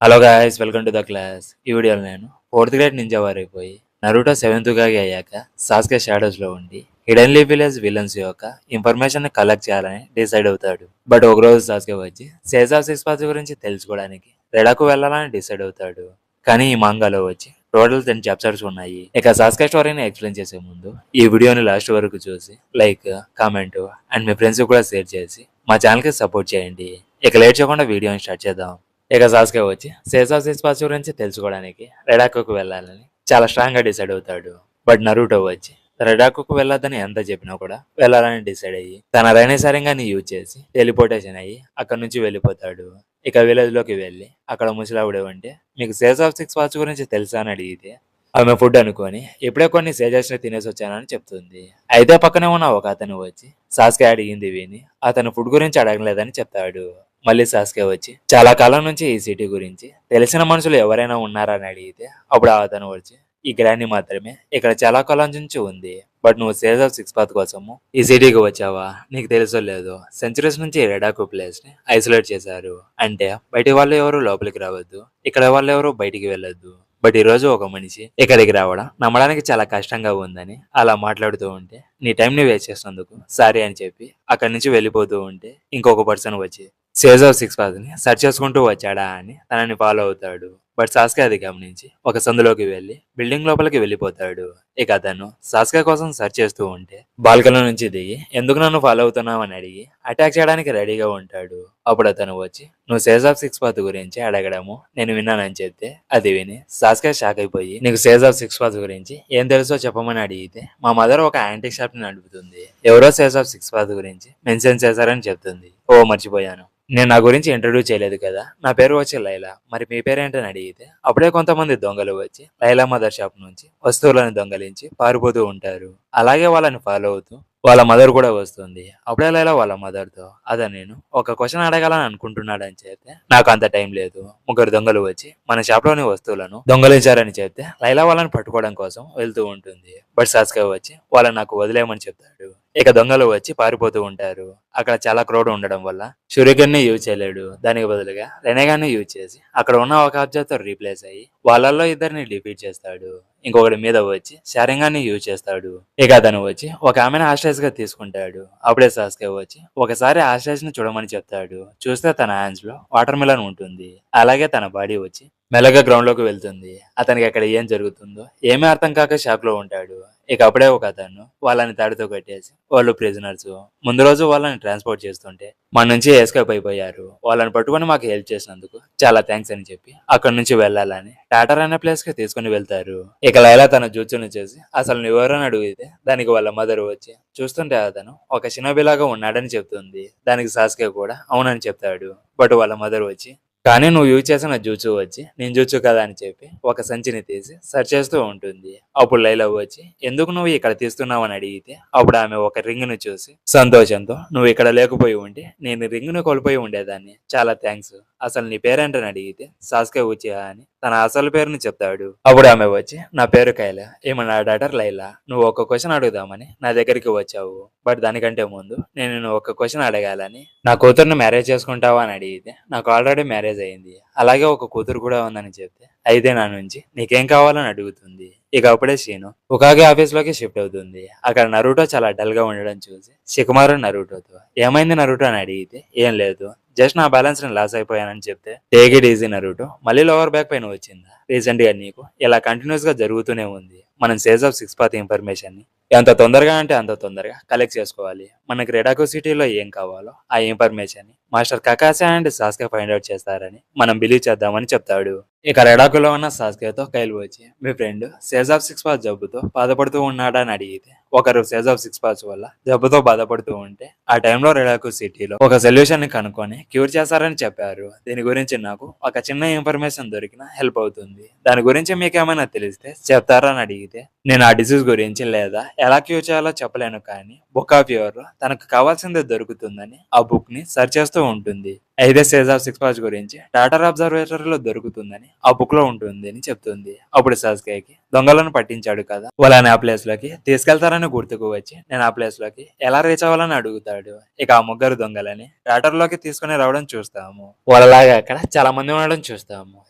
Hello guys, welcome to the class. ఈ వీడియోలో నేను 4th గ్రేడ్ నింజా వారైపోయి నరుటో 7th గాగి అయ్యాక సాస్కే షాడోస్ లో ఉండి హిడెన్లీ విలేజ్ విలన్స్ యొక్క ఇన్ఫర్మేషన్ ని కలెక్ట్ చేయాలని డిసైడ్ అవుతాడు. బట్ ఒక రోజు సాస్కే వచ్చి సేజా సిక్స్ పాత్ గురించి తెలుసుకోవడానికి రెడాకు వెళ్ళాలని డిసైడ్ అవుతాడు. కానీ ఈ మాంగాలో వచ్చి టోటల్ 10 చాప్టర్స్ ఉన్నాయి. ఇక సాస్కే స్టోరీని ఎక్స్ప్లెయిన్ చేసే ముందు ఈ వీడియోని లాస్ట్ వరకు చూసి like, comment and me friends కూడా షేర్ చేసి మా ఛానల్ కి సపోర్ట్ చేయండి. ఇక లేట్ చేయకుండా వీడియోని స్టార్ట్ చేద్దాం. ఇక సాస్కే వచ్చి సేజా సిక్స్ పాస్ గురించి తెలుసుకోవడానికి రెడాకుకు వెళ్ళాలని చాలా స్ట్రాంగ్ గా డిసైడ్ అవుతాడు. బట్ నరూటో వచ్చి రెడాకుకు వెళ్ళొద్దని ఎంత చెప్పినా కూడా వెళ్ళాలని డిసైడ్ అయ్యి తన రైనేసరింగాని యూజ్ చేసి టెలిపోర్టేషన్ అయ్యి అక్కడ నుంచి వెళ్ళిపోతాడు. ఇక విలేజ్ లోకి వెళ్ళి అక్కడ ముసలావిడ ఉంటే మీకు సేజా సిక్స్ పాస్ గురించి తెలుసా అని అడిగితే ఆమె ఫుడ్ అనుకొని ఇప్పుడే కొన్ని సేజాస్ ని తినేసి వచ్చానని చెప్తుంది. అయితే పక్కనే ఉన్న ఒక అతను వచ్చి సాస్కే అడిగింది విని అతను ఫుడ్ గురించి అడగలేదని చెప్తాడు. మళ్ళీ సాస్కే వచ్చి చాలా కాలం నుంచి ఈ సిటీ గురించి తెలిసిన మనుషులు ఎవరైనా ఉన్నారా అని అడిగితే అప్పుడు అతను వచ్చి ఈ గ్రాండ్ మాత్రమే ఇక్కడ చాలా కాలం నుంచి ఉంది. బట్ నువ్వు సేజ్ ఆఫ్ సిక్స్ పాత్ కోసము ఈ సిటీకి వచ్చావా? నీకు తెలుసో లేదో సెంచురీస్ నుంచి రెడాకు ప్లేస్ ని ఐసోలేట్ చేశారు. అంటే బయటి వాళ్ళు ఎవరు లోపలికి రావద్దు, ఇక్కడ వాళ్ళు ఎవరు బయటికి వెళ్ళొద్దు. బట్ ఈ రోజు ఒక మనిషి ఇక్కడికి రావడం నమ్మడానికి చాలా కష్టంగా ఉందని అలా మాట్లాడుతూ ఉంటే నీ టైం ని వేస్ట్ చేసినందుకు సారీ అని చెప్పి అక్కడి నుంచి వెళ్ళిపోతూ ఉంటే ఇంకొక పర్సన్ వచ్చి సేజ్ ఆఫ్ సిక్స్ పాత్ ని సెర్చ్ చేసుకుంటూ వచ్చాడా అని తనని ఫాలో అవుతాడు. బట్ సాస్కే అది గమనించి ఒక సందులోకి వెళ్లి బిల్డింగ్ లోపలికి వెళ్ళిపోతాడు. ఇక అతను సాస్కే కోసం సెర్చ్ చేస్తూ ఉంటే బాల్కనీ నుంచి దిగి ఎందుకు నన్ను ఫాలో అవుతున్నావు అని అడిగి అటాక్ చేయడానికి రెడీగా ఉంటాడు. అప్పుడు అతను వచ్చి నువ్వు సేజ్ ఆఫ్ సిక్స్ పాత్ గురించి అడగడము నేను విన్నానని చెప్తే అది విని సాస్కే షాక్ అయిపోయి నీకు సేజ్ ఆఫ్ సిక్స్ పాత్ గురించి ఏం తెలుసో చెప్పమని అడిగితే మా మదర్ ఒక యాంటిక్ షాప్ ని నడుపుతుంది, ఎవరో సేజ్ ఆఫ్ సిక్స్ పాత్ గురించి మెన్షన్ చేశారని చెప్తుంది. ఓ మర్చిపోయాను, నేను నా గురించి ఇంట్రడ్యూస్ చేయలేదు కదా, నా పేరు వచ్చి లైలా, మరి మీ పేరేంటని అడిగితే అప్పుడే కొంతమంది దొంగలు వచ్చి లైలా మదర్ షాప్ నుంచి వస్తువులను దొంగలించి పారిపోతూ ఉంటారు. అలాగే వాళ్ళని ఫాలో అవుతూ వాళ్ళ మదర్ కూడా వస్తుంది. అప్పుడే లైలా వాళ్ళ మదర్ తో అదే నేను ఒక క్వశ్చన్ అడగాలని అనుకుంటున్నాడని చెప్తే నాకు అంత టైం లేదు, ముగ్గురు దొంగలు వచ్చి మన షాప్ లోని వస్తువులను దొంగలించారని చెప్తే లైలా వాళ్ళని పట్టుకోవడం కోసం వెళ్తూ ఉంటుంది. బట్ సాస్కే వచ్చి వాళ్ళని నాకు వదిలేయమని చెప్తాడు. ఇక దొంగలు వచ్చి పారిపోతూ ఉంటారు. అక్కడ చాలా క్రౌడ్ ఉండడం వల్ల షురిగన్ ని యూజ్ చేయలేడు. దానికి బదులుగా రెనేగాన్ని యూజ్ చేసి అక్కడ ఉన్న ఒక ఆబ్జెక్ట్ తో రీప్లేస్ అయ్యి వాళ్ళల్లో ఇద్దరిని డిఫీట్ చేస్తాడు. ఇంకొకటి మీద వచ్చి శారింగాన్ని యూజ్ చేస్తాడు. ఇక అతను వచ్చి ఒక ఆమెను హాస్టేజ్ గా తీసుకుంటాడు. అప్పుడే సాస్కే వచ్చి ఒకసారి హాస్టేజ్ ని చూడమని చెప్తాడు. చూస్తే తన హ్యాండ్స్ లో వాటర్ మిలన్ ఉంటుంది. అలాగే తన బాడీ వచ్చి మెల్లగా గ్రౌండ్ లోకి వెళ్తుంది. అతనికి అక్కడ ఏం జరుగుతుందో ఏమీ అర్థం కాక షాక్ లో ఉంటాడు. ఇక అప్పుడే ఒక అతను వాళ్ళని తాడుతో కట్టేసి వాళ్ళు ప్రిజనర్స్ ముందు రోజు వాళ్ళని ట్రాన్స్పోర్ట్ చేస్తుంటే మన నుంచి ఎస్కేప్ అయిపోయారు, వాళ్ళని పట్టుకొని మాకు హెల్ప్ చేసినందుకు చాలా థ్యాంక్స్ అని చెప్పి అక్కడ నుంచి వెళ్ళాలని టాటర్ అనే ప్లేస్ కి తీసుకుని వెళ్తారు. ఇక లైలా తన జూచును చేసి అసలు నువ్వెవరని అడిగితే దానికి వాళ్ళ మదర్ వచ్చి చూస్తుంటే అతను ఒక షినోబిలాగా ఉన్నాడని చెప్తుంది. దానికి సాస్కే కూడా అవునని చెప్తాడు. బట్ వాళ్ళ మదర్ వచ్చి కానీ నువ్వు యూజ్ చేసిన జూచు వచ్చి నేను జూచు కదా అని చెప్పి ఒక సంచిని తీసి సర్చ్ చేస్తూ ఉంటుంది. అప్పుడు లైలా వచ్చి ఎందుకు నువ్వు ఇక్కడ తీస్తున్నావు అని అడిగితే అప్పుడు ఆమె ఒక రింగ్ ను చూసి సంతోషంతో నువ్వు ఇక్కడ లేకపోయి ఉంటే నేను రింగ్ ను కోల్పోయి ఉండేదాన్ని, చాలా థ్యాంక్స్, అసలు నీ పేరేంటని అడిగితే సాస్కే ఉచియా అని తన అసలు పేరుని చెప్తాడు. అప్పుడు ఆమె వచ్చి నా పేరు కైలా, ఏమో నా డాటర్ లైలా, నువ్వు ఒక క్వశ్చన్ అడుగుదామని నా దగ్గరికి వచ్చావు. బట్ దానికంటే ముందు నేను నిన్ను ఒక క్వశ్చన్ అడగాలని, నా కూతుర్ని మ్యారేజ్ చేసుకుంటావా అని అడిగితే నాకు ఆల్రెడీ మ్యారేజ్ అయింది, అలాగే ఒక కూతురు కూడా ఉందని చెప్తే అయితే నా నుంచి నీకేం కావాలని అడుగుతుంది. ఇక అప్పుడే షీను ఉకాగి ఆఫీస్ లోకి షిఫ్ట్ అవుతుంది. అక్కడ నరూటో చాలా డల్ గా ఉండడం చూసి షికుమారు నరూటోతో ఏమైంది నరూటో అని అడిగితే ఏం లేదు, జస్ట్ నా బ్యాలెన్స్ ని లాస్ అయిపోయానని చెప్తే టేక్ ఇట్ ఈజీ నరూటో, మళ్ళీ లోవర్ బ్యాక్ పెయిన్ వచ్చిందా రీసెంట్ గా నీకు? ఇలా కంటిన్యూస్ గా జరుగుతూనే ఉంది. మనం sage of six path information ని ఎంత తొందరగా అంటే అంత తొందరగా కలెక్ట్ చేసుకోవాలి. మనకి రెడాకు సిటీలో ఏం కావాలో ఆ ఇన్ఫర్మేషన్ ని master Kakashi and Sasuke find out చేస్తారని మనం బిలీవ్ చేద్దామని చెప్తాడు. ఇక రెడాకులో ఉన్న సాస్కేతో కైల్ వచ్చి మీ friend sage of six paths జబ్బుతో బాధపడుతూ ఉన్నాడా అని అడిగితే ఒకరు సేజ్ ఆఫ్ సిక్స్ పాస్ వల్ల జబ్బుతో బాధపడుతూ ఉంటే ఆ టైంలో రెడాకు సిటీలో ఒక సొల్యూషన్ ని కనుక్కొని క్యూర్ చేస్తారని చెప్పారు. దీని గురించి నాకు ఒక చిన్న ఇన్ఫర్మేషన్ దొరికిన హెల్ప్ అవుతుంది, దాని గురించి మీకేమైనా తెలిస్తే చెప్తారా అని అడిగితే నేను ఆ డిసీజ్ గురించి లేదా ఎలా క్యూర్ చేయాలో చెప్పలేను, కానీ బుక్ ఆఫ్ యువర్ తనకు కావాల్సింది దొరుకుతుందని ఆ బుక్ ని సర్చ్ చేస్తూ ఉంటుంది. అయితే సేజ్ ఆఫ్ సిక్స్ పాస్ గురించి టాటర్ అబ్జర్వేటర్ లో దొరుకుతుందని ఆ బుక్ లో ఉంటుంది అని చెప్తుంది. అప్పుడు సాస్కేకి దొంగలను పట్టించాడు కదా, వాళ్ళని ఆ ప్లేస్ లోకి తీసుకెళ్తారని గుర్తుకు వచ్చి నేను ఆ ప్లేస్ లోకి ఎలా రీచ్ అవ్వాలని అడుగుతాడు. ఇక ఆ ముగ్గురు దొంగలని థియేటర్ లోకి తీసుకుని రావడం చూస్తాము. వాళ్ళలాగా అక్కడ చాలా మంది ఉండడం చూస్తాము.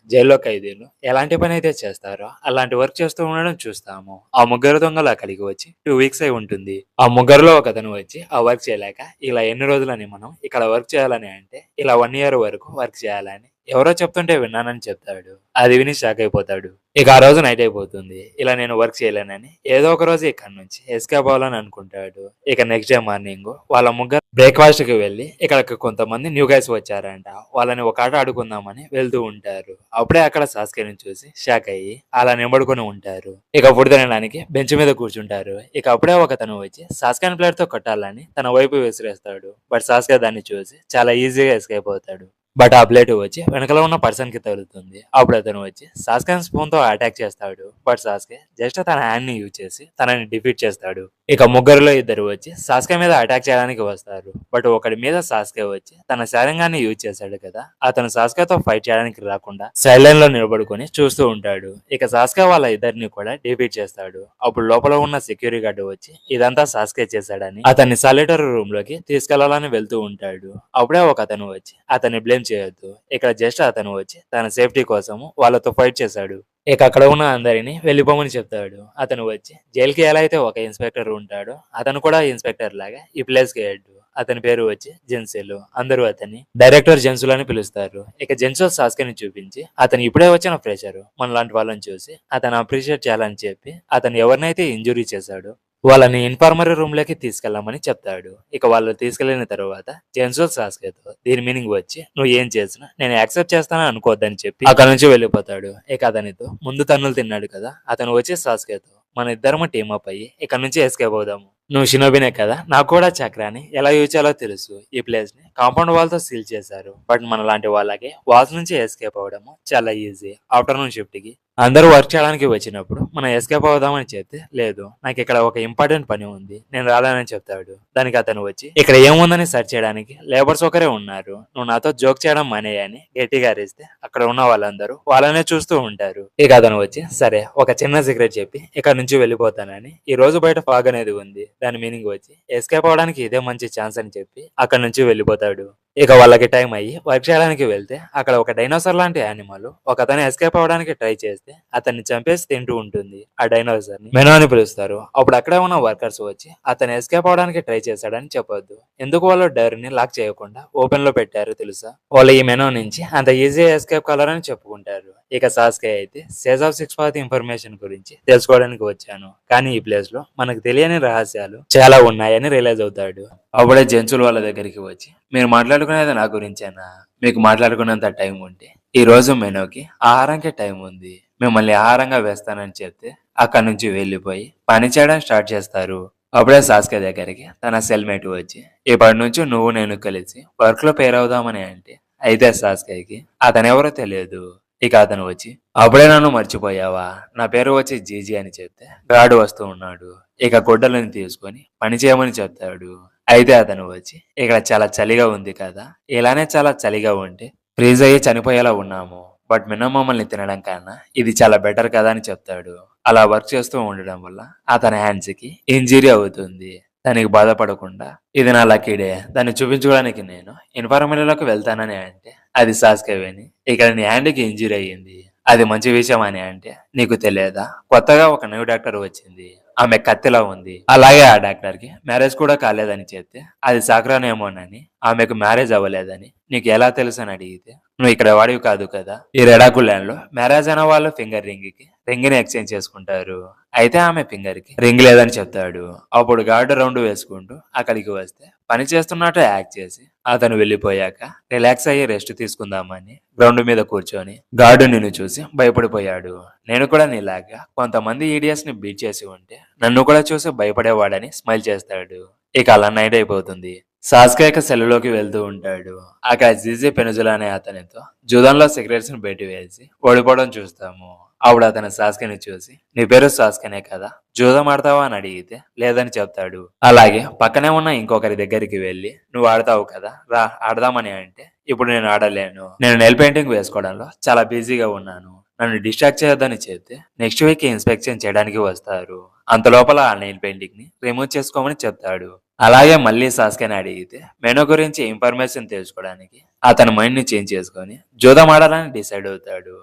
జైల్లో ఖైదీలు ఎలాంటి పని అయితే చేస్తారో అలాంటి వర్క్ చేస్తూ ఉండడం చూస్తాము. ఆ ముగ్గురు దొంగలు అక్కడికి వచ్చి 2 వీక్స్ అయి ఉంటుంది. ఆ ముగ్గురులో ఒకతను వచ్చి ఆ వర్క్ చేయలేక ఇలా ఎన్ని రోజులని మనం ఇక్కడ వర్క్ చేయాలని అంటే ఇలా 1 year వరకు వర్క్ చేయాలని ఎవరో చెప్తుంటే విన్నానని చెప్తాడు. అది విని షాక్ అయిపోతాడు. ఇక ఆ రోజు నైట్ అయిపోతుంది. ఇలా నేను వర్క్ చేయలేనని ఏదో ఒక రోజు ఇక్కడ నుంచి ఎస్కేప్ అవ్వాలని అనుకుంటాడు. ఇక నెక్స్ట్ డే మార్నింగ్ వాళ్ళ ముగ్గురు బ్రేక్ఫాస్ట్ కి వెళ్లి ఇక్కడికి కొంతమంది న్యూ గైస్ వచ్చారంట. వాళ్ళని ఒక ఆట ఆడుకుందామని వెళ్తూ ఉంటారు. అప్పుడే అక్కడ సాస్కేని చూసి షాక్ అయ్యి అలా నిలబడుకొని ఉంటారు. ఇక ఫుడ్ తినడానికి బెంచ్ మీద కూర్చుంటారు. ఇక అప్పుడే ఒకతను వచ్చి సాస్కేన్ ప్లేట్ తో కొట్టాలని తన వైపు విసిరేస్తాడు. బట్ సాస్కే దాన్ని చూసి చాలా ఈజీగా ఎస్కేప్ అవుతాడు. బట్ ఆ ప్లేట్ వచ్చి వెనకలో ఉన్న పర్సన్ కి తగులుతుంది. అప్పుడు అతను వచ్చి సాస్కేన్ స్పూన్ తో అటాక్ చేస్తాడు. బట్ సాస్కే జస్ట్ తన హ్యాండ్ ని యూజ్ చేసి తనని డిఫీట్ చేస్తాడు. ఇక ముగ్గురులో ఇద్దరు వచ్చి సాస్కే మీద అటాక్ చేయడానికి వస్తారు. బట్ ఒకడి మీద సాస్కే వచ్చి తన శారంగాన్ని యూజ్ చేశాడు కదా, అతను సాస్కేతో ఫైట్ చేయడానికి రాకుండా సైడ్ లైన్ లో నిలబడుకొని చూస్తూ ఉంటాడు. ఇక సాస్కే వాళ్ళ ఇద్దరిని కూడా డిఫీట్ చేస్తాడు. అప్పుడు లోపల ఉన్న సెక్యూరిటీ గార్డ్ వచ్చి ఇదంతా సాస్కే చేశాడని అతన్ని సాలిటరీ రూమ్ లోకి తీసుకెళ్లాలని వెళ్తూ ఉంటాడు. అప్పుడే ఒక అతను వచ్చి అతన్ని బ్లేమ్ చేయొద్దు, ఇక్కడ జస్ట్ అతను వచ్చి తన సేఫ్టీ కోసము వాళ్ళతో ఫైట్ చేశాడు. ఇక అక్కడ ఉన్న అందరిని వెళ్ళిపోమని చెప్తాడు. అతను వచ్చి జైలుకి ఎలా అయితే ఒక ఇన్స్పెక్టర్ ఉంటాడో అతను కూడా ఇన్స్పెక్టర్ లాగా ఈ ప్లేస్ కి హెడ్. అతని పేరు వచ్చి జెన్సెలు. అందరూ అతన్ని డైరెక్టర్ జెన్సుల్ అని పిలుస్తారు. ఇక జెన్సుల్ సాస్కేని చూపించి అతను ఇప్పుడే వచ్చిన ఫ్రెషర్ మన లాంటి వాళ్ళని చూసి అతను అప్రిషియేట్ చేయాలని చెప్పి అతను ఎవరినైతే ఇంజురీ చేశాడో వాళ్ళని ఇన్ఫార్మరీ రూమ్ లోకి తీసుకెళ్లామని చెప్తాడు. ఇక వాళ్ళు తీసుకెళ్లిన తర్వాత జెన్సుల్ సాస్కేతో దీని మీనింగ్ వచ్చి నువ్వు ఏం చేసినా నేను యాక్సెప్ట్ చేస్తానని అనుకోవద్దని చెప్పి అక్కడ నుంచి వెళ్ళిపోతాడు. ఇక అతనితో ముందు తన్నులు తిన్నాడు కదా, అతను వచ్చి సాస్కేతో మన ఇద్దరము టీమ్ అప్ అయ్యి ఇక్కడ నుంచి ఎస్కేప్ అవుదాము. నువ్వు షినోబినే కదా, నాకు కూడా చక్రాన్ని ఎలా యూజ్ చేయాలో తెలుసు. ఈ ప్లేస్ ని కాంపౌండ్ వాల్ తో సీల్ చేశారు. బట్ మన లాంటి వాళ్ళకి వాల్స్ నుంచి ఎస్కేప్ అవడము చాలా ఈజీ. ఆఫ్టర్నూన్ షిఫ్ట్ కి అందరూ వర్క్ చేయడానికి వచ్చినప్పుడు మనం ఎస్కేప్ అవుదామని చెప్తే లేదు నాకు ఇక్కడ ఒక ఇంపార్టెంట్ పని ఉంది నేను రాలేనని చెప్తాడు. దానికి అతను వచ్చి ఇక్కడ ఏముందని సెర్చ్ చేయడానికి లేబర్స్ ఒకరే ఉన్నారు, నువ్వు నాతో జోక్ చేయడం మానేయని గట్టిగా అరిస్తే అక్కడ ఉన్న వాళ్ళందరూ వాళ్ళనే చూస్తూ ఉంటారు. ఇక అతను వచ్చి సరే ఒక చిన్న సీక్రెట్ చెప్పి ఇక్కడ నుంచి వెళ్ళిపోతానని, ఈ రోజు బయట ఫాగ్ అనేది ఉంది, దాని మీనింగ్ వచ్చి ఎస్కేప్ అవడానికి ఇదే మంచి ఛాన్స్ అని చెప్పి అక్కడ నుంచి వెళ్ళిపోతాడు. ఇక వాళ్ళకి టైం అయ్యి వర్క్ చేయడానికి వెళ్తే అక్కడ ఒక డైనోసార్ లాంటి యానిమల్ ఒక అతను ఎస్కేప్ అవడానికి ట్రై చేస్తే అతన్ని చంపేసి తింటూ ఉంటుంది. ఆ డైనోసార్ ని మెనో అని పిలుస్తారు. అప్పుడు అక్కడే ఉన్న వర్కర్స్ వచ్చి అతను ఎస్కేప్ అవడానికి ట్రై చేశాడని చెప్పొద్దు, ఎందుకు వాళ్ళు డైరీని లాక్ చేయకుండా ఓపెన్ లో పెట్టారు తెలుసా, వాళ్ళు ఈ మెనో నుంచి అంత ఈజీ ఎస్కేప్ కలరని చెప్పుకుంటారు. ఇక సాస్కే అయితే సేజ్ ఆఫ్ 6 పాత్ ఇన్ఫర్మేషన్ గురించి తెలుసుకోవడానికి వచ్చాను, కానీ ఈ ప్లేస్ లో మనకు తెలియని రహస్యాలు చాలా ఉన్నాయని రియలైజ్ అవుతాడు. అప్పుడే జెన్సుల్ వాళ్ళ దగ్గరికి వచ్చి మీరు మాట్లాడుకునేది నా గురించేనా, మీకు మాట్లాడుకునేంత టైం ఉంటే ఈ రోజు మెనూకి ఆహారంకి టైం ఉంది, మిమ్మల్ని ఆహారంగా వేస్తానని చెప్తే అక్కడ నుంచి వెళ్ళిపోయి పని చేయడం స్టార్ట్ చేస్తారు. అప్పుడే సాస్కే దగ్గరికి తన సెల్మేట్ వచ్చి ఇప్పటి నుంచి నువ్వు నేను కలిసి వర్క్ లో పేర్ అవుదామని అంటే, అయితే సాస్కేకి అతనెవరో తెలియదు. ఇక అతను వచ్చి అప్పుడే నన్ను మర్చిపోయావా, నా పేరు వచ్చి జీజీ అని చెప్తే గాడు వస్తూ ఉన్నాడు. ఇక గుడ్డలను తీసుకొని పని చేయమని చెప్తాడు. అయితే అతను వచ్చి ఇక్కడ చాలా చలిగా ఉంది కదా, ఇలానే చాలా చలిగా ఉంటే ఫ్రీజ్ అయ్యి చనిపోయేలా ఉన్నాము, బట్ మిన్న మమ్మల్ని తినడం కన్నా ఇది చాలా బెటర్ కదా అని చెప్తాడు. అలా వర్క్ చేస్తూ ఉండడం వల్ల అతని హ్యాండ్స్ కి ఇంజరీ అవుతుంది. దానికి బాధపడకుండా ఇది నా లక్కీ డే, దాన్ని చూపించుకోవడానికి నేను ఇన్ఫర్మరీలోకి వెళ్తానని అంటే అది సాస్కేవేని ఇక్కడ నీ హ్యాండ్ కి ఇంజరీ అయ్యింది, అది మంచి విషయం అని అంటే నీకు తెలియదా కొత్తగా ఒక న్యూ డాక్టర్ వచ్చింది, ఆమె కత్తిలా ఉంది, అలాగే ఆ డాక్టర్ కి మ్యారేజ్ కూడా కాలేదని చెప్తే అది సాక్రానేమోనని ఆమెకు మ్యారేజ్ అవ్వలేదని నీకు ఎలా తెలుసు అని అడిగితే నువ్వు ఇక్కడ వాడివి కాదు కదా, ఈ రెడాకు ల్యాండ్ లో మ్యారేజ్ అయిన వాళ్ళు ఫింగర్ రింగ్ కి రింగ్ ని ఎక్స్చేంజ్ చేసుకుంటారు, అయితే ఆమె ఫింగర్ కి రింగ్ లేదని చెప్తాడు. అప్పుడు గార్డు రౌండ్ వేసుకుంటూ అక్కడికి వస్తే పని చేస్తున్నట్టు యాక్ట్ చేసి అతను వెళ్ళిపోయాక రిలాక్స్ అయ్యి రెస్ట్ తీసుకుందామని గ్రౌండ్ మీద కూర్చొని గార్డు నిన్ను చూసి భయపడిపోయాడు. నేను కూడా నీలాగా కొంతమంది ఈడియట్స్ ని బీట్ చేసి ఉంటే నన్ను కూడా చూసి భయపడేవాడని స్మైల్ చేస్తాడు. ఇక అలా నైట్ అయిపోతుంది. సాస్కే సెల్లులోకి వెళ్తూ ఉంటాడు. అక్కడ జీజీ పెనుజుల అనే అతనితో జూదంలో సిగరెట్స్ ని బయట వేసి ఓడిపోవడం చూస్తాము. అప్పుడు అతను సాస్కేని చూసి నీ పేరు సాస్కేనే కదా, జూదం ఆడతావా అని అడిగితే లేదని చెప్తాడు. అలాగే పక్కనే ఉన్న ఇంకొకరి దగ్గరికి వెళ్ళి నువ్వు ఆడతావు కదా రా ఆడదామని అంటే ఇప్పుడు నేను ఆడలేను. నేను నెయిల్ పెయింటింగ్ వేసుకోవడంలో చాలా బిజీగా ఉన్నాను. నన్ను డిస్ట్రాక్ట్ చేయొద్దని చెప్తే నెక్స్ట్ వీక్ ఇన్స్పెక్షన్ చేయడానికి వస్తారు. అంతలోపల ఆ నెయిల్ పెయింటింగ్ ని రిమూవ్ చేసుకోమని చెప్తాడు. అలాగే మళ్ళీ సాస్కెని అడిగితే మెనూ గురించి ఇన్ఫర్మేషన్ తెలుసుకోవడానికి అతని మైండ్ ని చేంజ్ చేసుకొని జూదం ఆడాలని డిసైడ్ అవుతాడు.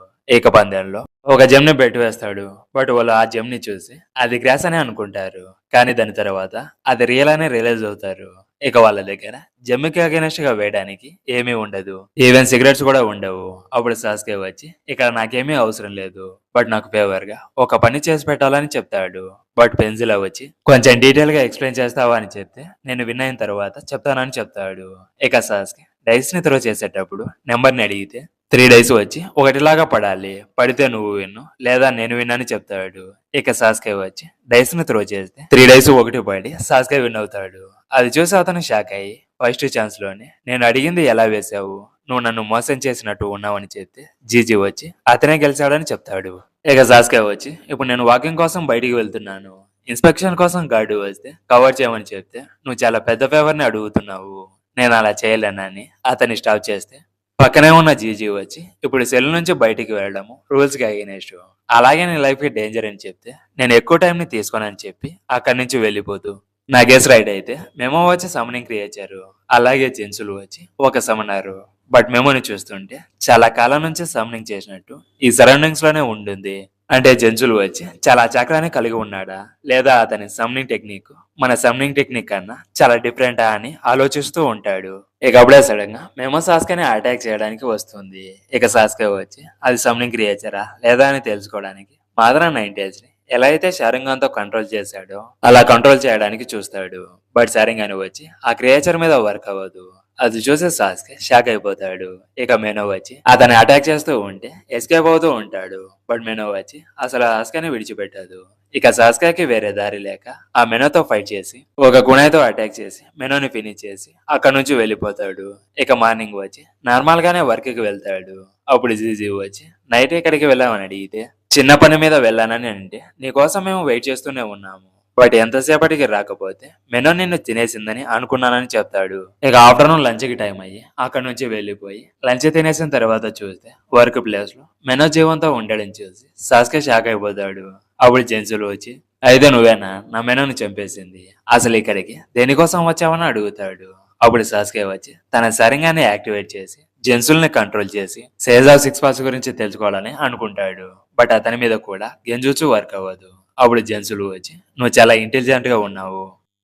ఏక పందెంలో ఒక జెమ్ ని బెట్ వేస్తాడు. బట్ వాళ్ళు ఆ జెమ్ ని చూసి అది గ్రాస్ అని అనుకుంటారు. కానీ దాని తర్వాత అది రియల్ అని రియలైజ్ అవుతారు. ఇక వాళ్ళ దగ్గర జమ్మికి అగెనెస్ట్ గా వేయడానికి ఏమీ ఉండదు. ఈవెన్ సిగరెట్స్ కూడా ఉండవు. అప్పుడు సాస్కే వచ్చి ఇక్కడ నాకేమీ అవసరం లేదు, బట్ నాకు ఫేవర్ గా ఒక పని చేసి పెట్టాలని చెప్తాడు. బట్ పెన్సిల్ వచ్చి కొంచెం డీటెయిల్ గా ఎక్స్ప్లెయిన్ చేస్తావా అని చెప్తే నేను విన్న తర్వాత చెప్తానని చెప్తాడు. ఇక సాస్కే డైస్ ని త్రో చేసేటప్పుడు నెంబర్ ని అడిగితే 3 డైస్ వచ్చి ఒకటిలాగా పడాలి. పడితే నువ్వు విన్ను లేదా నేను విన్నని చెప్తాడు. ఇక సాస్కే వచ్చి డైస్ ని త్రో చేస్తే 3 డైస్ ఒకటి పడి సాస్కే విన్ అవుతాడు. అది చూసి అతను షాక్ అయ్యి ఫస్ట్ ఛాన్స్ లోనే నేను అడిగింది ఎలా వేసావు, నువ్వు నన్ను మోసం చేసినట్టు ఉన్నావని చెప్తే జీజీ వచ్చి అతనే గెలిచాడని చెప్తాడు. ఇక సాస్కే వచ్చి ఇప్పుడు నేను వాకింగ్ కోసం బయటికి వెళ్తున్నాను. ఇన్స్పెక్షన్ కోసం గార్డు వస్తే కవర్ చేయమని చెప్తే నువ్వు చాలా పెద్ద ఫేవర్ ని అడుగుతున్నావు, నేను అలా చేయలేనని అతన్ని స్టాప్ చేస్తే పక్కనే ఉన్న జీజీ వచ్చి ఇప్పుడు సెల్ నుంచి బయటికి వెళ్ళడము రూల్స్ కి అగైనెస్ట్, అలాగే నీ లైఫ్ కి డేంజర్ అని చెప్తే నేను ఎక్కువ టైం ని తీసుకోనని చెప్పి అక్కడి నుంచి వెళ్ళిపోతూ నా గెస్ రైట్ అయితే మెమో వచ్చి సమనింగ్ క్రియేచారు. అలాగే జెన్సులు వచ్చి ఒక సమన్నారు. బట్ మెమోని చూస్తుంటే చాలా కాలం నుంచి సమనింగ్ చేసినట్టు ఈ సరౌండింగ్స్ లోనే ఉంటుంది. అంటే జెన్సులు వచ్చి చాలా చక్రాన్ని కలిగి ఉన్నాడా లేదా అతని సమ్నింగ్ టెక్నిక్ మన సమ్నింగ్ టెక్నిక్ కన్నా చాలా డిఫరెంటా అని ఆలోచిస్తూ ఉంటాడు. ఇక అప్పుడే సడన్ గా మెమో సాస్కేని అటాక్ చేయడానికి వస్తుంది. ఇక సాస్కే వచ్చి అది సమ్నింగ్ క్రియేచరా లేదా అని తెలుసుకోవడానికి మాత్రం 90s ని ఎలా అయితే షారింగాన్తో కంట్రోల్ చేశాడో అలా కంట్రోల్ చేయడానికి చూస్తాడు. బట్ షారింగాన్ వచ్చి ఆ క్రియేచర్ మీద వర్క్ అవ్వదు. అది చూసి సాస్కే షాక్ అయిపోతాడు. ఇక మెనో వచ్చి అతన్ని అటాక్ చేస్తూ ఉంటే ఎస్కేప్ అవుతూ ఉంటాడు. బట్ మెనో వచ్చి అసలు సాస్కేని విడిచిపెట్టదు. ఇక సాస్కాకి వేరే దారి లేక ఆ మెనోతో ఫైట్ చేసి ఒక గుణైతో అటాక్ చేసి మెనోని ఫినిష్ చేసి అక్కడ నుంచి వెళ్ళిపోతాడు. ఇక మార్నింగ్ వచ్చి నార్మల్ గానే వర్క్ కి వెళ్తాడు. అప్పుడు జీజీ వచ్చి నైట్ ఎక్కడికి వెళ్ళామని అడిగితే చిన్న పని మీద వెళ్ళానని అంటే నీకోసం మేము వెయిట్ చేస్తూనే ఉన్నాము, బట్ ఎంతసేపటికి రాకపోతే మెనో నిన్ను తినేసిందని అనుకున్నానని చెప్తాడు. ఇక ఆఫ్టర్నూన్ లంచ్ కి టైం అయ్యి అక్కడ నుంచి వెళ్ళిపోయి లంచ్ తినేసిన తర్వాత చూస్తే వర్క్ ప్లేస్ లో మెనో జీవంతో ఉండడం చూసి సాస్కే షాక్ అయిపోతాడు. అప్పుడు జెన్సులు వచ్చి అయితే నువ్వేనా నా మెనోని చంపేసింది, అసలు ఇక్కడికి దేనికోసం వచ్చావని అడుగుతాడు. అప్పుడు సాస్కే వచ్చి తన సరిగానే యాక్టివేట్ చేసి జెన్సుల్ని కంట్రోల్ చేసి సేజా 6 పాస్ గురించి తెలుసుకోవాలని అనుకుంటాడు. బట్ అతని మీద కూడా గెంజుచు వర్క్ అవ్వదు. అప్పుడు జెన్సులు వచ్చి నువ్వు చాలా ఇంటెలిజెంట్ గా ఉన్నావు,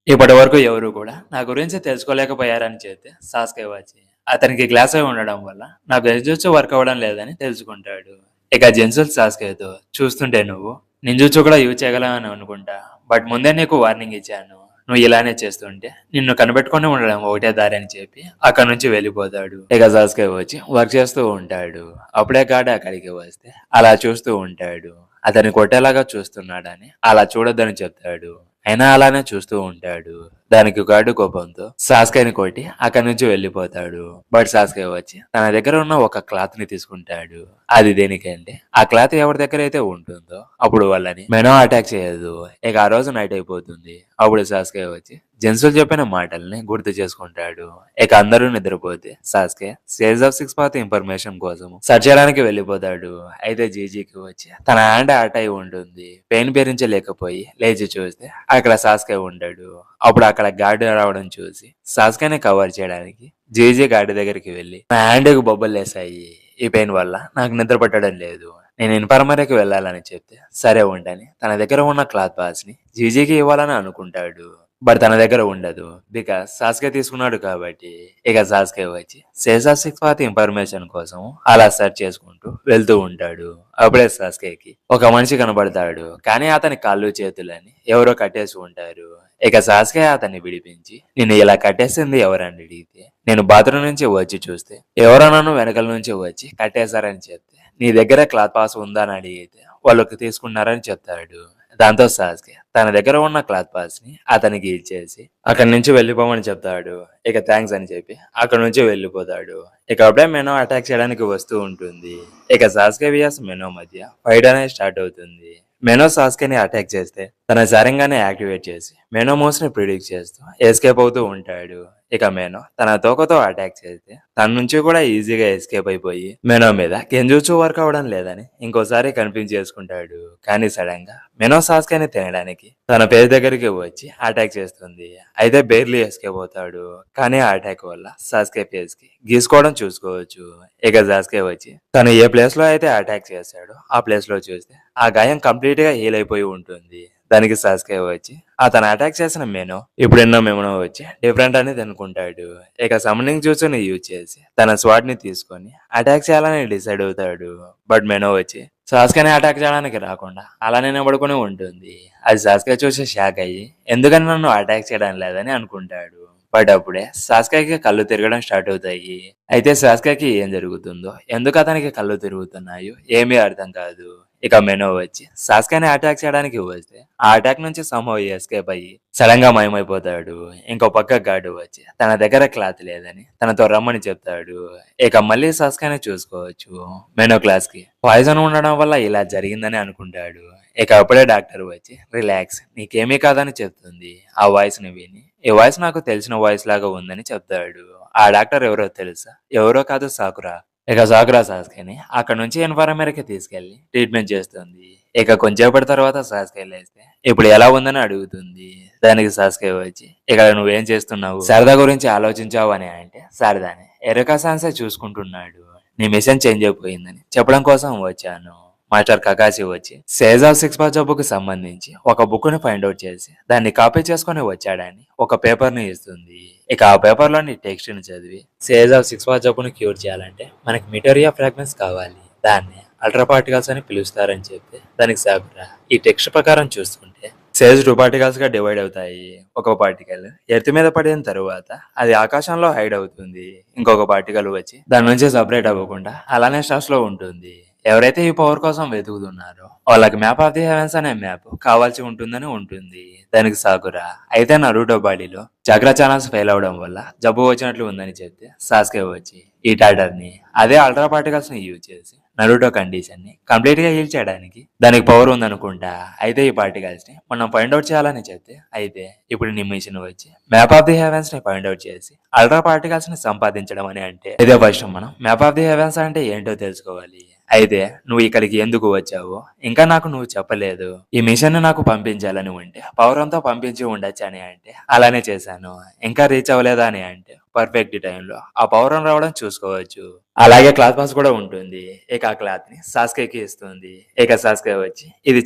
ఇప్పటి వరకు ఎవరు కూడా నా గురించి తెలుసుకోలేకపోయారని చెప్తే సాస్కే వచ్చి అతనికి గ్లాస్ అయి ఉండడం వల్ల నా గెంజుచు వర్క్ అవ్వడం లేదని తెలుసుకుంటాడు. ఇక జెన్సుల్ సాస్కేతో చూస్తుంటే నువ్వు నింజుచు కూడా యూజ్ చేయగలవని అనుకుంటా, బట్ ముందే నీకు వార్నింగ్ ఇచ్చాను, నువ్వు ఇలానే చేస్తుంటే నిన్ను కనిపెట్టుకుని ఉండడం ఒకటే దారి అని చెప్పి అక్కడ నుంచి వెళ్ళిపోతాడు. ఇక సాస్కే వచ్చి వర్క్ చేస్తూ ఉంటాడు. అప్పుడే గార్డ్ అక్కడికి వస్తే అలా చూస్తూ ఉంటాడు. అతన్ని కొట్టేలాగా చూస్తున్నాడని అలా చూడొద్దని చెప్తాడు. అయినా అలానే చూస్తూ ఉంటాడు. దానికి గార్డు కోపంతో సాస్కేని కొట్టి అక్కడి నుంచి వెళ్ళిపోతాడు. బట్ సాస్కే వచ్చి తన దగ్గర ఉన్న ఒక క్లాత్ ని తీసుకుంటాడు. అది దేనికంటే ఆ క్లాత్ ఎవరి దగ్గర అయితే ఉంటుందో అప్పుడు వాళ్ళని మెనో అటాక్ చేయదు. ఇక ఆ రోజు నైట్ అయిపోతుంది. అప్పుడు సాస్కే వచ్చి జెన్సుల్ చెప్పిన మాటల్ని గుర్తు చేసుకుంటాడు. ఇక అందరూ నిద్రపోతే Sasuke sage of 6 path information కోసం సర్చ్ చేయడానికి వెళ్ళిపోతాడు. అయితే జీజీకి వచ్చి తన హ్యాండ్ అట్ అయి ఉంటుంది. పెయిన్ భరించలేకపోయి లేచి చూస్తే అక్కడ సాస్కే ఉండడు. అప్పుడు అక్కడ గార్డు రావడం చూసి సాస్కేని కవర్ చేయడానికి జీజీ గార్డు దగ్గరికి వెళ్ళి నా హ్యాండ్కి బొబ్బలు లేసాయి, ఈ పెయిన్ వల్ల నాకు నిద్ర పట్టడం లేదు, నేను ఇన్ఫర్మరీకి వెళ్ళాలని చెప్తే సరే ఉండని తన దగ్గర ఉన్న క్లాత్ బాక్స్ ని జీజీకి ఇవ్వాలని అనుకుంటాడు. బట్ తన దగ్గర ఉండదు, బికాస్ సాస్కే తీసుకున్నాడు కాబట్టి. ఇక సాస్కే వచ్చి సేజా 6 పాత్ ఇన్ఫర్మేషన్ కోసం అలా సెర్చ్ చేసుకుంటూ వెళ్తూ ఉంటాడు. అప్పుడే సాస్కేకి ఒక మనిషి కనబడతాడు. కానీ అతని కాళ్ళు చేతులని ఎవరో కట్టేసి ఉంటారు. ఇక సాస్కే అతన్ని విడిపించి నిన్ను ఇలా కట్టేసింది ఎవరని అడిగితే నేను బాత్రూమ్ నుంచి వచ్చి చూస్తే ఎవరో నన్ను వెనకల నుంచి వచ్చి కట్టేశారని చెప్తే నీ దగ్గర క్లాత్ పాస్ ఉందా అని అడిగితే వాళ్ళకి తీసుకున్నారని చెప్తాడు. దాంతో సాస్కే తన దగ్గర ఉన్న క్లాత్ పాస్ ని అతనికి ఇచ్చేసి అక్కడి నుంచి వెళ్ళిపోమని చెప్తాడు. ఇక థ్యాంక్స్ అని చెప్పి అక్కడ నుంచి వెళ్ళిపోతాడు. ఇక అప్పుడే మెనో అటాక్ చేయడానికి వస్తూ ఉంటుంది. ఇక సాస్కే వియాస్ మెనో మధ్య ఫైట్ అనేది స్టార్ట్ అవుతుంది. మెనో సాస్కేని అటాక్ చేస్తే తన సరంగానే యాక్టివేట్ చేసి మెనోమోస్ ని ప్రిడిక్ట్ చేస్తూ ఎస్కేప్ అవుతూ ఉంటాడు. ఇక మెనో తన తోకతో అటాక్ చేస్తే తన నుంచి కూడా ఈజీగా ఎస్కేప్ అయిపోయి మెనో మీద కెంజూచు వర్క్ అవడం లేదని ఇంకోసారి కన్ఫ్యూజ్ చేసుకుంటాడు. కానీ సడన్ గా మెనో సాస్కేని తినడానికి తన పేరు దగ్గరికి వచ్చి అటాక్ చేస్తుంది. అయితే బేర్లీ ఎస్కేప్ అవుతాడు. కానీ ఆ అటాక్ వల్ల సాస్కే ఫేస్ కి గీసుకోవడం చూసుకోవచ్చు. ఇక సాస్కే వచ్చి తను ఏ ప్లేస్ లో అయితే అటాక్ చేశాడో ఆ ప్లేస్ లో చూస్తే ఆ గాయం కంప్లీట్ గా హీల్ అయిపోయి ఉంటుంది. దానికి సాస్కే వచ్చి అతను అటాక్ చేసిన మెనో ఇప్పుడున్న మెమనో వచ్చి డిఫరెంట్ అనేది అనుకుంటాడు. ఇక సమ్మనింగ్ జ్యూస్ని యూజ్ చేసి తన స్వాడ్ ని తీసుకొని అటాక్ చేయాలని డిసైడ్ అవుతాడు. బట్ మెనో వచ్చి సాస్కేని అటాక్ చేయడానికి రాకుండా అలానే నిలబడుకుని ఉంటుంది. అది సాస్కే చూసి షాక్ అయ్యి ఎందుకని నన్ను అటాక్ చేయడం లేదని అనుకుంటాడు. బట్ అప్పుడే సాస్కేకి కళ్ళు తిరగడం స్టార్ట్ అవుతాయి. అయితే సాస్కేకి ఏం జరుగుతుందో ఎందుకు అతనికి కళ్ళు తిరుగుతున్నాయో ఏమీ అర్థం కాదు. ఇక మెనో వచ్చి సాస్కేని అటాక్ చేయడానికి వస్తే ఆ అటాక్ నుంచి సంహవ్ ఎస్కేప్ అయ్యి సడన్ గా మాయమైపోతాడు. ఇంకో పక్క గార్డు వచ్చి తన దగ్గర క్లాత్ లేదని తనతో రమ్మని చెప్తాడు. ఇక మళ్ళీ సాస్కేని చూసుకోవచ్చు. మెనో క్లాస్ కి పాయిజన్ ఉండడం వల్ల ఇలా జరిగిందని అనుకుంటాడు. ఇక అప్పుడే డాక్టర్ వచ్చి రిలాక్స్ నీకేమీ కాదని చెప్తుంది. ఆ వాయిస్ ని విని ఈ వాయిస్ నాకు తెలిసిన వాయిస్ లాగా ఉందని చెప్తాడు. ఆ డాక్టర్ ఎవరో తెలుసా? ఎవరో కాదు, సాకురా. ఇక సాకురా సాస్కేని అక్కడ నుంచి ఎన్వైరన్మెంట్‌కి తీసుకెళ్లి ట్రీట్మెంట్ చేస్తుంది. ఇక కొంచెంసేపటి తర్వాత సాస్కే లేస్తే ఇప్పుడు ఎలా ఉందని అడుగుతుంది. దానికి సాస్కే వచ్చి ఇక్కడ నువ్వేం చేస్తున్నావు? శారదా గురించి ఆలోచించావు అని అంటే శారదాని ఎరుకా సాన్సే చూసుకుంటున్నాడు. నీ మిషన్ చేంజ్ అయిపోయిందని చెప్పడం కోసం వచ్చాను. మాస్టర్ కకాసి వచ్చి సేజా సిక్స్ పాస్ జబ్బుకు సంబంధించి ఒక బుక్ ని ఫైండ్ అవుట్ చేసి దాన్ని కాపీ చేసుకుని వచ్చాడని ఒక పేపర్ ని ఇస్తుంది. ఇక ఆ పేపర్ లోని టెక్స్ట్ ని చదివి సేజా సిక్స్ పాస్ జబ్బును క్యూర్ చేయాలంటే మనకి మిటోరియా ఫ్రాగ్మెంట్స్ కావాలి, దాన్ని అల్ట్రా పార్టికల్స్ అని పిలుస్తారని చెప్తే దానికి సాకురా ఈ టెక్స్ట్ ప్రకారం చూసుకుంటే సేజ్ 2 పార్టికల్స్ గా డివైడ్ అవుతాయి. ఒక పార్టికల్ ఎర్త్ మీద పడిన తరువాత అది ఆకాశంలో హైడ్ అవుతుంది. ఇంకొక పార్టికల్ వచ్చి దాని నుంచి సపరేట్ అవ్వకుండా అలానే స్టార్స్ లో ఉంటుంది. ఎవరైతే ఈ పవర్ కోసం వెతుకుతున్నారో వాళ్ళకి మ్యాప్ ఆఫ్ ది హెవెన్స్ అనే మ్యాప్ కావాల్సి ఉంటుందని ఉంటుంది. దానికి సాకురా అయితే నరుటో బాడీలో చక్ర ఛానల్స్ ఫెయిల్ అవడం వల్ల జబ్బు వచ్చినట్లు ఉందని చెప్తే సాస్కే వచ్చి ఈ టాటర్ ని అదే అల్ట్రా పార్టికల్స్ ని యూజ్ చేసి నరుటో కండిషన్ ని కంప్లీట్ గా హీల్ చేయడానికి దానికి పవర్ ఉందనుకుంటా. అయితే ఈ పార్టికల్స్ ని మనం ఫైండ్ అవుట్ చేయాలని చెప్తే అయితే ఇప్పుడు నీ మిషన్ వచ్చి మ్యాప్ ఆఫ్ ది హెవెన్స్ ని ఫైండ్ అవుట్ చేసి అల్ట్రా పార్టికల్స్ ని సంపాదించడం అని అంటే ఇదే ఫస్ట్ మనం మ్యాప్ ఆఫ్ ది హెవెన్స్ అంటే ఏంటో తెలుసుకోవాలి. అయితే నువ్వు ఇక్కడికి ఎందుకు వచ్చావో ఇంకా నాకు నువ్వు చెప్పలేదు. ఈ మిషన్ ని నాకు పంపించాలని ఉంటే పవర్ అంతా పంపించి ఉండొచ్చు అని అంటే అలానే చేశాను. ఇంకా రీచ్ అవ్వలేదా అని అంటే పర్ఫెక్ట్ టైంలో ఆ పవర్ రావడం చూసుకోవచ్చు. అలాగే క్లాత్ పాస్ కూడా ఉంటుంది. ఇక ఆ క్లాత్ ని సాస్కేకి ఇస్తుంది. ఇక సాస్కే వచ్చి ఇది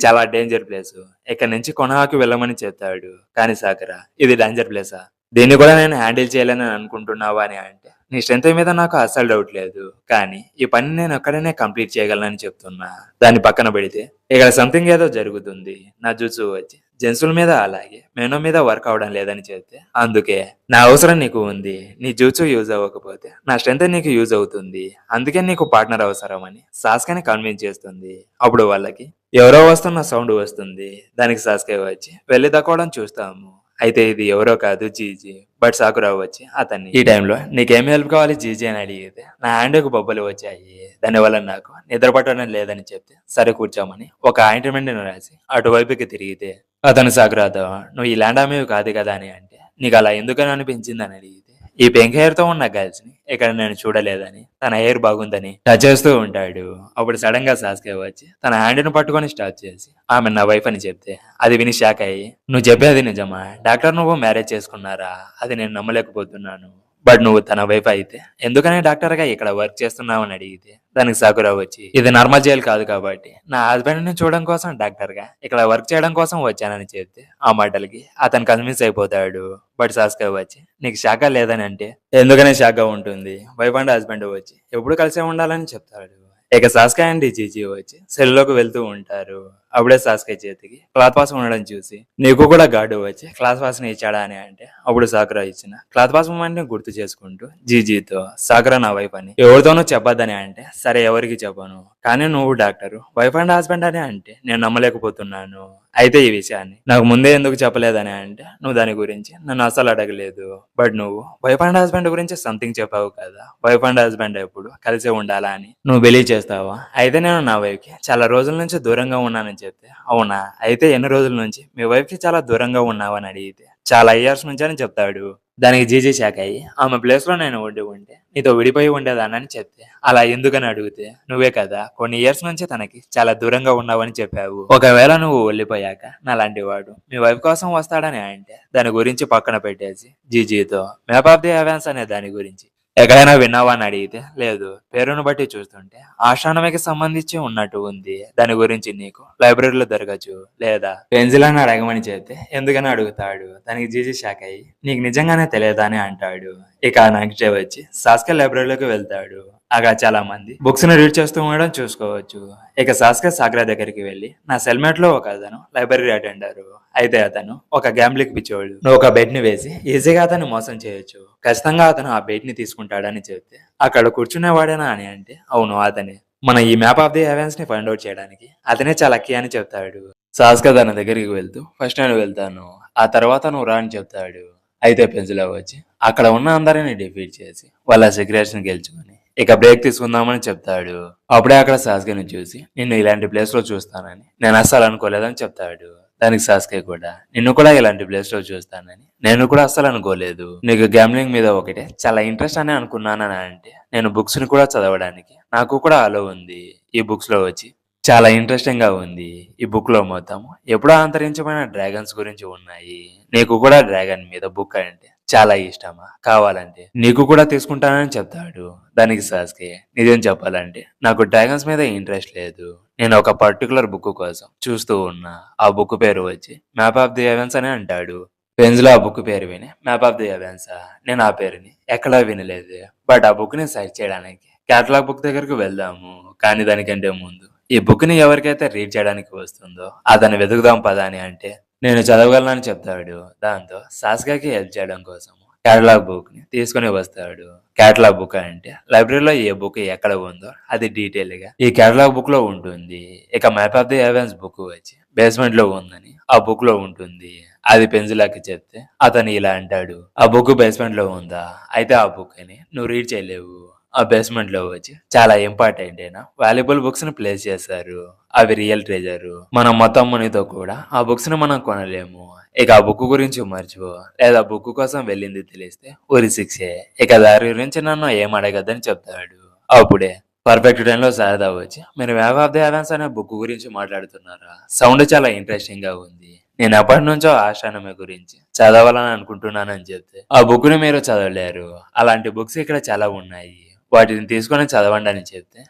చాలా డేంజర్ ప్లేస్, ఇక్కడ నుంచి కొనహాకి వెళ్ళమని చెప్తాడు. కానీ సాకరా ఇది డేంజర్ ప్లేసా, దీన్ని కూడా నేను హ్యాండిల్ చేయలేనని అనుకుంటున్నావా అని అంటే నీ స్ట్రెంత్ మీద నాకు అస్సలు డౌట్ లేదు, కానీ ఈ పని నేను ఒక్కడనే కంప్లీట్ చేయగలనని చెప్తున్నా. దాన్ని పక్కన పెడితే ఇక్కడ సంథింగ్ ఏదో జరుగుతుంది. నా జుట్సు వచ్చి జెన్సుల మీద అలాగే మెనో మీద వర్క్ అవడం లేదని చెప్తే అందుకే నా అవసరం నీకు ఉంది, నీ జూట్సు యూజ్ అవ్వకపోతే నా స్ట్రెంత్ నీకు యూజ్ అవుతుంది, అందుకే నీకు పార్ట్నర్ అవసరం అని సాస్కేని కన్విన్స్ చేస్తుంది. అప్పుడు వాళ్ళకి ఎవరో వస్తున్న సౌండ్ వస్తుంది. దానికి సాస్కే వచ్చి వెళ్ళి దక్కోవడం చూస్తాము. అయితే ఇది ఎవరో కాదు జీజీ. బట్ సాకురా వచ్చి అతన్ని ఈ టైంలో నీకేం హెల్ప్ కావాలి జీజీ అని అడిగితే నా హ్యాండ్కు బొబ్బలు వచ్చాయి, దానివల్ల నాకు నిద్ర పట్టడం లేదని చెప్తే సరే కూర్చోమని ఒక ఆయింట్మెంట్ రాసి అటువైపుకి తిరిగితే అతను సాకురాతో నువ్వు ఈ ల్యాండ్ ఆమెవి కాదు కదా అని అంటే నీకు అలా ఎందుకని అనిపించింది అని అడిగితే ఈ పెంక్ హెయిర్ తో ఉన్న గర్ల్స్ ని ఇక్కడ నేను చూడలేదని తన హెయిర్ బాగుందని టచ్ చేస్తూ ఉంటాడు. అప్పుడు సడన్ గా సాస్కే వచ్చి తన హ్యాండ్ ను పట్టుకొని స్టాప్ చేసి ఆమె నా వైఫ్ అని చెప్తే అది విని షాక్ అయ్యి నువ్వు చెప్పేది నిజమా డాక్టర్, నువ్వు మ్యారేజ్ చేసుకున్నారా, అది నేను నమ్మలేకపోతున్నాను. బట్ నువ్వు తన వైఫ్ అయితే ఎందుకని డాక్టర్ గా ఇక్కడ వర్క్ చేస్తున్నావు అని అడిగితే దానికి సాకురా వచ్చి ఇది నార్మల్ జైలు కాదు కాబట్టి నా హస్బెండ్ ని చూడడం కోసం డాక్టర్ గా ఇక్కడ వర్క్ చేయడం కోసం వచ్చానని చెప్తే ఆ మాటలకి అతను కన్విన్స్ అయిపోతాడు. బట్ సాస్కే వచ్చి నీకు షాక్ లేదని అంటే ఎందుకనే షాక్ గా ఉంటుంది, వైఫ్ అండ్ హస్బెండ్ వచ్చి ఎప్పుడు కలిసే ఉండాలని చెప్తాడు. ఇక సాస్కే అండ్ జీజీ వచ్చి సెల్లోకి వెళ్తూ ఉంటారు. అప్పుడే సాస్కే చేతికి క్లాత్ వాష్ ఉండడం చూసి నీకు కూడా గార్డు వచ్చి క్లాత్ వాష్ ని ఇచ్చాడా అని అంటే అప్పుడు సాకురా ఇచ్చిన క్లాత్ వాష్ మూమెంట్ ని గుర్తు చేసుకుంటూ జీజీతో సాకురా నా వైఫ్ అని ఎవరితోనూ చెప్పొద్దని అంటే సరే ఎవరికి చెప్పను, కానీ నువ్వు డాక్టర్ వైఫ్ అండ్ హస్బెండ్ అని అంటే నేను నమ్మలేకపోతున్నాను. అయితే ఈ విషయాన్ని నాకు ముందే ఎందుకు చెప్పలేదని అంటే నువ్వు దాని గురించి నన్ను అసలు అడగలేదు. బట్ నువ్వు వైఫ్ అండ్ హస్బెండ్ గురించి సంథింగ్ చెప్పావు కదా, వైఫ్ అండ్ హస్బెండ్ ఎప్పుడు కలిసే ఉండాలా అని నువ్వు బిలీవ్ చేస్తావా? అయితే నేను నా వైఫ్ కి చాలా రోజుల నుంచి దూరంగా ఉన్నానని చెప్తే, అవునా? అయితే ఎన్ని రోజుల నుంచి మీ వైఫ్‌కి చాలా దూరంగా ఉన్నావని అడిగితే, చాలా ఇయర్స్ నుంచి అని చెప్తాడు. దానికి జీజీ షాక్ అయ్యి, ఆమె ప్లేస్‌లో నేను ఉంటే నీతో విడిపోయి ఉండేదాన్నని చెప్తే, అలా ఎందుకని అడిగితే, నువ్వే కదా కొన్ని ఇయర్స్ నుంచి తనకి చాలా దూరంగా ఉన్నావని చెప్పావు. ఒకవేళ నువ్వు వెళ్ళిపోయాక నాలాంటి వాడు మీ వైఫ్ కోసం వస్తాడని అంటే, దాని గురించి పక్కన పెట్టేసి జీజీతో మ్యాప్ ఆఫ్ ది హెవెన్స్ అనే దాని గురించి ఎక్కడైనా విన్నావా అని అడిగితే, లేదు. పేరును బట్టి చూస్తుంటే ఆస్ట్రానమీకి సంబంధించి ఉన్నట్టు ఉంది. దాని గురించి నీకు లైబ్రరీలో దొరకచ్చు. లేదా పెన్సిల్ అని అడగమని చెప్తే ఎందుకని అడుగుతాడు. దానికి జీజీ షాక్ అయ్యి, నీకు నిజంగానే తెలియదా అని అంటాడు. ఇక నెక్స్ట్ డే వచ్చి సాస్కే లైబ్రరీలోకి వెళ్తాడు. అక్కడ చాలా మంది బుక్స్ ని రీడ్ చేస్తూ ఉండడం చూసుకోవచ్చు. ఇక సాస్కే సాక్రా దగ్గరికి వెళ్లి, నా సెల్మేట్ లో ఒక అతను లైబ్రరీ అటెండర్. అయితే అతను ఒక గ్యాంబ్లింగ్ పిచ్చోడు. నువ్వు ఒక బెట్ ని వేసి ఈజీగా అతన్ని మోసం చేయొచ్చు. ఖచ్చితంగా అతను ఆ బెట్ ని తీసుకుంటాడని చెప్తే, అక్కడ కూర్చునేవాడేనా అని అంటే, అవును అతనే. మన ఈ మ్యాప్ ఆఫ్ ది హెవెన్స్ ని ఫైండ్ అవుట్ చేయడానికి అతనే చాలా కీ అని చెప్తాడు. సాస్కా తన దగ్గరికి వెళ్తూ, ఫస్ట్ నేను వెళ్తాను, ఆ తర్వాత నువ్వు రా అని చెప్తాడు. అయితే పెన్సిల్ వచ్చి అక్కడ ఉన్న అందరిని డిఫీట్ చేసి వాళ్ళ సీక్రెట్స్ ని గెలుచుకొని ఇక బ్రేక్ తీసుకుందామని చెప్తాడు. అప్పుడే అక్కడ సాస్కేని చూసి, నిన్ను ఇలాంటి ప్లేస్ లో చూస్తానని నేను అస్సలు అనుకోలేదని చెప్తాడు. దానికి సాస్కే కూడా, నిన్ను కూడా ఇలాంటి ప్లేస్ లో చూస్తానని నేను కూడా అస్సలు అనుకోలేదు. నీకు గ్యాంబ్లింగ్ మీద ఒకటే చాలా ఇంట్రెస్ట్ అని అనుకున్నానని అంటే, నేను బుక్స్ ని కూడా చదవడానికి నాకు కూడా అలో ఉంది. ఈ బుక్స్ లో వచ్చి చాలా ఇంట్రెస్టింగ్ గా ఉంది. ఈ బుక్ లో మొత్తం ఎప్పుడో అంతరించిపోయిన డ్రాగన్స్ గురించి ఉన్నాయి. నీకు కూడా డ్రాగన్ మీద బుక్ అంటే చాలా ఇష్టమా? కావాలంటే నీకు కూడా తీసుకుంటానని చెప్తాడు. దానికి సాస్కే, నిజం చెప్పాలంటే నాకు డ్రాగన్స్ మీద ఇంట్రెస్ట్ లేదు. నేను ఒక పర్టికులర్ బుక్ కోసం చూస్తూ ఉన్నా. ఆ బుక్ పేరు వచ్చి మ్యాప్ ఆఫ్ ది హెవెన్స్ అని అంటాడు. పెన్సిల్ ఆ బుక్ పేరు విని, మ్యాప్ ఆఫ్ ది హెవెన్సా? నేను ఆ పేరుని ఎక్కడా వినలేదు. బట్ ఆ బుక్ ని సెర్చ్ చేయడానికి కేటలాగ్ బుక్ దగ్గరకు వెళ్దాము. కానీ దానికంటే ముందు ఈ బుక్ ని ఎవరికైతే రీడ్ చేయడానికి వస్తుందో అతన్ని వెతుకుదాం పదా అని అంటే, నేను చదవగలనని చెప్తాడు. దాంతో సాస్కాకి హెల్ప్ చేయడం కోసం కేటలాగ్ బుక్ ని తీసుకుని వస్తాడు. కేటలాగ్ బుక్ అంటే లైబ్రరీలో ఏ బుక్ ఎక్కడ ఉందో అది డీటెయిల్ గా ఈ కేటలాగ్ బుక్ లో ఉంటుంది. ఇక map of the heavens book వచ్చి బేస్మెంట్ లో ఉందని ఆ బుక్ లో ఉంటుంది. అది పెన్సిలాకి చెప్తే అతను ఇలా అంటాడు, ఆ బుక్ బేస్మెంట్ లో ఉందా? అయితే ఆ బుక్ ని నువ్వు రీడ్ చేయలేవు. ఆ బేస్మెంట్ లో వచ్చి చాలా ఇంపార్టెంట్ అయిన వాల్యుబుల్ బుక్స్ ని ప్లేస్ చేశారు. అవి రియల్ ట్రెజర్. మనం మొత్తం మనీతో కూడా ఆ బుక్స్ ని మనం కొనలేము. ఇక ఆ బుక్ గురించి మర్చిపో, లేదా బుక్ కోసం వెళ్ళింది తెలిస్తే ఉరి శిక్షే. ఇక దారి గురించి నన్ను ఏం అడగద్దని చెప్తాడు. అప్పుడే పర్ఫెక్ట్ టైంలో శారదా వచ్చి, మీరు మ్యాప్ ఆఫ్ ది హెవెన్స్ అనే బుక్ గురించి మాట్లాడుతున్నారా? సౌండ్ చాలా ఇంట్రెస్టింగ్ గా ఉంది. నేను ఎప్పటి నుంచో ఆస్ట్రానమీ గురించి చదవాలని అనుకుంటున్నానని చెప్తే, ఆ బుక్ ని మీరు చదవలేరు. అలాంటి బుక్స్ ఇక్కడ చాలా ఉన్నాయి. వాటిని తీసుకొని చదవండి అని చెప్తే,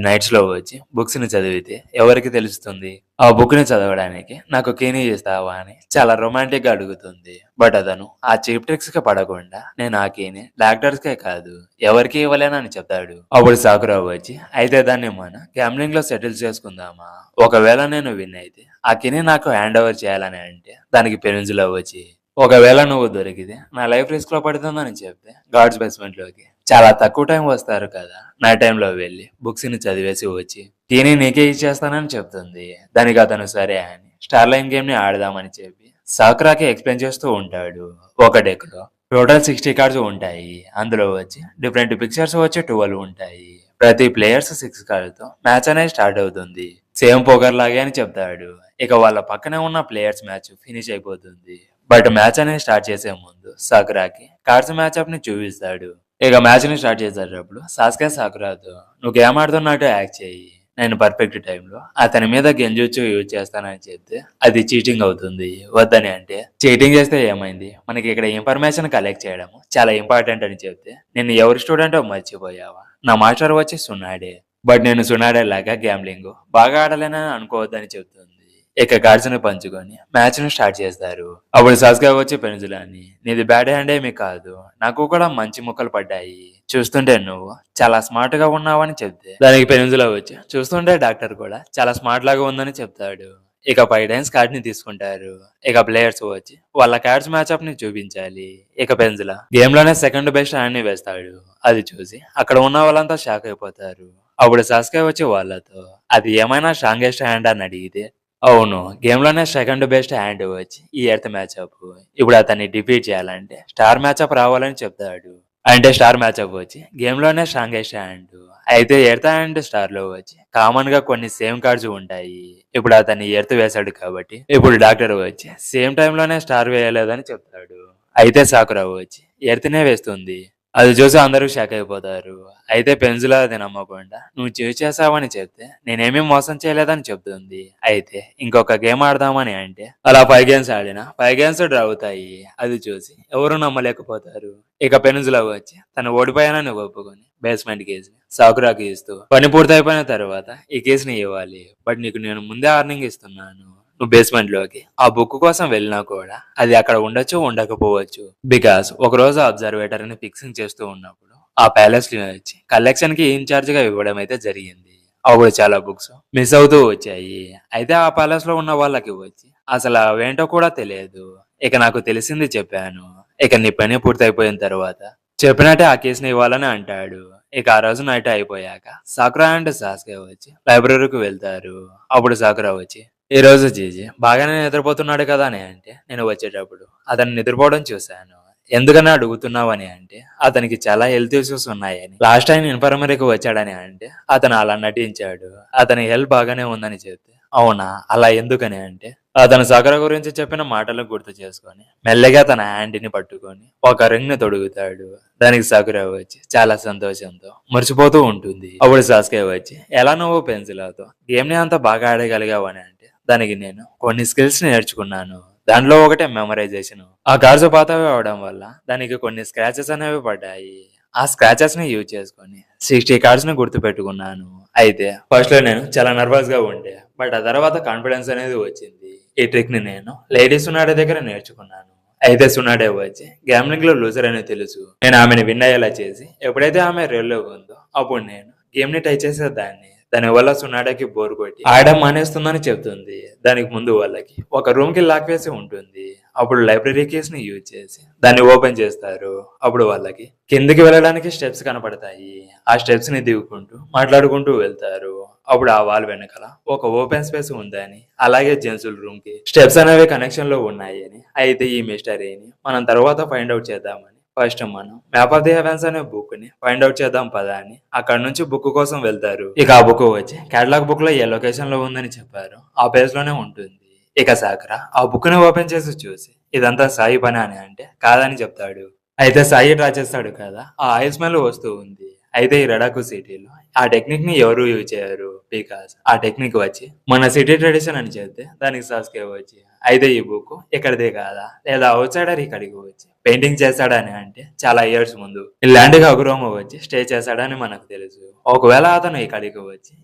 నైట్స్ లో వచ్చి బుక్స్ ని చదివితే ఎవరికి తెలుస్తుంది? ఆ బుక్ ని చదవడానికి నాకు కీని ఇస్తావా అని చాలా రొమాంటిక్ గా అడుగుతుంది. బట్ అతను ఆ చీప్ ట్రిక్స్ కి పడకుండా, నేను ఆ కీని డాక్టర్స్ కే కాదు ఎవరికి ఇవ్వలేనని చెప్తాడు. అప్పుడు సాకురా వచ్చి, అయితే దాన్ని మన గ్యాంబ్లింగ్ లో సెటిల్ చేసుకుందామా? ఒకవేళ నేను విన్ అయితే ఆ కీని నాకు హ్యాండ్ ఓవర్ చేయాలని అంటే, దానికి పెనిన్సులా వచ్చి, ఒకవేళ నువ్వు దొరికితే నా లైఫ్ రిస్క్ లో పడుతుందని చెప్తే, గాడ్స్ బేస్మెంట్ లోకి చాలా తక్కువ టైం వస్తారు కదా, నా టైంలో వెళ్ళి బుక్స్ ని చదివేసి వచ్చి కీని నీకే ఇచ్చేస్తానని చెప్తుంది. దానికి అతను సరే అని స్టార్ లైన్ గేమ్ ని ఆడదామని చెప్పి సాకురాకి ఎక్స్ప్లెయిన్ చేస్తూ ఉంటాడు. ఒక డెక్ లో టోటల్ 60 కార్డ్స్ ఉంటాయి. అందులో వచ్చి డిఫరెంట్ పిక్చర్స్ వచ్చి 12 ఉంటాయి. ప్రతి ప్లేయర్స్ 6 కార్డుతో మ్యాచ్ అనేది స్టార్ట్ అవుతుంది. సేమ్ పోకర్ లాగే అని చెప్తాడు. ఇక వాళ్ళ పక్కనే ఉన్న ప్లేయర్స్ మ్యాచ్ ఫినిష్ అయిపోతుంది. బట్ మ్యాచ్ అనేది స్టార్ట్ చేసే ముందు సాకురాకి కార్డ్స్ మ్యాచ్అప్ ని చూపిస్తాడు. ఇక మ్యాచ్ ని స్టార్ట్ చేసేటప్పుడు సాస్కే సాకురాతో, నువ్వు గేమ్ ఆడుతున్నట్టు యాక్ట్ చేయి, నేను పర్ఫెక్ట్ టైంలో అతని మీద గెంజుచ్చు యూజ్ చేస్తానని చెప్తే, అది చీటింగ్ అవుతుంది. వద్దని అంటే, చీటింగ్ చేస్తే ఏమైంది, మనకి ఇక్కడ ఇన్ఫర్మేషన్ కలెక్ట్ చేయడం చాలా ఇంపార్టెంట్ అని చెప్తే, నేను ఎవరి స్టూడెంటో మర్చిపోయావా? నా మాస్టర్ వచ్చి సున్నాడే. బట్ నేను సునాడే లాగా గ్యాంబ్లింగ్ బాగా ఆడలేనని అనుకోవద్దని చెప్తుంది. ఇక కార్డ్స్ ని పంచుకొని మ్యాచ్ ను స్టార్ట్ చేస్తారు. అప్పుడు సాస్కా వచ్చి పెన్సిలాని, నీది బ్యాడ్ హ్యాండ్ ఏమీ కాదు, నాకు కూడా మంచి ముక్కలు పడ్డాయి, చూస్తుంటే నువ్వు చాలా స్మార్ట్ గా ఉన్నావని చెప్తే, దానికి పెన్సిలా వచ్చి, చూస్తుంటే డాక్టర్ కూడా చాలా స్మార్ట్ లాగా ఉందని చెప్తాడు. ఇక 5 టైమ్స్ కార్డ్ ని తీసుకుంటారు. ఇక ప్లేయర్స్ వచ్చి వాళ్ళ కార్డ్స్ మ్యాచ్అప్ ని చూపించాలి. ఇక పెన్సిలా గేమ్ లోనే సెకండ్ బెస్ట్ హ్యాండ్ ని వేస్తాడు. అది చూసి అక్కడ ఉన్న వాళ్ళంతా షాక్ అయిపోతారు. అప్పుడు సాస్కే వచ్చి వాళ్ళతో, అది ఏమైనా స్ట్రాంగెస్ట్ హ్యాండ్ అని అడిగితే, అవును, గేమ్ లోనే సెకండ్ బెస్ట్ హ్యాండ్ వచ్చి ఈ ఎర్త్ మ్యాచ్అప్. ఇప్పుడు అతన్ని డిఫీట్ చేయాలంటే స్టార్ మ్యాచ్అప్ రావాలని చెప్తాడు. అంటే స్టార్ మ్యాచప్ వచ్చి గేమ్‌లోనే స్ట్రాంగెస్ట్ హ్యాండ్. అయితే ఎర్త్ అండ్ స్టార్‌లో వచ్చి కామన్‌గా కొన్ని సేమ్ కార్డ్స్ ఉంటాయి. ఇప్పుడు అతన్ని ఎర్త్ వేశాడు కాబట్టి, ఇప్పుడు డాక్టర్ వచ్చి సేమ్ టైమ్‌లోనే స్టార్ వేయలేదని చెప్తాడు. అయితే సాకురా వచ్చి ఎర్త్‌నే వేస్తుంది. అది చూసి అందరూ షాక్ అయిపోతారు. అయితే పెన్సిల్ అది నమ్మకుండా నువ్వు చీట్ చేసావని చెప్తే నేనేమీ మోసం చేయలేదని చెప్తుంది. అయితే ఇంకొక గేమ్ ఆడదామని అంటే అలా 5 గేమ్స్ ఆడినా 5 గేమ్స్ డ్రా అవుతాయి. అది చూసి ఎవరు నమ్మలేకపోతారు. ఇక పెన్సిల్ వచ్చి తను ఓడిపోయానని ఒప్పుకొని బేస్మెంట్ కేసుని సాకురాకి ఇస్తూ పని పూర్తయిపోయిన తర్వాత ఈ కేసుని ఇవ్వాలి. బట్ నీకు నేను ముందే వార్నింగ్ ఇస్తున్నాను. నువ్వు బేస్మెంట్ లోకి ఆ బుక్ కోసం వెళ్ళినా కూడా అది అక్కడ ఉండొచ్చు ఉండకపోవచ్చు. బికాస్ ఒకరోజు అబ్జర్వేటర్ ని ఫిక్సింగ్ చేస్తూ ఉన్నప్పుడు ఆ ప్యాలెస్ ని వచ్చి కలెక్షన్ కి ఇన్ఛార్జ్ గా ఇవ్వడం అయితే జరిగింది. అప్పుడు చాలా బుక్స్ మిస్ అవుతూ వచ్చాయి. అయితే ఆ ప్యాలెస్ లో ఉన్న వాళ్ళకి వచ్చి అసలు అవేంటో కూడా తెలియదు. ఇక నాకు తెలిసింది చెప్పాను. ఇక నీ పని పూర్తయిపోయిన తర్వాత చెప్పినట్టే ఆ కేసుని ఇవ్వాలని అంటాడు. ఇక ఆ రోజు నైట్ అయిపోయాక సాకురా అండ్ సాస్కే వచ్చి లైబ్రరీకి వెళ్తారు. అప్పుడు సాకురా వచ్చి ఈ రోజు జీజీ బాగానే నిద్రపోతున్నాడు కదా అని అంటే నేను వచ్చేటప్పుడు అతను నిద్రపోవడం చూశాను. ఎందుకని అడుగుతున్నావని అంటే అతనికి చాలా హెల్త్ ఇష్యూస్ ఉన్నాయని లాస్ట్ టైం ఇన్ఫర్మరీకి వచ్చాడని అంటే అతను అలా నటించాడు. అతని హెల్త్ బాగానే ఉందని చెప్తే అవునా అలా ఎందుకని అంటే అతను సాగర గురించి చెప్పిన మాటలను గుర్తు చేసుకొని మెల్లగా తన హ్యాండ్ని పట్టుకొని ఒక రింగ్ ని తొడుగుతాడు. దానికి సాకురా వచ్చి చాలా సంతోషంతో మురిసిపోతూ ఉంటుంది. అప్పుడు సాస్కే వచ్చి ఎలా నువ్వు పెన్సిల్తో గేమ్ ని అంత బాగా ఆడగలిగావు అని అంటే దానికి నేను కొన్ని స్కిల్స్ నేర్చుకున్నాను. దానిలో ఒకటే మెమరైజేషన్. ఆ కార్డ్స్ పాతవి అవడం వల్ల దానికి కొన్ని స్క్రాచెస్ అనేవి పడ్డాయి. ఆ స్క్రాచెస్ ని యూజ్ చేసుకొని 60 కార్డ్స్ ని గుర్తు పెట్టుకున్నాను. అయితే ఫస్ట్ లో నేను చాలా నర్వస్ గా ఉండే, బట్ ఆ తర్వాత కాన్ఫిడెన్స్ అనేది వచ్చింది. ఈ ట్రిక్ ని నేను లేడీ సునాడే దగ్గర నేర్చుకున్నాను. అయితే సునాడే వచ్చి గ్యామ్లింగ్ లో లూజర్ అని తెలుసు. నేను ఆమెను విన్ అయ్యేలా చేసి ఎప్పుడైతే ఆమె రేల్లో ఉందో అప్పుడు నేను గేమ్ ని టై చేసేదాన్ని. దాని వల్ల సునాడాకి బోర్ కొట్టి ఆడడం మానేస్తుందని చెప్తుంది. దానికి ముందు వాళ్ళకి ఒక రూమ్ కి లాక్ వేసి ఉంటుంది. అప్పుడు లైబ్రరీ కీస్ ని యూజ్ చేసి దాన్ని ఓపెన్ చేస్తారు. అప్పుడు వాళ్ళకి కిందికి వెళ్ళడానికి స్టెప్స్ కనపడతాయి. ఆ స్టెప్స్ ని దిగుకుంటూ మాట్లాడుకుంటూ వెళ్తారు. అప్పుడు ఆ వాల్ వెనకాల ఒక ఓపెన్ స్పేస్ ఉందని, అలాగే జెంట్స్ రూమ్ కి స్టెప్స్ అనేవి కనెక్షన్ లో ఉన్నాయి అని. అయితే ఈ మిస్టరీని మనం తర్వాత ఫైండ్ అవుట్ చేద్దామని ఫస్ట్ మనం మ్యాప్ ఆఫ్ ది హెవెన్స్ అనే బుక్ ని ఫైండ్ అవుట్ చేద్దాం పదా అని అక్కడ నుంచి బుక్ కోసం వెళ్తారు. ఇక ఆ బుక్ వచ్చి కేటలాగ్ బుక్ లో ఏ లొకేషన్ లో ఉందని చెప్పారు ఆ పేజ్ లోనే ఉంటుంది. ఇక సాకరా ఆ బుక్ ని ఓపెన్ చేసి చూసి ఇదంతా సాయి పని అని అంటే కాదని చెప్తాడు. అయితే సాయి డ్రా చేస్తాడు కదా, ఆ ఆయిల్ స్మెల్ వస్తూ ఉంది. అయితే ఈ రడాకు సిటీలో ఆ టెక్నిక్ ని ఎవరు యూజ్ చేయరు. బికాస్ ఆ టెక్నిక్ వచ్చి మన సిటీ ట్రెడిషన్ అని చెప్తే దానికి సాస్కే వచ్చి అయితే ఈ బుక్ ఇక్కడిదే కాదా లేదా అవుట్ సైడర్ ఇక్కడికి వచ్చి పెయింటింగ్ చేశాడని అంటే చాలా ఇయర్స్ ముందు ఇలాంటి అగురోమ వచ్చి స్టే చేశాడని మనకు తెలుసు. ఒకవేళ అతను ఇక్కడికి వచ్చి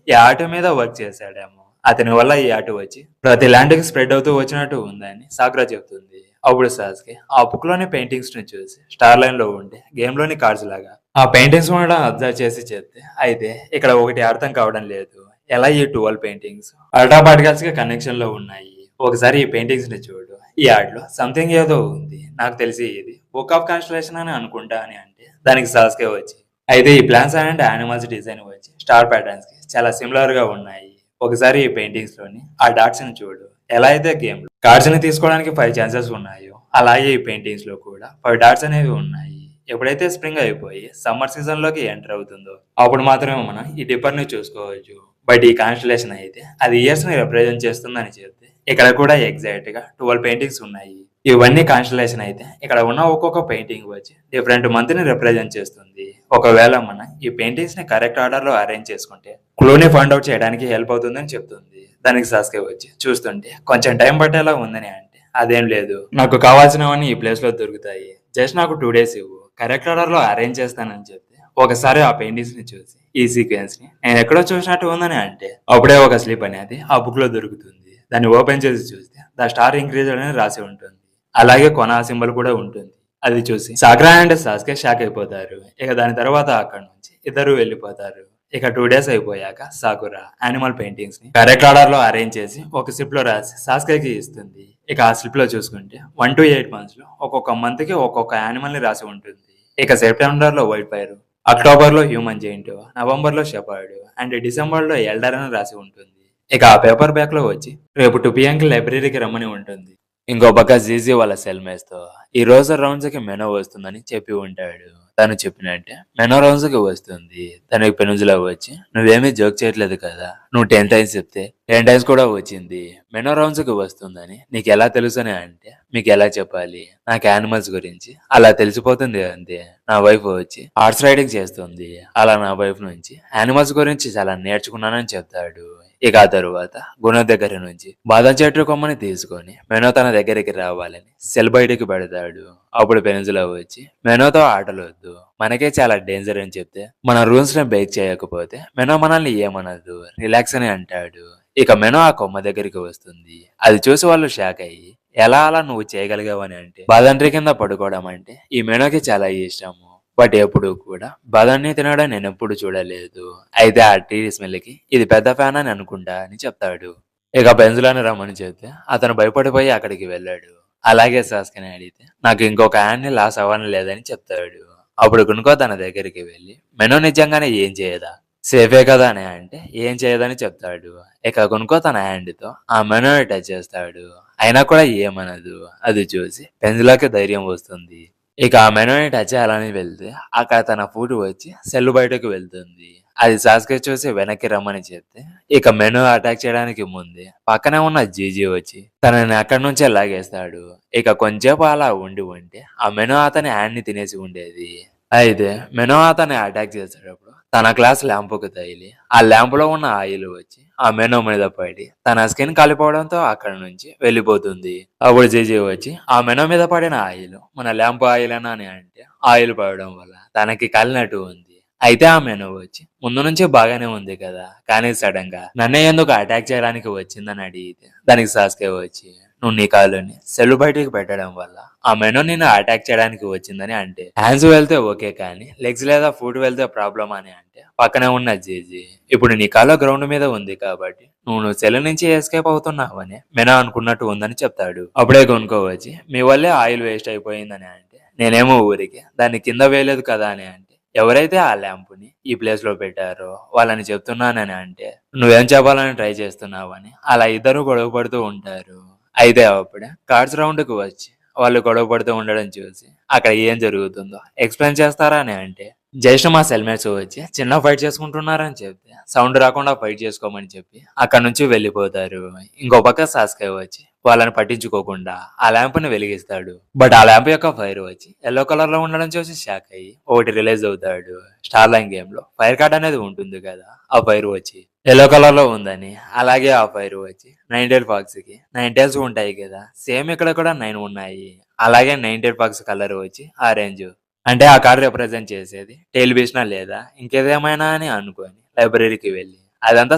ఈ ఆర్ట్ మీద వర్క్ చేశాడేమో, అతని వల్ల ఈ ఆర్ట్ వచ్చి ప్రతి ల్యాండ్ కి స్ప్రెడ్ అవుతూ వచ్చినట్టు ఉందని సాగ్రా చెప్తుంది. అప్పుడు సాస్కి ఆ బుక్ లోని పెయింటింగ్స్ ని చూసి స్టార్ లైన్ లో ఉండే గేమ్ లోని కార్డ్స్ లాగా ఆ పెయింటింగ్స్ ఉండడం అబ్జర్వ్ చేసి చెప్తే అయితే ఇక్కడ ఒకటి అర్థం కావడం లేదు. ఎలా ఈ 12 పెయింటింగ్స్ అల్ట్రా పార్టికల్స్ కి కనెక్షన్ లో ఉన్నాయి. ఒకసారి ఈ పెయింటింగ్స్ ని చూడు. ఈ ఆర్ట్ లో సంథింగ్ ఏదో ఉంది. నాకు తెలిసి ఇది బుక్ ఆఫ్ కాన్స్టలేషన్ అని అనుకుంటా అని అంటే దానికి సాస్కే వచ్చి అయితే ఈ ప్లాంట్స్ అండ్ యానిమల్స్ డిజైన్ వచ్చి స్టార్ ప్యాటర్న్స్ కి చాలా సిమిలర్ గా ఉన్నాయి. ఒకసారి ఈ పెయింటింగ్స్ లోని ఆ డాట్స్ ని చూడు. ఎలా అయితే గేమ్ లో కార్డ్స్ ని తీసుకోవడానికి 5 ఛాన్సెస్ ఉన్నాయో అలాగే ఈ పెయింటింగ్స్ లో కూడా 5 డాట్స్ అనేవి ఉన్నాయి. ఎప్పుడైతే స్ప్రింగ్ అయిపోయి సమ్మర్ సీజన్ లోకి ఎంటర్ అవుతుందో అప్పుడు మాత్రమే మనం ఈ డిప్పర్ ని చూసుకోవచ్చు. బట్ ఈ కాన్స్టలేషన్ అయితే అది ఇయర్స్ ని రిప్రజెంట్ చేస్తుందని చెప్తే ఇక్కడ కూడా ఎగ్జాక్ట్ గా 12 పెయింటింగ్స్ ఉన్నాయి. ఇవన్నీ కాన్స్టలేషన్ అయితే ఇక్కడ ఉన్న ఒక్కొక్క పెయింటింగ్ వచ్చి డిఫరెంట్ మంత్ ని రిప్రజెంట్ చేస్తుంది. ఒకవేళ మనం ఈ పెయింటింగ్స్ ని కరెక్ట్ ఆర్డర్ లో అరేంజ్ చేసుకుంటే క్లూని ఫైండ్ అవుట్ చేయడానికి హెల్ప్ అవుతుందని చెప్తుంది. దానికి సాస్కే వచ్చి చూస్తుంటే కొంచెం టైం పట్టేలా ఉందని అంటే అదేం లేదు, నాకు కావాల్సినవన్నీ ఈ ప్లేస్ లో దొరుకుతాయి. జస్ట్ నాకు 2 డేస్ ఇవ్వు, కరెక్ట్ ఆర్డర్ లో అరేంజ్ చేస్తానని చెప్తే ఒకసారి ఆ పెయింటింగ్స్ ని చూసి ఈ సీక్వెన్స్ ని నేను ఎక్కడో చూసినట్టు ఉందని అంటే అప్పుడే ఒక స్లిప్ అనేది ఆ బుక్ లో దొరుకుతుంది. దాన్ని ఓపెన్ చేసి చూస్తే ద స్టార్ ఇంక్రీజ్ అని రాసి ఉంటుంది. అలాగే కొన సింబల్ కూడా ఉంటుంది. అది చూసి సాగ్రా అండ్ సాస్కే షాక్ అయిపోతారు. ఇక దాని తర్వాత అక్కడ నుంచి ఇద్దరు వెళ్ళిపోతారు. ఇక 2 డేస్ అయిపోయాక సాకురా యానిమల్ పెయింటింగ్స్ ని కరెక్ట్ ఆర్డర్ లో అరేంజ్ చేసి ఒక స్లిప్ లో రాసి సాస్కేకి ఇస్తుంది. ఇక ఆ స్లిప్ లో చూసుకుంటే 1 to 8 months లో ఒక్కొక్క మంత్ కి ఒక్కొక్క యానిమల్ ని రాసి ఉంటుంది. ఇక సెప్టెంబర్ లో వైట్ ఫైర్, అక్టోబర్ లో హ్యూమన్ జెయింట్, నవంబర్ లో షెపర్డ్ అండ్ డిసెంబర్ లో ఎల్డర్ అని రాసి ఉంటుంది. ఇక ఆ పేపర్ బ్యాక్ లో వచ్చి రేపు 2 PM కి లైబ్రరీకి రమ్మని ఉంటుంది. ఇంకో పక్క జీజీ వాళ్ళ సెల్మేట్స్‌తో ఈ రోజు రౌండ్స్‌కి మెనూ వస్తుందని చెప్పి ఉంటాడు. తను చెప్పినట్టే మెనూ రౌండ్స్‌కి వస్తుంది. తనకి పెనుంజులా వచ్చి "నువ్వేమీ జోక్ చేయట్లేదు కదా! నువ్వు 10 టైమ్స్ చెప్తే 10 టైమ్స్ కూడా వచ్చింది. మెనూ రౌండ్స్‌కి వస్తుందని నీకెలా తెలుసని" అంటే "మీకెలా చెప్పాలి? నాకు యానిమల్స్ గురించి అలా తెలిసిపోతుంది అంతే. నా వైఫ్ వచ్చి హార్స్ రైడింగ్ చేస్తుంది. అలా నా వైఫ్ నుంచి యానిమల్స్ గురించి చాలా నేర్చుకున్నానని" చెప్తాడు. ఇక ఆ తరువాత గుణ దగ్గర నుంచి బాదం చెట్టు కొమ్మని తీసుకొని మెనో తన దగ్గరికి రావాలని సెల్ బయటికి పెడతాడు. అప్పుడు పెన్సిలా వచ్చి మెనోతో ఆటలొద్దు, మనకే చాలా డేంజర్ అని చెప్తే మన రూల్స్ ని బ్రేక్ చేయకపోతే మెనో మనల్ని ఏమనదు, రిలాక్స్ అని అంటాడు. ఇక మెనో ఆ కొమ్మ దగ్గరికి వస్తుంది. అది చూసి వాళ్ళు షాక్ అయ్యి ఎలా అలా నువ్వు చేయగలిగావని అంటే బాదం ట్రీ కింద పడుకోవడం అంటే ఈ మెనోకి చాలా ఇష్టము. బట్ ఎప్పుడు కూడా బాదాన్ని తినడం నేనెప్పుడు చూడలేదు. అయితే ఆ టీ స్మెల్‌కి ఇది పెద్ద ఫ్యాన్ అని అనుకుంటా అని చెప్తాడు. ఇక బెంజులాని రమ్మని చెప్తే అతను భయపడిపోయి అక్కడికి వెళ్ళాడు. అలాగే సాస్కిని అడిగితే నాకు ఇంకొక హ్యాండ్‌ని లాస్ అవ్వని లేదని చెప్తాడు. అప్పుడు గునుకో తన దగ్గరికి వెళ్ళి మెనూ నిజంగానే ఏం చేయదా? సేఫే కదా అని అంటే ఏం చేయదని చెప్తాడు. ఇక గునుకో తన హ్యాండ్‌తో ఆ మెనూని టచ్ చేస్తాడు. అయినా కూడా ఏమనదు. అది చూసి పెంజులాకి ధైర్యం వస్తుంది. ఇక ఆ మెనూని టచ్ చేయాలని వెళ్తే అక్కడ తన ఫుడ్ వచ్చి సెల్ బయటకు వెళ్తుంది. అది సాస్కే చూసి వెనక్కి రమ్మని చెప్తే ఇక మెనూ అటాక్ చేయడానికి ముందే పక్కనే ఉన్న జీజీ వచ్చి తనని అక్కడి నుంచే లాగేస్తాడు. ఇక కొంచెంసేపు అలా ఉండి ఉంటే ఆ మెనూ అతని హ్యాండ్ ని తినేసి ఉండేది. అయితే మెనూ అతన్ని అటాక్ చేసేటప్పుడు తన గ్లాస్ ల్యాంపుకు తగిలి ఆ ల్యాంపులో ఉన్న ఆయిల్ వచ్చి ఆ మెనూ మీద పడి తన స్కిన్ కాలిపోవడంతో అక్కడ నుంచి వెళ్ళిపోతుంది. అప్పుడు జేజే వచ్చి ఆ మెనూ మీద పడిన ఆయిల్ మన ల్యాంప్ ఆయిలేనా అని అంటే ఆయిల్ పడడం వల్ల తనకి కాలినట్టు ఉంది. అయితే ఆ మెనూ వచ్చి ముందు నుంచి బాగానే ఉంది కదా, కానీ సడన్ గా నన్నే ఎందుకు అటాక్ చేయడానికి వచ్చిందని అడిగితే దానికి సాస్కే వచ్చి నువ్వు నీ కాలుని సెల్ బయటికి పెట్టడం వల్ల ఆ మెనూ నిన్ను అటాక్ చేయడానికి వచ్చిందని అంటే హ్యాండ్స్ వెళ్తే ఓకే కానీ లెగ్స్ లేదా ఫుట్ వెళ్తే ప్రాబ్లమ్ అని అంటే పక్కనే ఉన్న జేజీ ఇప్పుడు నీ కాలు గ్రౌండ్ మీద ఉంది కాబట్టి నువ్వు సెల్ నుంచి ఎస్కేప్ అవుతున్నావని మెనూ అనుకున్నట్టు ఉందని చెప్తాడు. అప్పుడే కొనుక్కోవచ్చి మీ వల్లే ఆయిల్ వేస్ట్ అయిపోయిందని అంటే నేనేమో ఊరికి దాన్ని కింద వేయలేదు కదా అని అంటే ఎవరైతే ఆ ల్యాంపుని ఈ ప్లేస్ లో పెట్టారో వాళ్ళని చెప్తున్నానని అంటే నువ్వేం చెప్పాలని ట్రై చేస్తున్నావని అలా ఇద్దరు గొడవ పడుతూ ఉంటారు. అయితే అప్పుడే కార్డ్స్ రౌండ్ కు వచ్చి వాళ్ళు గొడవ పడుతూ ఉండడం చూసి అక్కడ ఏం జరుగుతుందో ఎక్స్ప్లెయిన్ చేస్తారా అని అంటే జస్ట్ మా సెల్మేట్స్ వచ్చి చిన్న ఫైట్ చేసుకుంటున్నారని చెప్తే సౌండ్ రాకుండా ఫైట్ చేసుకోమని చెప్పి అక్కడ నుంచి వెళ్ళిపోతారు. ఇంకో పక్క సాస్కే వచ్చి వాళ్ళని పట్టించుకోకుండా ఆ ల్యాంప్ ని వెలిగిస్తాడు. బట్ ఆ ల్యాంప్ యొక్క ఫైర్ వచ్చి ఎల్లో కలర్ లో ఉండడం చూసి షాక్ అయ్యి ఒకటి రిలీజ్ అవుతాడు. స్టార్ లైన్ గేమ్ లో ఫైర్ కార్డ్ అనేది ఉంటుంది కదా, ఆ ఫైర్ వచ్చి ఎల్లో కలర్ లో ఉందని, అలాగే ఆ ఫైర్ వచ్చి 9 టైల్ ఫాక్స్ కి 9 టైల్స్ ఉంటాయి కదా, సేమ్ ఇక్కడ కూడా 9 ఉన్నాయి. అలాగే 9 టైల్ ఫాక్స్ కలర్ వచ్చి ఆరెంజ్. అంటే ఆ కార్డ్ రిప్రజెంట్ చేసేది టైల్ బేస్నా లేదా ఇంకేదేమైనా అని అనుకొని లైబ్రరీకి వెళ్ళి అదంతా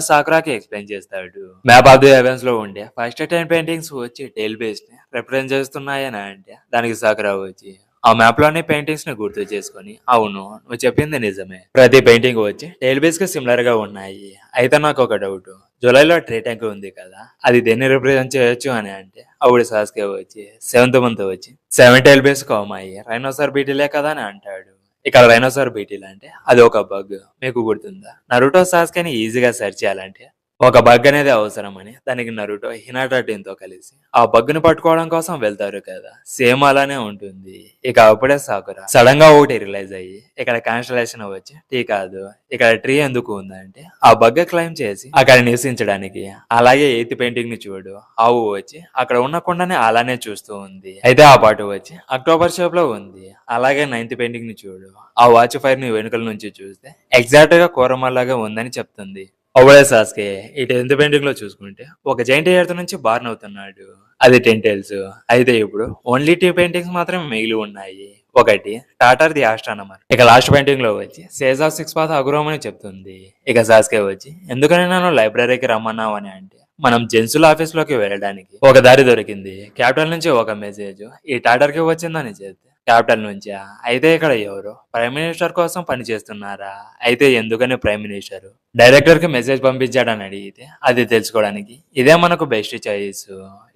సాకురాకి ఎక్స్ప్లెయిన్ చేస్తాడు. మ్యాప్ ఆఫ్ ది హెవెన్స్ లో ఉండే ఫస్ట్ 10 పెయింటింగ్స్ వచ్చి టైల్ బేస్డ్ ని రిప్రజెంట్ చేస్తున్నాయని అంటే దానికి సాకురా వచ్చి ఆ మ్యాప్ లోని పెయింటింగ్స్ ని గుర్తు చేసుకొని అవును నువ్వు చెప్పింది నిజమే, ప్రతి పెయింటింగ్ వచ్చి టైల్ బేస్ కి సిమిలర్ గా ఉన్నాయి. అయితే నాకు ఒక డౌట్, జూలైలో ట్రీ ట్యాంక్ ఉంది కదా, అది దేన్ని రిప్రజెంట్ చేయొచ్చు అని అంటే అప్పుడు సాస్కే వచ్చి 7th మంత్ వచ్చి 7 టైల్ బేస్ కోమాయి రైనోసార్ బీటిలే కదా అని అంటాడు. ఇక్కడ రైనోసార్ బీటిల్ అంటే అది ఒక బగ్. మీకు గుర్తుందా నరుటో సాస్కేని ఈజీగా సెర్చ్ చేయాలంటే ఒక బగ్ అనేది అవసరమని దానికి నరుటో హినాటా టీమ్ తో కలిసి ఆ బగ్ ని పట్టుకోవడం కోసం వెళ్తారు కదా, సేమ్ అలానే ఉంటుంది. ఇక అప్పుడే సాకురా సడన్ గా ఒకటి రిలైజ్ అయ్యి ఇక్కడ కాన్స్టలేషన్ వచ్చి టీ కాదు ఇక్కడ ట్రీ ఎందుకు ఉందంటే ఆ బగ్ క్లైమ్ చేసి అక్కడ నివసించడానికి. అలాగే 8th పెయింటింగ్ ని చూడు, ఆవు వచ్చి అక్కడ ఉన్న కొండని అలానే చూస్తూ ఉంది. అయితే ఆ పాటు వచ్చి అక్టోబర్ షేప్ లో ఉంది. అలాగే 9th పెయింటింగ్ ని చూడు, ఆ వాచ్ ఫైర్ ని వెనుకల నుంచి చూస్తే ఎగ్జాక్ట్ గా కోరమల్లాగా ఉందని చెప్తుంది. అప్పుడే సాస్కే ఈ 10th పెయింటింగ్ లో చూసుకుంటే ఒక జైంట్ ఎర్త్ నుంచి బార్న్ అవుతున్నాడు. అది 10 టైల్స్. అయితే ఇప్పుడు ఓన్లీ 2 పెయింటింగ్స్ మాత్రమే మిగిలి ఉన్నాయి. ఒకటి టాటర్ ది ఆస్ట్రానమర్. ఇక లాస్ట్ పెయింటింగ్ లో వచ్చి సేజ్ ఆఫ్ 6 పాత్ అగురోమ్ అని చెప్తుంది. ఇక సాస్కే వచ్చి ఎందుకని నన్ను లైబ్రరీకి రమ్మన్నావు అని అంటే మనం జెన్సుల్ ఆఫీస్ లోకి వెళ్ళడానికి ఒక దారి దొరికింది. క్యాపిటల్ నుంచి ఒక మెసేజ్ ఈ టాటర్ కి వచ్చిందని చెప్తే క్యాపిటల్ నుంచా, అయితే ఇక్కడ ఎవరు ప్రైమ్ మినిస్టర్ కోసం పని చేస్తున్నారా, అయితే ఎందుకని ప్రైమ్ మినిస్టర్ డైరెక్టర్ కి మెసేజ్ పంపించాడని అడిగితే అది తెలుసుకోవడానికి ఇదే మనకు బెస్ట్ చాయిస్.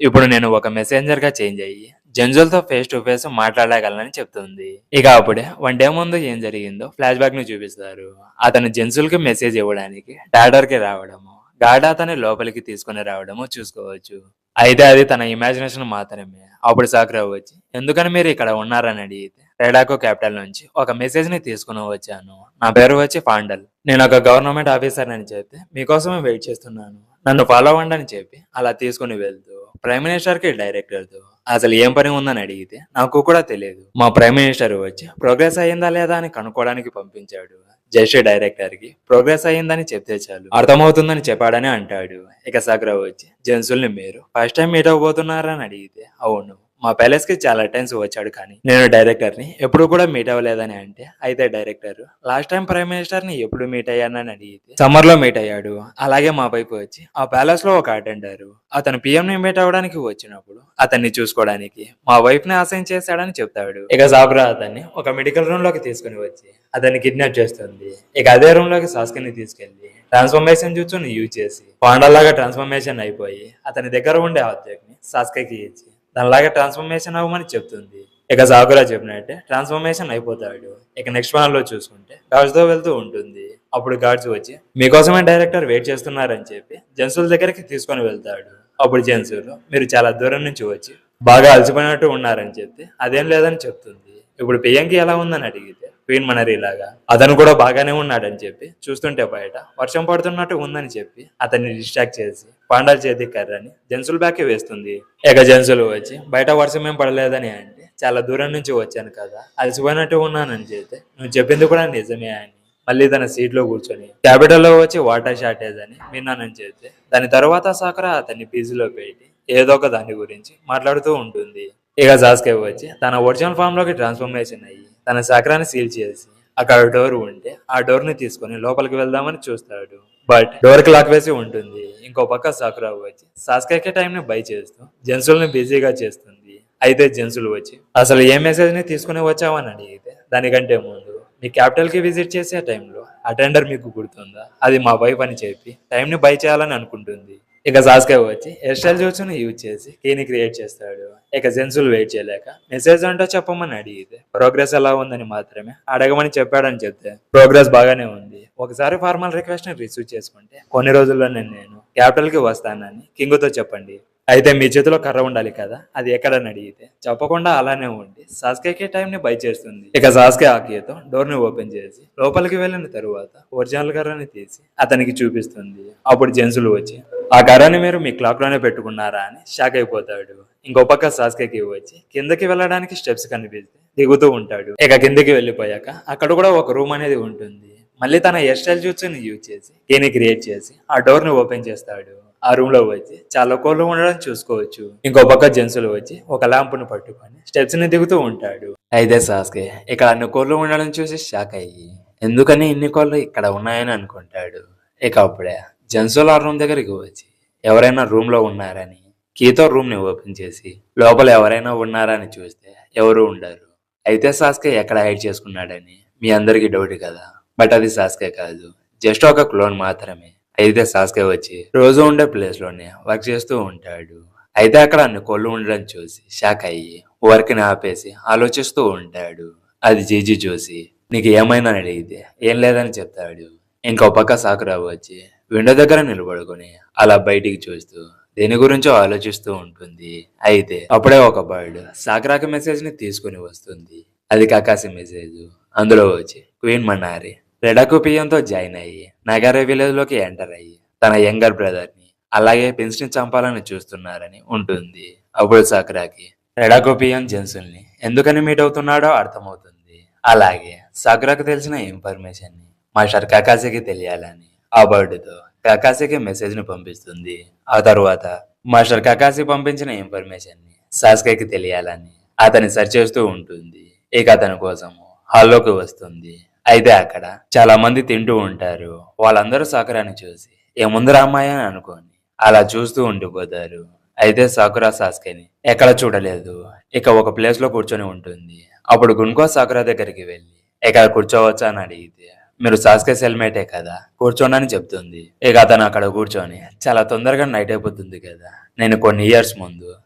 ఇప్పుడు నేను ఒక మెసెంజర్ గా చేంజ్ అయ్యి జంజులతో ఫేస్ టు ఫేస్ మాట్లాడగలనని చెప్తుంది. ఇక అప్పుడే 1 డే ముందు ఏం జరిగిందో ఫ్లాష్ బ్యాక్ ను చూపిస్తారు. అతను జెన్సుల్ కి మెసేజ్ ఇవ్వడానికి డాటర్ కి రావడము, గార్డ్ అతని లోపలికి తీసుకుని రావడము చూసుకోవచ్చు. అయితే అది తన ఇమాజినేషన్ మాత్రమే. అప్పుడు సాకురా వచ్చి, ఎందుకని మీరు ఇక్కడ ఉన్నారని అడిగితే, రెడాకో క్యాపిటల్ నుంచి ఒక మెసేజ్ ని తీసుకుని వచ్చాను. నా పేరు వచ్చి ఫాండల్. నేను ఒక గవర్నమెంట్ ఆఫీసర్ అని చెప్తే మీకోసమే వెయిట్ చేస్తున్నాను. నన్ను ఫాలో అవ్వండి అని చెప్పి అలా తీసుకుని వెళ్తూ ప్రైమ్ మినిస్టర్ కి డైరెక్టర్ తో అసలు ఏం పని ఉందని అడిగితే నాకు కూడా తెలియదు. మా ప్రైమ్ మినిస్టర్ వచ్చి ప్రోగ్రెస్ అయ్యిందా లేదా అని కనుక్కోవడానికి పంపించాడు. జస్ట్ డైరెక్టర్ కి ప్రోగ్రెస్ అయ్యిందని చెప్తే చాలు అర్థమవుతుందని చెప్పాడని అంటాడు. ఇక సాకురా వచ్చి, జెన్సుల్ని మీరు ఫస్ట్ టైం మీట్ అవ్వబోతున్నారా అని అడిగితే, అవును, మా ప్యాలెస్ కి చాలా టైమ్స్ వచ్చాడు కానీ నేను డైరెక్టర్ ని ఎప్పుడు కూడా మీట్ అవ్వలేదని అంటే, అయితే director last time prime minister ని ఎప్పుడు మీట్ అయ్యానని అడిగితే సమ్మర్ లో మీట్ అయ్యాడు. అలాగే మా వైపు వచ్చి ఆ ప్యాలెస్ లో ఒక అటెండర్ అతను పిఎం ని మీట్ అవ్వడానికి వచ్చినప్పుడు అతన్ని చూసుకోవడానికి మా వైఫ్ ని అసైన్ చేశాడని చెప్తాడు. ఇక సాకురా అతన్ని ఒక మెడికల్ రూమ్ లోకి తీసుకుని వచ్చి అతన్ని కిడ్నాప్ చేస్తుంది. ఇక అదే రూమ్ లోకి సాస్కిని తీసుకెళ్లి ట్రాన్స్ఫర్మేషన్ జూట్సుని యూజ్ చేసి పాండలాగా ట్రాన్స్ఫర్మేషన్ అయిపోయి అతని దగ్గర ఉండే ఆబ్జెక్ట్ ని సాస్కి ఇచ్చి దానిలాగా ట్రాన్స్ఫర్మేషన్ అవ్వమని చెప్తుంది. ఇక సాకురా చెప్పినట్టే ట్రాన్స్ఫర్మేషన్ అయిపోతాడు. ఇక నెక్స్ట్ వన్ లో చూసుకుంటే గార్డ్స్ తో వెళ్తూ ఉంటుంది. అప్పుడు గార్డ్స్ వచ్చి మీకోసమే డైరెక్టర్ వెయిట్ చేస్తున్నారని చెప్పి జెన్సుల దగ్గరికి తీసుకొని వెళ్తాడు. అప్పుడు జెన్సులు మీరు చాలా దూరం నుంచి వచ్చి బాగా అలసిపోయినట్టు ఉన్నారని చెప్తే అదేం లేదని చెప్తుంది. ఇప్పుడు పిఎంకి ఎలా ఉందని అడిగితే క్వీన్ మనరీ లాగా అతను కూడా బాగానే ఉన్నాడని చెప్పి చూస్తుంటే బయట వర్షం పడుతున్నట్టు ఉందని చెప్పి అతన్ని డిస్ట్రాక్ట్ చేసి పాండాల చేతి కర్రని జెన్సుల్ బ్యాక్ వేస్తుంది. ఇక జెన్సులు వచ్చి బయట వర్షం ఏం పడలేదని అంటే చాలా దూరం నుంచి వచ్చాను కదా అలసిపోయినట్టు ఉన్నానని చెప్తే నువ్వు చెప్పింది కూడా నిజమే అని మళ్ళీ తన సీట్ లో కూర్చొని క్యాపిటల్ లో వచ్చి వాటర్ షార్టేజ్ అని విన్నానని చెప్తే దాని తర్వాత సాకురా అతన్ని పీజీలో పెట్టి ఏదో ఒక దాని గురించి మాట్లాడుతూ ఉంటుంది. ఇక సాస్కే వచ్చి తన ఒరిజినల్ ఫామ్ లోకి ట్రాన్స్ఫర్మేషన్ అయ్యి తన చక్రాన్ని సీల్ చేసి అక్కడ డోర్ ఉంటే ఆ డోర్ ని తీసుకుని లోపలికి వెళ్దామని చూస్తాడు. బట్ డోర్ కి లాక్ వేసి ఉంటుంది. ఇంకో పక్క సాకురా వచ్చి సాస్కే టైం ని బై చేస్తూ జెన్సుల్ని బిజీగా చేస్తుంది. అయితే జెన్సులు వచ్చి అసలు ఏ మెసేజ్ ని తీసుకుని వచ్చావని అడిగితే దానికంటే ముందు మీ క్యాపిటల్ కి విజిట్ చేసే టైంలో అటెండర్ మీకు గుర్తుందా, అది మా వైఫ్ అని చెప్పి టైం ని బై చేయాలని అనుకుంటుంది. ఇక సాస్కే వచ్చి హెయిర్ స్టైల్ జోట్స్ని యూజ్ చేసి కీని క్రియేట్ చేస్తాడు. ఇక జెన్సులు వెయిట్ చేయలేక మెసేజ్ అంటో చెప్పమని అడిగితే ప్రోగ్రెస్ ఎలా ఉందని మాత్రమే అడగమని చెప్పాడని చెప్తే ప్రోగ్రెస్ బాగానే ఉంది. ఒకసారి ఫార్మల్ రిక్వెస్ట్ ని రిసీవ్ చేసుకుంటే కొన్ని రోజుల్లోనే నేను క్యాపిటల్ కి వస్తానని కింగ్తో చెప్పండి. అయితే మీ చేతిలో కర్ర ఉండాలి కదా, అది ఎక్కడని అడిగితే చెప్పకుండా అలానే ఉండి సాస్కే టైం ని బై చేస్తుంది. ఇక సాస్కే ఆకియతో డోర్ ని ఓపెన్ చేసి లోపలికి వెళ్ళిన తరువాత ఒరిజినల్ కర్రని తీసి అతనికి చూపిస్తుంది. అప్పుడు జెన్సులు వచ్చి ఆ కర్రని మీరు మీ క్లాక్ లోనే పెట్టుకున్నారా అని షాక్ అయిపోతాడు. ఇంకో పక్క సాస్కేకి వచ్చి కిందకి వెళ్ళడానికి స్టెప్స్ కనిపిస్తే దిగుతూ ఉంటాడు. ఇక కిందకి వెళ్ళిపోయాక అక్కడ కూడా ఒక రూమ్ అనేది ఉంటుంది. మళ్ళీ తన హెయిర్ స్టైల్ జూట్స్ని యూజ్ చేసి కీని క్రియేట్ చేసి ఆ డోర్ ని ఓపెన్ చేస్తాడు. ఆ రూమ్ లో వచ్చి చాలా కోళ్ళు ఉండడం చూసుకోవచ్చు. ఇంకో పక్క జెన్సులు వచ్చి ఒక ల్యాంపును పట్టుకొని స్టెప్స్ ని దిగుతూ ఉంటాడు. అయితే సాస్కే ఇక్కడ అన్ని కోళ్ళు ఉండడం చూసి షాక్ అయ్యి ఎందుకని ఇన్ని కోళ్ళు ఇక్కడ ఉన్నాయని అనుకుంటాడు. ఇక అప్పుడే జెన్సుల్ ఆ రూమ్ దగ్గరికి వచ్చి ఎవరైనా రూమ్ లో ఉన్నారని కీతో రూమ్ ని ఓపెన్ చేసి లోపల ఎవరైనా ఉన్నారని చూస్తే ఎవరు ఉండరు. అయితే సాస్కే ఎక్కడ హైడ్ చేసుకున్నాడని మీ అందరికి డౌట్ కదా, బట్ అది సాస్కే కాదు, జస్ట్ ఒక క్లోన్ మాత్రమే. అయితే సాస్కే వచ్చి రోజు ఉండే ప్లేస్ లోనే వర్క్ చేస్తూ ఉంటాడు. అయితే అక్కడ అన్ని కోళ్ళు ఉండడం చూసి షాక్ అయ్యి వర్క్ ని ఆపేసి ఆలోచిస్తూ ఉంటాడు. అది జీజీ చూసి నీకు ఏమైనా అడిగితే ఏం లేదని చెప్తాడు. ఇంకో పక్క సాకురా వచ్చి విండో దగ్గర నిలబడుకొని అలా బయటికి చూస్తూ దేని గురించో ఆలోచిస్తూ ఉంటుంది. అయితే అప్పుడే ఒక బర్డ్ సాకురాకి మెసేజ్ ని తీసుకుని వస్తుంది. అది కకాసి మెసేజ్. అందులో వచ్చి క్వీన్ మనారి రెడాకు పిఎంతో జాయిన్ అయ్యి నగారే విలేజ్ లోకి ఎంటర్ అయ్యి తన యంగర్ బ్రదర్ ని అలాగే ప్రిన్స్ ని చంపాలని చూస్తున్నారని ఉంటుంది. అప్పుడు సాకురాకి రెడాకు పిఎం జెన్సుల్ని ఎందుకని మీట్ అవుతున్నాడో అర్థమవుతుంది. అలాగే సాకురాకు తెలిసిన ఇన్ఫర్మేషన్ ని మాస్టర్ కకాసికి తెలియాలని ఆ బర్డ్తో కకాసికి మెసేజ్ ని పంపిస్తుంది. ఆ తర్వాత మాస్టర్ కకాసి పంపించిన ఇన్ఫర్మేషన్ ని సాస్కేకి తెలియాలని అతన్ని సెర్చ్ చేస్తూ ఉంటుంది. ఇక అతని కోసము హాల్లోకి వస్తుంది. అయితే అక్కడ చాలా మంది తింటూ ఉంటారు. వాళ్ళందరూ సాకురాని చూసి ఏముందరా అమ్మాయి అని అనుకోని అలా చూస్తూ ఉండిపోతారు. అయితే సాకురా సాస్కేని ఎక్కడ చూడలేదు. ఇక ఒక ప్లేస్ లో కూర్చొని ఉంటుంది. అప్పుడు గున్కో సాకురా దగ్గరికి వెళ్ళి ఇక్కడ కూర్చోవచ్చా అని అడిగితే మీరు సాస్కే సెల్మేటే కదా, కూర్చోండి అని చెప్తుంది. ఇక అతను అక్కడ కూర్చొని చాలా తొందరగా నైట్ అయిపోతుంది కదా, నేను కొన్ని ఇయర్స్ ముందు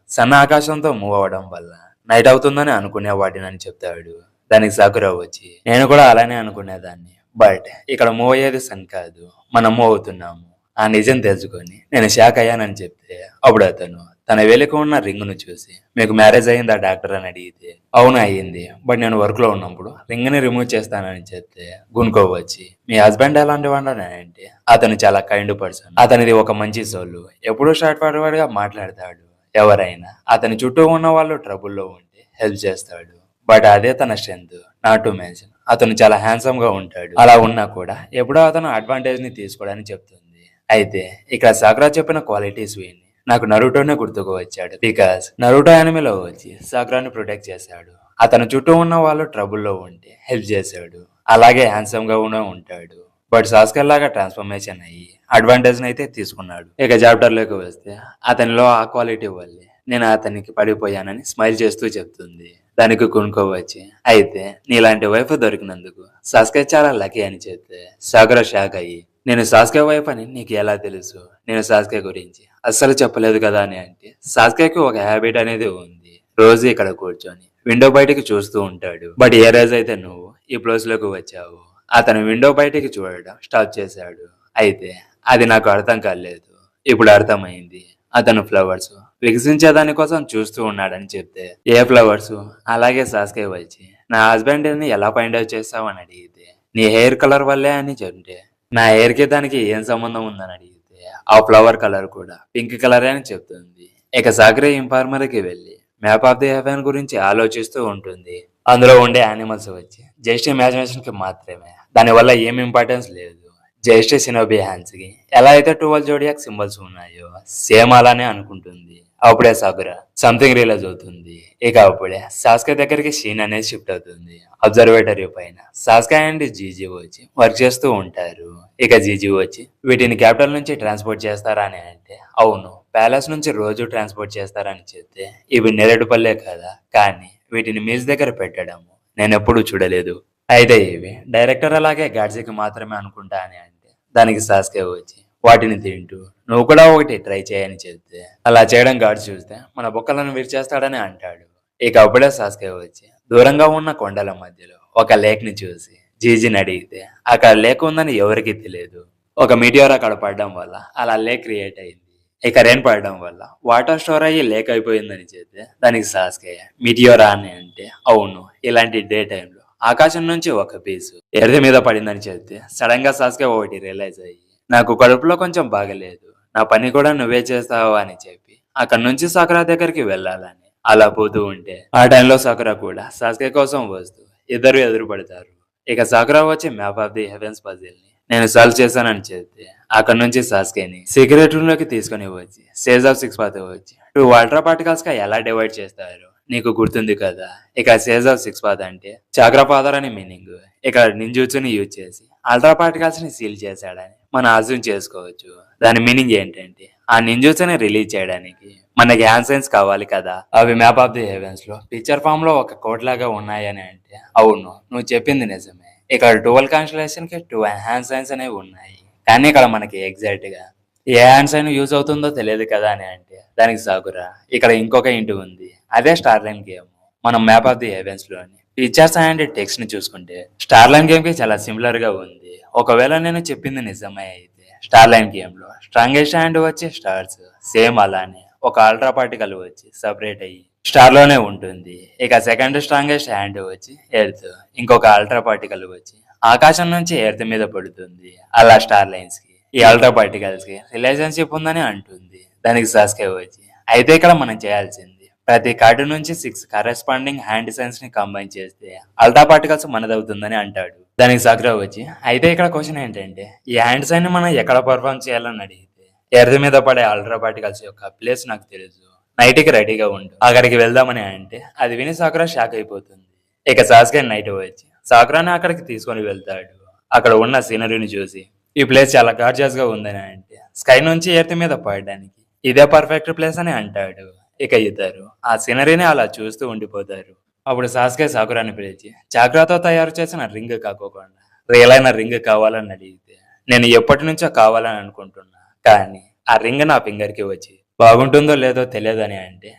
సన్న ఆకాశంతో మూవ్ అవడం వల్ల నైట్ అవుతుందని అనుకునేవాడినని చెప్తాడు. దానికి సాకురా వచ్చి నేను కూడా అలానే అనుకునేదాన్ని, బట్ ఇక్కడ మూవ్ అయ్యేది సన్ కాదు, మనం మూవ్ అవుతున్నాము. ఆ నిజం తెలుసుకొని నేను షాక్ అయ్యానని చెప్తే అప్పుడు అతను తన వేలికి ఉన్న రింగ్ను చూసి, మీకు మ్యారేజ్ అయిందా డాక్టర్ అని అడిగితే, అవును అయ్యింది, బట్ నేను వర్క్ లో ఉన్నప్పుడు రింగ్ ని రిమూవ్ చేస్తానని చెప్తే గునుకో వచ్చి, మీ హస్బెండ్ ఎలాంటి వాడని అంటే, అతను చాలా కైండ్ పర్సన్, అతనిది ఒక మంచి సోలు, ఎప్పుడూ స్ట్రైట్ ఫార్వర్డ్ గా మాట్లాడతాడు, ఎవరైనా అతని చుట్టూ ఉన్న వాళ్ళు ట్రబుల్లో ఉంటే హెల్ప్ చేస్తాడు, బట్ అదే తన స్ట్రెంత్, నాట్ టు మెన్షన్ అతను చాలా హ్యాండ్సమ్ గా ఉంటాడు, అలా ఉన్నా కూడా ఎప్పుడో అతను అడ్వాంటేజ్ ని తీసుకోవడానికి చెప్తుంది. అయితే ఇక్కడ సాకురా చెప్పిన క్వాలిటీస్ విని నాకు నరుటోనే గుర్తుకు వచ్చాడు, బికాస్ నరుటో యానిమేలో వచ్చి సాకురాని ప్రొటెక్ట్ చేశాడు, అతని చుట్టూ ఉన్న వాళ్ళు ట్రబుల్లో ఉంటే హెల్ప్ చేశాడు, అలాగే హ్యాండ్సమ్ గా కూడా ఉంటాడు, బట్ సాస్కే లాగా ట్రాన్స్ఫర్మేషన్ అయ్యి అడ్వాంటేజ్ అయితే తీసుకున్నాడు. ఇక చాప్టర్ లోకి వస్తే, అతనిలో ఆ క్వాలిటీ వల్లే నేను అతనికి పడిపోయానని స్మైల్ చేస్తూ చెప్తుంది. దానికి కొనుక్కోవచ్చి, అయితే నీలాంటి వైఫ్ దొరికినందుకు సాస్కే చాలా లక్కీ అని చెప్తే సాకురా షాక్ అయ్యి, నేను సాస్కే వైఫ్ అని నీకు ఎలా తెలుసు, నేను సాస్కే గురించి అస్సలు చెప్పలేదు కదా అని అంటే, సాస్కేకి ఒక హ్యాబిట్ అనేది ఉంది, రోజు ఇక్కడ కూర్చొని విండో బయటికి చూస్తూ ఉంటాడు, బట్ ఏ రోజు అయితే నువ్వు ఈ ప్లేస్ లోకి వచ్చావు అతను విండో బయటికి చూడడం స్టాప్ చేశాడు. అయితే అది నాకు అర్థం కాలేదు, ఇప్పుడు అర్థమైంది, అతను ఫ్లవర్స్ వికసించే దానికోసం చూస్తూ ఉన్నాడని చెప్తే, ఏ ఫ్లవర్స్, అలాగే సాస్కే వచ్చి నా హస్బెండ్ ని ఎలా ఫైండ్ అవుట్ చేస్తావు అని అడిగితే, నీ హెయిర్ కలర్ వల్లే అని చెప్తే, నా హెయిర్ కి దానికి ఏం సంబంధం ఉందని అడిగితే, ఆ ఫ్లవర్ కలర్ కూడా పింక్ కలర్ అని చెప్తుంది. ఇక సాగరే ఇన్ఫార్మర్ కి వెళ్లి మ్యాప్ ఆఫ్ ది హెవెన్ గురించి ఆలోచిస్తూ ఉంటుంది. అందులో ఉండే యానిమల్స్ వచ్చి జస్ట్ ఇమాజినేషన్ కి మాత్రమే, దానివల్ల ఏం ఇంపార్టెన్స్ లేదు. జస్ట్ సినోబి హ్యాండ్స్ కి ఎలా అయితే 12 జోడియాక్ సింబల్స్ ఉన్నాయో సేమ్ అలానే అనుకుంటుంది. అప్పుడే సాకురా సంథింగ్ రియలైజ్ అవుతుంది. ఇక అప్పుడే సాస్కే దగ్గరికి షీన్ అనేది షిఫ్ట్ అవుతుంది. అబ్జర్వేటరీ పైన సాస్కా అండ్ జీజీ వచ్చి వర్క్ చేస్తూ ఉంటారు. ఇక జీజీ వచ్చి వీటిని క్యాపిటల్ నుంచి ట్రాన్స్పోర్ట్ చేస్తారా అని అంటే, అవును, ప్యాలెస్ నుంచి రోజు ట్రాన్స్పోర్ట్ చేస్తారని చెప్తే, ఇవి నేరేడుపల్లే కదా, కానీ వీటిని మీల్స్ దగ్గర పెట్టడము నేను ఎప్పుడూ చూడలేదు, అయితే ఇవి డైరెక్టర్ అలాగే గాడ్జీకి మాత్రమే అనుకుంటా అని అంటే, దానికి సాస్కే వచ్చి వాటిని తింటూ నువ్వు కూడా ఒకటి ట్రై చేయని చెప్తే, అలా చేయడం గాడ్ చూస్తే మన బొక్కలను విరిచేస్తాడని అంటాడు. ఇక అప్పుడే సాస్కే వచ్చి దూరంగా ఉన్న కొండల మధ్యలో ఒక లేక్ ని చూసి జీజీని అడిగితే, అక్కడ లేక్ ఉందని ఎవరికి తెలియదు, ఒక మీటియోర్ అక్కడ పడడం వల్ల అలా లేక్ క్రియేట్ అయింది, ఇక రెయిన్ పడడం వల్ల వాటర్ స్టోర్ అయ్యి లేక్ అయిపోయిందని చెప్తే, దానికి సాస్కే మీటియోరా అని అంటే, అవును, ఇలాంటి డే టైంలో ఆకాశం నుంచి ఒక పీసు ఎర్ర మీద పడిందని చెప్తే, సడన్ గా సాస్కే ఒకటి రియలైజ్ అయ్యి, నాకు కడుపులో కొంచెం బాగలేదు, నా పని కూడా నువ్వే చేస్తావు అని చెప్పి అక్కడ నుంచి సాకురా దగ్గరికి వెళ్ళాలని అలా పోతూ ఉంటే, ఆ టైంలో సాకురా కూడా సాస్కే కోసం వస్తూ ఇద్దరు ఎదురు పడతారు. ఇక సాకురా వచ్చి map of the heavens puzzle ని నేను సాల్వ్ చేశానని చెప్తే, అక్కడ నుంచి సాస్కేని సీక్రెట్ రూమ్ లోకి తీసుకుని వచ్చి సేజ్ ఆఫ్ 6 పాత్ వచ్చి 2 అల్ట్రా పార్టికల్స్ గా ఎలా డివైడ్ చేస్తారు నీకు గుర్తుంది కదా. ఇక సేజ్ ఆఫ్ 6 పాత్ అంటే చాక్రా ఫాదర్ అని మీనింగ్. ఇక నింజూచుని యూజ్ చేసి అల్ట్రా పార్టికల్స్ ని సీల్ చేశాడని మనం అజ్యూమ్ చేసుకోవచ్చు. దాని మీనింగ్ ఏంటంటే, ఆ నింజూచుని రిలీజ్ చేయడానికి మనకి హ్యాండ్ సైన్స్ కావాలి కదా, అవి మ్యాప్ ఆఫ్ ది హెవెన్స్ లో పిక్చర్ ఫామ్ లో ఒక కోట్ లాగా ఉన్నాయని అంటే, అవును, నువ్వు చెప్పింది నిజమే, ఇక్కడ 12 కాన్స్టలేషన్ కి 2 హ్యాండ్ సైన్స్ అనేవి ఉన్నాయి, కానీ ఇక్కడ మనకి ఎగ్జాక్ట్ గా ఏ హ్యాండ్ సైన్ యూజ్ అవుతుందో తెలియదు కదా అని అంటే, దానికి సాకురా ఇక్కడ ఇంకొక ఇంటి ఉంది, అదే స్టార్ లైన్ గేమ్. మనం మ్యాప్ ఆఫ్ ది హెవెన్స్ లోని పిక్చర్స్ అండ్ టెక్స్ట్ ని చూసుకుంటే స్టార్ లైన్ గేమ్ కి చాలా సిమిలర్ గా ఉంది. ఒకవేళ నేను చెప్పింది నిజమే అయితే, స్టార్ లైన్ గేమ్ లో స్ట్రాంగెస్ట్ హ్యాండ్ వచ్చి స్టార్స్ సేమ్ అలానే ఒక అల్ట్రా పార్టికల్ వచ్చి సపరేట్ అయ్యి స్టార్ లోనే ఉంటుంది. ఇక సెకండ్ స్ట్రాంగెస్ట్ హ్యాండ్ వచ్చి ఎర్త్, ఇంకొక అల్ట్రా పార్టికల్ వచ్చి ఆకాశం నుంచి ఎర్త్ మీద పడుతుంది. అలా స్టార్ లైన్స్ కి ఈ అల్ట్రా పార్టికల్స్ కి రిలేషన్షిప్ ఉందని అంటుంది. దానికి సాస్కే వచ్చి, అయితే ఇక్కడ మనం చేయాల్సింది ప్రతి కార్డు నుంచి 6 కరెస్పాండింగ్ హ్యాండ్ సైన్స్ ని కంబైన్ చేస్తే అల్ట్రా పార్టికల్స్ మనదవుతుందని అంటాడు. దానికి సాకురా వచ్చి, అయితే ఇక్కడ క్వశ్చన్ ఏంటంటే, ఈ హ్యాండ్ సైన్ ని మనం ఎక్కడ పర్ఫార్మ్ చేయాలని అడిగితే, ఎర్త్ మీద పడే అల్ట్రా పార్టికల్స్ యొక్క ప్లేస్ నాకు తెలుసు, నైట్ కి రెడీగా ఉండు, అక్కడికి వెళ్దామని అంటే, అది విని సాకురా షాక్ అయిపోతుంది. ఇక సాస్కే నైట్ వచ్చి సాకురాని అక్కడికి తీసుకొని వెళ్తాడు. అక్కడ ఉన్న సీనరీని చూసి, ఈ ప్లేస్ చాలా గార్జియస్ గా ఉందని అంటే, స్కై నుంచి ఎర్త్ మీద పడడానికి ఇదే పర్ఫెక్ట్ ప్లేస్ అని అంటాడు. ఇక ఇద్దరు ఆ సీనరీని అలా చూస్తూ ఉండిపోతారు. అప్పుడు సాస్కే సాకురాని పిలిచి చాక్రాతో తయారు చేసిన రింగ్ కాకోకుండా రియల్ అయిన రింగ్ కావాలని అడిగితే, నేను ఎప్పటి నుంచో కావాలని అనుకుంటున్నా, కానీ ఆ రింగ్ నా ఫింగర్ కి వచ్చి బాగుంటుందో లేదో తెలియదని అంటే,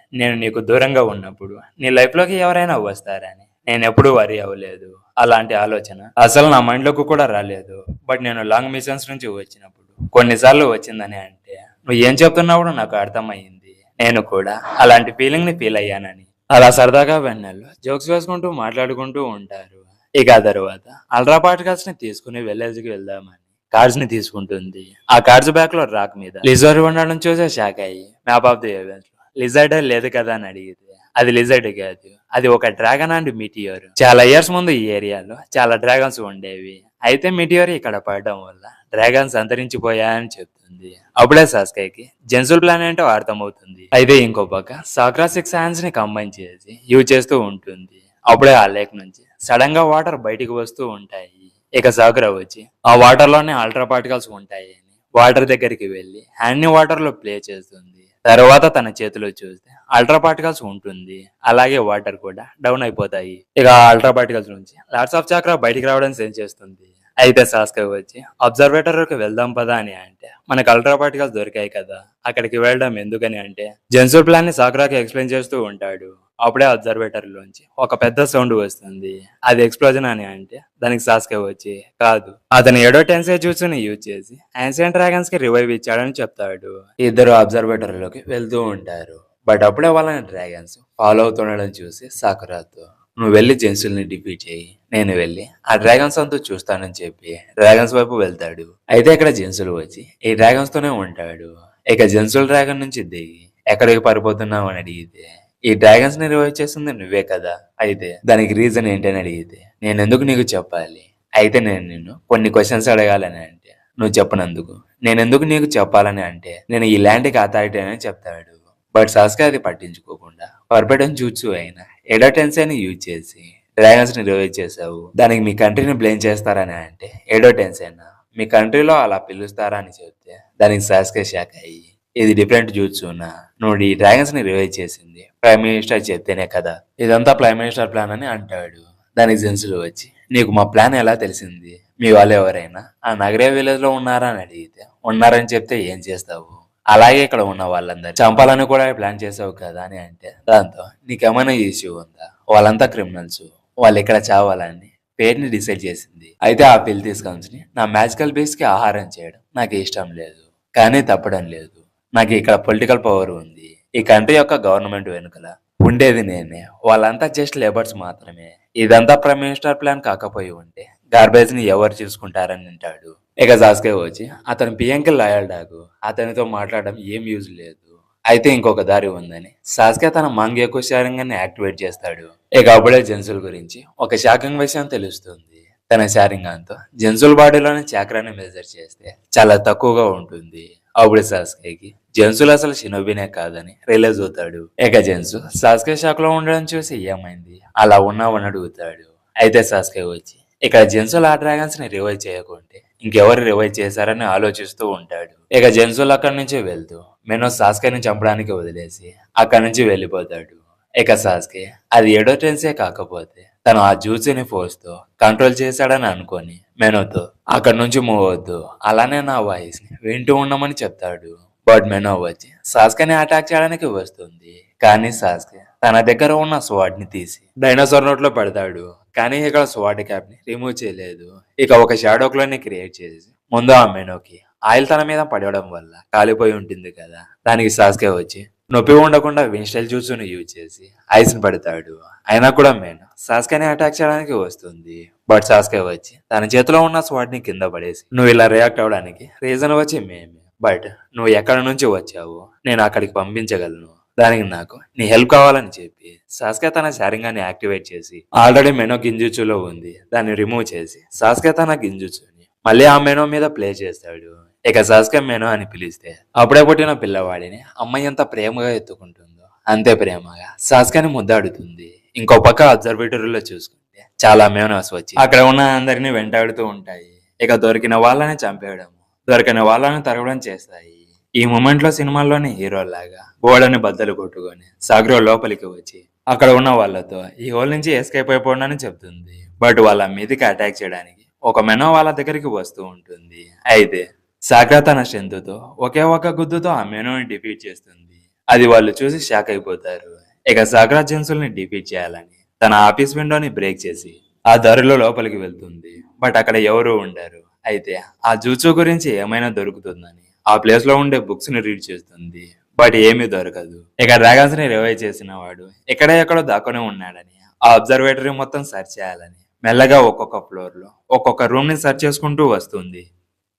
నేను నీకు దూరంగా ఉన్నప్పుడు నీ లైఫ్ లోకి ఎవరైనా వస్తారని నేను ఎప్పుడూ వరీ అవ్వలేదు, అలాంటి ఆలోచన అసలు నా మైండ్ లోకి కూడా రాలేదు, బట్ నేను లాంగ్ మిషన్స్ నుంచి వచ్చినప్పుడు కొన్నిసార్లు వచ్చిందని అంటే, నువ్వు ఏం చెప్తున్నావు నాకు అర్థమయ్యింది, నేను కూడా అలాంటి ఫీలింగ్ ని ఫీల్ అయ్యానని. అలా సరదాగా వెన్నెల్లో జోక్స్ వేసుకుంటూ మాట్లాడుకుంటూ ఉంటారు. ఇక ఆ తర్వాత అల్ట్రా పార్టికల్స్ ని తీసుకుని విలేజ్ కి వెళ్దామని కార్డ్స్ ని తీసుకుంటుంది. ఆ కార్డ్స్ బ్యాక్ లో రాక్ మీద లిజర్డ్ ఉండడం చూసే షాక్ అయ్యి map of the event lizard లేదు కదా అని అడిగితే అది లిజర్డ్ కాదు, అది ఒక డ్రాగన్ అండ్ మిటియోర్. చాలా ఇయర్స్ ముందు ఈ ఏరియాలో చాలా డ్రాగన్స్ ఉండేవి. అయితే మిటియోర్ ఇక్కడ పడడం వల్ల డ్రాగన్స్ అంతరించిపోయాయని చెప్తుంది. అప్పుడే సాస్కేకి జెన్సుల్ ప్లాన్ ఏంటో అర్థమవుతుంది. అయితే ఇంకో పక్క సాక్రా 6 హ్యాండ్స్ ని కంబైన్ చేసి యూజ్ చేస్తూ ఉంటుంది. అప్పుడే ఆ లేక్ నుంచి సడన్ గా వాటర్ బయటికి వస్తూ ఉంటాయి. ఇక సాకురా వచ్చి ఆ వాటర్ లోనే అల్ట్రా పార్టికల్స్ ఉంటాయి అని వాటర్ దగ్గరికి వెళ్లి హ్యాండ్ ని వాటర్ లో ప్లే చేస్తుంది. తర్వాత తన చేతిలో చూస్తే అల్ట్రా పార్టికల్స్ ఉంటుంది. అలాగే వాటర్ కూడా డౌన్ అయిపోతాయి. ఇక ఆ అల్ట్రా పార్టికల్స్ నుంచి లాట్స్ ఆఫ్ చాక్రా బయటికి రావడం సెన్స్ చేస్తుంది. అయితే సాస్కే వచ్చి అబ్జర్వేటర్ కి వెళ్దాం పదా అని అంటే మనకు అల్ట్రా పార్టికల్స్ దొరికాయి కదా, అక్కడికి వెళ్ళడం ఎందుకని అంటే జెన్సూర్ ప్లాన్ ని సాకురాకి ఎక్స్ప్లెయిన్ చేస్తూ ఉంటాడు. అప్పుడే అబ్జర్వేటర్ లోంచి ఒక పెద్ద సౌండ్ వస్తుంది. అది ఎక్స్ప్లోజన్ అని అంటే దానికి సాస్కే వచ్చి కాదు, అతను ఏడో టెన్సే జ్యూస్ని యూజ్ చేసి యాన్షియంట్ డ్రాగన్స్ కి రివైవ్ ఇచ్చాడని చెప్తాడు. ఇద్దరు అబ్జర్వేటర్ లోకి వెళ్తూ ఉంటారు. బట్ అప్పుడే వాళ్ళని డ్రాగన్స్ ఫాలో అవుతుండడం చూసి సాకురాతో నువ్వు వెళ్ళి జెన్సుల్ని డిఫీట్ చేయి, నేను వెళ్ళి ఆ డ్రాగన్స్ అంతా చూస్తానని చెప్పి డ్రాగన్స్ వైపు వెళ్తాడు. అయితే ఇక్కడ జెన్సుల్ వచ్చి ఈ డ్రాగన్స్ తోనే ఉంటాడు. ఇక జెన్సుల్ డ్రాగన్ నుంచి దిగి ఎక్కడికి పారిపోతున్నావు అని అడిగితే ఈ డ్రాగన్స్ ని రివైవ్ చేస్తుంది నువ్వే కదా, అయితే దానికి రీజన్ ఏంటని అడిగితే నేను ఎందుకు నీకు చెప్పాలి, అయితే నేను నిన్ను కొన్ని క్వశ్చన్స్ అడగాలని అంటే నువ్వు చెప్పనందుకు నేను ఎందుకు నీకు చెప్పాలని అంటే నేను ఈ ల్యాండ్కి అథారిటీ అని చెప్తాడు. బట్ సాస్కే అది పట్టించుకోకుండా పర్పెటన్ జూట్సు అయిన ఎడో టెన్సైని యూజ్ చేసి డ్రాగన్స్ ని రివైవ్ చేసావు, దానికి మీ కంట్రీని బ్లేమ్ చేస్తారని అంటే ఎడో టెన్సైనా మీ కంట్రీలో అలా పిలుస్తారా అని చెప్తే దానికి సాస్కే షాక్ అయ్యి ఇది డిఫరెంట్ జూట్సునా, నువ్వు ఈ డ్రాగన్స్ ని రివైవ్ చేసింది ప్రైమ్ మినిస్టర్ చెప్తేనే కదా, ఇదంతా ప్రైమ్ మినిస్టర్ ప్లాన్ అని అంటాడు. దానికి జెన్సులు వచ్చి నీకు మా ప్లాన్ ఎలా తెలిసింది, మీ వాళ్ళు ఎవరైనా ఆ నగరే విలేజ్ లో ఉన్నారా అని అడిగితే ఉన్నారని చెప్తే ఏం చేస్తావు, అలాగే ఇక్కడ ఉన్న వాళ్ళందరూ చంపాలని కూడా ప్లాన్ చేసావు కదా అని అంటే దాంతో నీకేమైనా ఇష్యూ ఉందా, వాళ్ళంతా క్రిమినల్స్, వాళ్ళు ఇక్కడ చావాలని పేరుని డిసైడ్ చేసింది. అయితే ఆ పిల్ తీసుకొని నా మ్యాజికల్ బేస్ కి ఆహారం చేయడం నాకు ఇష్టం లేదు, కానీ తప్పడం లేదు, నాకు ఇక్కడ పొలిటికల్ పవర్ ఉంది, ఈ కంట్రీ యొక్క గవర్నమెంట్ వెనుకల ఉండేది నేనే, వాళ్ళంతా జస్ట్ లేబర్స్ మాత్రమే, ఇదంతా ప్రైమ్ మినిస్టర్ ప్లాన్ కాకపోయి ఉంటే గార్బేజ్ ని ఎవరు చూసుకుంటారని అంటాడు. ఇక సాస్కే వచ్చి అతను పిఎంకి లాయల్ డాగు, అతనితో మాట్లాడడం ఏం యూజ్ లేదు, అయితే ఇంకొక దారి ఉందని సాస్కే తన మాంగ్యకు శారింగాన్ని యాక్టివేట్ చేస్తాడు. ఇక అప్పుడే జెన్సుల్ గురించి ఒక షాకింగ్ విషయం తెలుస్తుంది. తన శారింగాన్తో జెన్సుల్ బాడీలోని చాక్రాన్ని మెజర్ చేస్తే చాలా తక్కువగా ఉంటుంది. అప్పుడు సాస్కేకి జెన్సుల్ అసలు షినోబినే కాదని రియలైజ్ అవుతాడు. ఇక జెన్సు సాస్కే షాక్ లో ఉండడం చూసి ఏమైంది అలా ఉన్నావని అడుగుతాడు. అయితే సాస్కే వచ్చి ఇక్కడ జెన్సుల్ ఆ డ్రాగన్స్ ని రివైవ్ చేయకుంటే ఇంకెవరు రివైవ్ చేశారని ఆలోచిస్తూ ఉంటాడు. ఇక జెన్సుల్ అక్కడి నుంచి వెళ్తూ మెనో సాస్కేని చంపడానికి వదిలేసి అక్కడి నుంచి వెళ్ళిపోతాడు. ఇక సాస్కే అది ఏడో టెన్సే కాకపోతే తను ఆ జ్యూస్ని ఫోర్స్ తో కంట్రోల్ చేశాడని అనుకొని మెనోతో అక్కడి నుంచి మూవ్ అవుతూ అలానే నా వాయిస్ ని వింటూ ఉండమని చెప్తాడు. బట్ మెనో వచ్చి సాస్కేని అటాక్ చేయడానికి వస్తుంది. కానీ సాస్కే తన దగ్గర ఉన్న స్వాడ్ ని తీసి డైనోసార్ నోట్ లో పెడతాడు. కానీ ఇక్కడ స్వాడ్ క్యాప్ ని రిమూవ్ చేయలేదు. ఇక ఒక షాడో క్లోన్ ని క్రియేట్ చేసి ముందు ఆ మెనోకి ఆయిల్ తన మీద పడడం వల్ల కాలిపోయి ఉంటుంది కదా, దానికి సాస్కే వచ్చి నొప్పి ఉండకుండా విన్స్టైల్ జ్యూస్ ను యూజ్ చేసి ఐస్ ని పెడతాడు. అయినా కూడా మెనో సాస్కేని అటాక్ చేయడానికి వస్తుంది. బట్ సాస్కే వచ్చి తన చేతిలో ఉన్న స్వాడ్ ని కింద పడేసి నువ్వు ఇలా రియాక్ట్ అవడానికి రీజన్ వచ్చి మేమే, బట్ నువ్వు ఎక్కడి నుంచి వచ్చావు నేను అక్కడికి పంపించగలను, దానికి నాకు నీ హెల్ప్ కావాలని చెప్పి సాస్కే తన శారింగాన్ని యాక్టివేట్ చేసి ఆల్రెడీ మెనో గింజుచులో ఉంది దాన్ని రిమూవ్ చేసి సాస్కే తన గింజుచుని మళ్ళీ ఆ మెనో మీద ప్లే చేస్తాడు. ఇక సాస్కే మెనో అని పిలిస్తే అప్పుడే పుట్టిన పిల్లవాడిని అమ్మాయి ఎంత ప్రేమగా ఎత్తుకుంటుందో అంతే ప్రేమగా సాస్కేని ముద్దాడుతుంది. ఇంకో పక్క అబ్జర్వేటరీలో చూసుకుంటే చాలా మెనోస్ వచ్చి అక్కడ ఉన్న అందరినీ వెంటాడుతూ ఉంటాయి. ఇక దొరికిన వాళ్ళని చంపేయడం, దొరికిన వాళ్ళని తరగడం చేస్తాయి. ఈ మూమెంట్ లో సినిమాల్లోని హీరోలాగా గోడని బద్దలు కొట్టుకొని సాగ్రో లోపలికి వచ్చి అక్కడ ఉన్న వాళ్ళతో ఈ హోల్ నుంచి ఎస్కేప్ అయిపోండి చెప్తుంది. బట్ వాళ్ళ మీదకి అటాక్ చేయడానికి ఒక మెనో వాళ్ళ దగ్గరికి వస్తూ ఉంటుంది. అయితే సాగ్రా తన స్ట్రెంత్ తో ఒకే ఒక గుద్దుతో ఆ మెనోని డిఫీట్ చేస్తుంది. అది వాళ్ళు చూసి షాక్ అయిపోతారు. ఇక సాగ్రా జెన్సుల్ని డిఫీట్ చేయాలని తన ఆఫీస్ విండోని బ్రేక్ చేసి ఆ దారిలో లోపలికి వెళ్తుంది. బట్ అక్కడ ఎవరూ ఉండరు. అయితే ఆ జూచు గురించి ఏమైనా దొరుకుతుందని ఆ ప్లేస్ లో ఉండే బుక్స్ ని రీడ్ చేస్తుంది. బట్ ఏమీ దొరకదు. ఇక డ్రాగన్స్ ని రివైవ్ చేసిన వాడు ఎక్కడో దాక్కుని ఉన్నాడని ఆ అబ్జర్వేటరీ మొత్తం సెర్చ్ చేయాలని మెల్లగా ఒక్కొక్క ఫ్లోర్ లో ఒక్కొక్క రూమ్ ని సెర్చ్ చేసుకుంటూ వస్తుంది.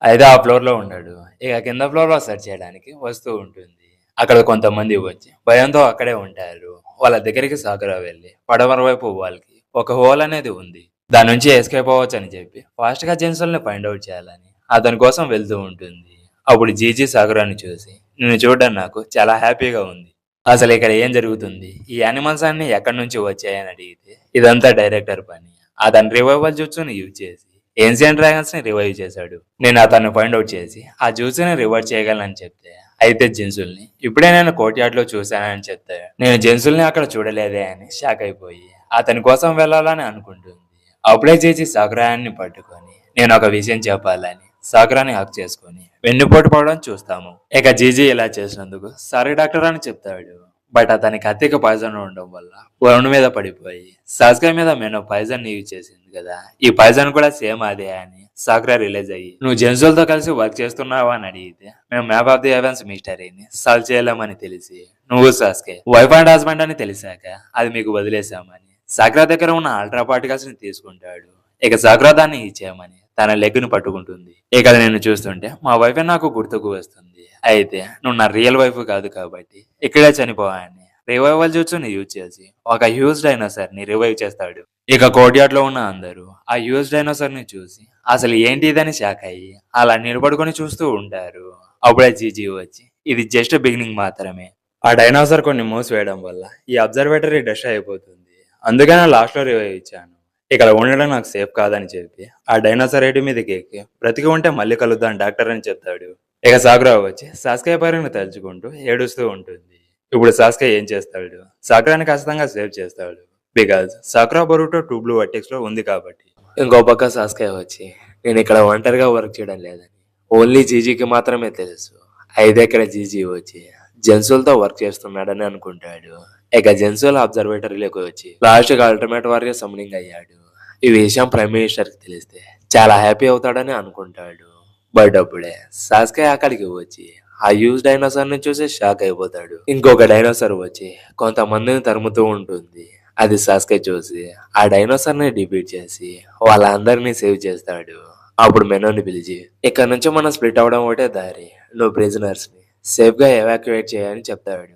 అయితే ఆ ఫ్లోర్ లో ఉన్నాడు. ఇక కింద ఫ్లోర్ లో సెర్చ్ చేయడానికి వస్తూ ఉంటుంది. అక్కడ కొంతమంది వచ్చి భయంతో అక్కడే ఉంటారు. వాళ్ళ దగ్గరికి సాకురా వెళ్ళి పడమర వైపు వాళ్ళకి ఒక హోల్ అనేది ఉంది. దాని నుంచి ఎస్కేప్ అవ్వచ్చు అని చెప్పి ఫాస్ట్ గా జెన్సుల్ని ఫైండ్ అవుట్ చేయాలని అతని కోసం వెళ్తూ ఉంటుంది. అప్పుడు జీజీ సాకురాని చూసి నిన్ను చూడడం నాకు చాలా హ్యాపీగా ఉంది. అసలు ఇక్కడ ఏం జరుగుతుంది, ఈ యానిమల్స్ అన్ని ఎక్కడి నుంచి వచ్చాయని అడిగితే ఇదంతా డైరెక్టర్ పని. అతని రివైవల్ జుట్సుని యూజ్ చేసి ఏన్షియన్ డ్రాగన్స్ ని రివైవ్ చేశాడు. నేను అతన్ని ఫైండ్ అవుట్ చేసి ఆ జ్యూస్ని రివైవ్ చేయగలనని చెప్తే అయితే జెన్సుల్ని ఇప్పుడే నేను కోర్ట్ యార్డ్ లో చూశానని చెప్తే నేను జెన్సుల్ని అక్కడ చూడలేదే అని షాక్ అయిపోయి అతని కోసం వెళ్ళాలని అనుకుంటుంది. అప్పుడే చేసి సాకురాయాన్ని పట్టుకొని నేను ఒక విషయం చెప్పాలని సాకురాని హక్ చేసుకొని వెన్నుపోటు పడడం చూస్తాము. ఇక జీజీ ఇలా చేసినందుకు సారీ డాక్టర్ అని చెప్తాడు. బట్ అతనికి కత్తికి పాయిజన్ ఉండడం వల్ల వరుణ్ మీద పడిపోయి సాస్కా మీద మెనో పాయిజన్ యూజ్ చేసింది కదా, ఈ పాయిజన్ కూడా సేమ్ అదే అని సాకురా రిలీజ్ అయ్యి నువ్వు జెన్సుల్తో కలిసి వర్క్ చేస్తున్నావా అని అడిగితే మేము మ్యాప్ ఆఫ్ ది హెవెన్స్ మిస్టరీని సాల్వ్ చేయలేమని తెలిసి నువ్వు సాస్కే వైఫ్ అండ్ హస్బెండ్ అని తెలిసాక అది మీకు వదిలేసామని సాకురా దగ్గర ఉన్న అల్ట్రా పార్టికల్స్ ని తీసుకుంటాడు. ఇక సాకురా దాన్ని ఇచ్చేయమని తన లెగ్ ను పట్టుకుంటుంది. ఇక నేను చూస్తుంటే మా వైఫ్ నాకు గుర్తుకు వస్తుంది. అయితే నువ్వు నా రియల్ వైఫ్ కాదు కాబట్టి ఇక్కడే చనిపోవాలని రివైవల్ జూట్స్ని యూజ్ చేసి ఒక హ్యూజ్ డైనోసార్ ని రివైవ్ చేస్తాడు. ఇక కోర్ట్యార్డ్ లో ఉన్న అందరూ ఆ హ్యూజ్ డైనోసార్ ని చూసి అసలు ఏంటి ఇదని షాక్ అయ్యి అలా నిలబడుకొని చూస్తూ ఉంటారు. అప్పుడే జీజీ వచ్చి ఇది జస్ట్ బిగినింగ్ మాత్రమే. ఆ డైనోసార్ కొన్ని మూవ్స్ వేయడం వల్ల ఈ అబ్జర్వేటరీ డస్ట్ అయిపోతుంది. అందుకనే లాస్ట్ లో రివైవ్ ఇచ్చాను. ఇక్కడ ఉండడం నాకు సేఫ్ కాదని చెప్పి ఆ డైనోసార్ హెడ్ మీదకి ఎక్కి బ్రతికి ఉంటే మళ్ళీ కలుద్దాం డాక్టర్ అని చెప్తాడు. ఇక సాకురా వచ్చి సాస్కే పైరుని తలుచుకుంటూ ఏడుస్తూ ఉంటుంది. ఇప్పుడు సాస్కే ఏం చేస్తాడు, సాకురాని ఖచ్చితంగా సేవ్ చేస్తాడు. Because sakura Boruto two blue vertex లో ఉంది కాబట్టి. ఇంకో పక్క సాస్కే వచ్చి నేను ఇక్కడ ఒంటరిగా వర్క్ చేయడం లేదని ఓన్లీ జీజీకి మాత్రమే తెలుసు. అయితే ఇక్కడ జీజీ వచ్చి జెన్సుల్తో వర్క్ చేస్తున్నాడని అనుకుంటాడు. ఇక జెన్సుల్ అబ్జర్వేటరీలోకి వచ్చి లాస్ట్ గా అల్టిమేట్ వారియర్ సమ్మింగ్ అయ్యాడు. ఈ విషయం ప్రైమ్ మినిస్టర్ కి తెలిస్తే చాలా హ్యాపీ అవుతాడని అనుకుంటాడు. బట్ అప్పుడే సాస్కే అక్కడికి వచ్చి ఆ యూజ్ డైనోసార్ ని చూసి షాక్ అయిపోతాడు. ఇంకొక డైనోసార్ వచ్చి కొంతమందిని తరుముతూ ఉంటుంది. అది సాస్కే చూసి ఆ డైనోసార్ ని డిఫీట్ చేసి వాళ్ళందరినీ సేవ్ చేస్తాడు. అప్పుడు మెనోని పిలిచి ఇక్కడ నుంచి మనం స్ప్లిట్ అవడం ఒకటే దారి, నువ్వు ప్రిజనర్స్ ని సేఫ్ గా ఎవాక్యుయేట్ చేయని చెప్తాడు.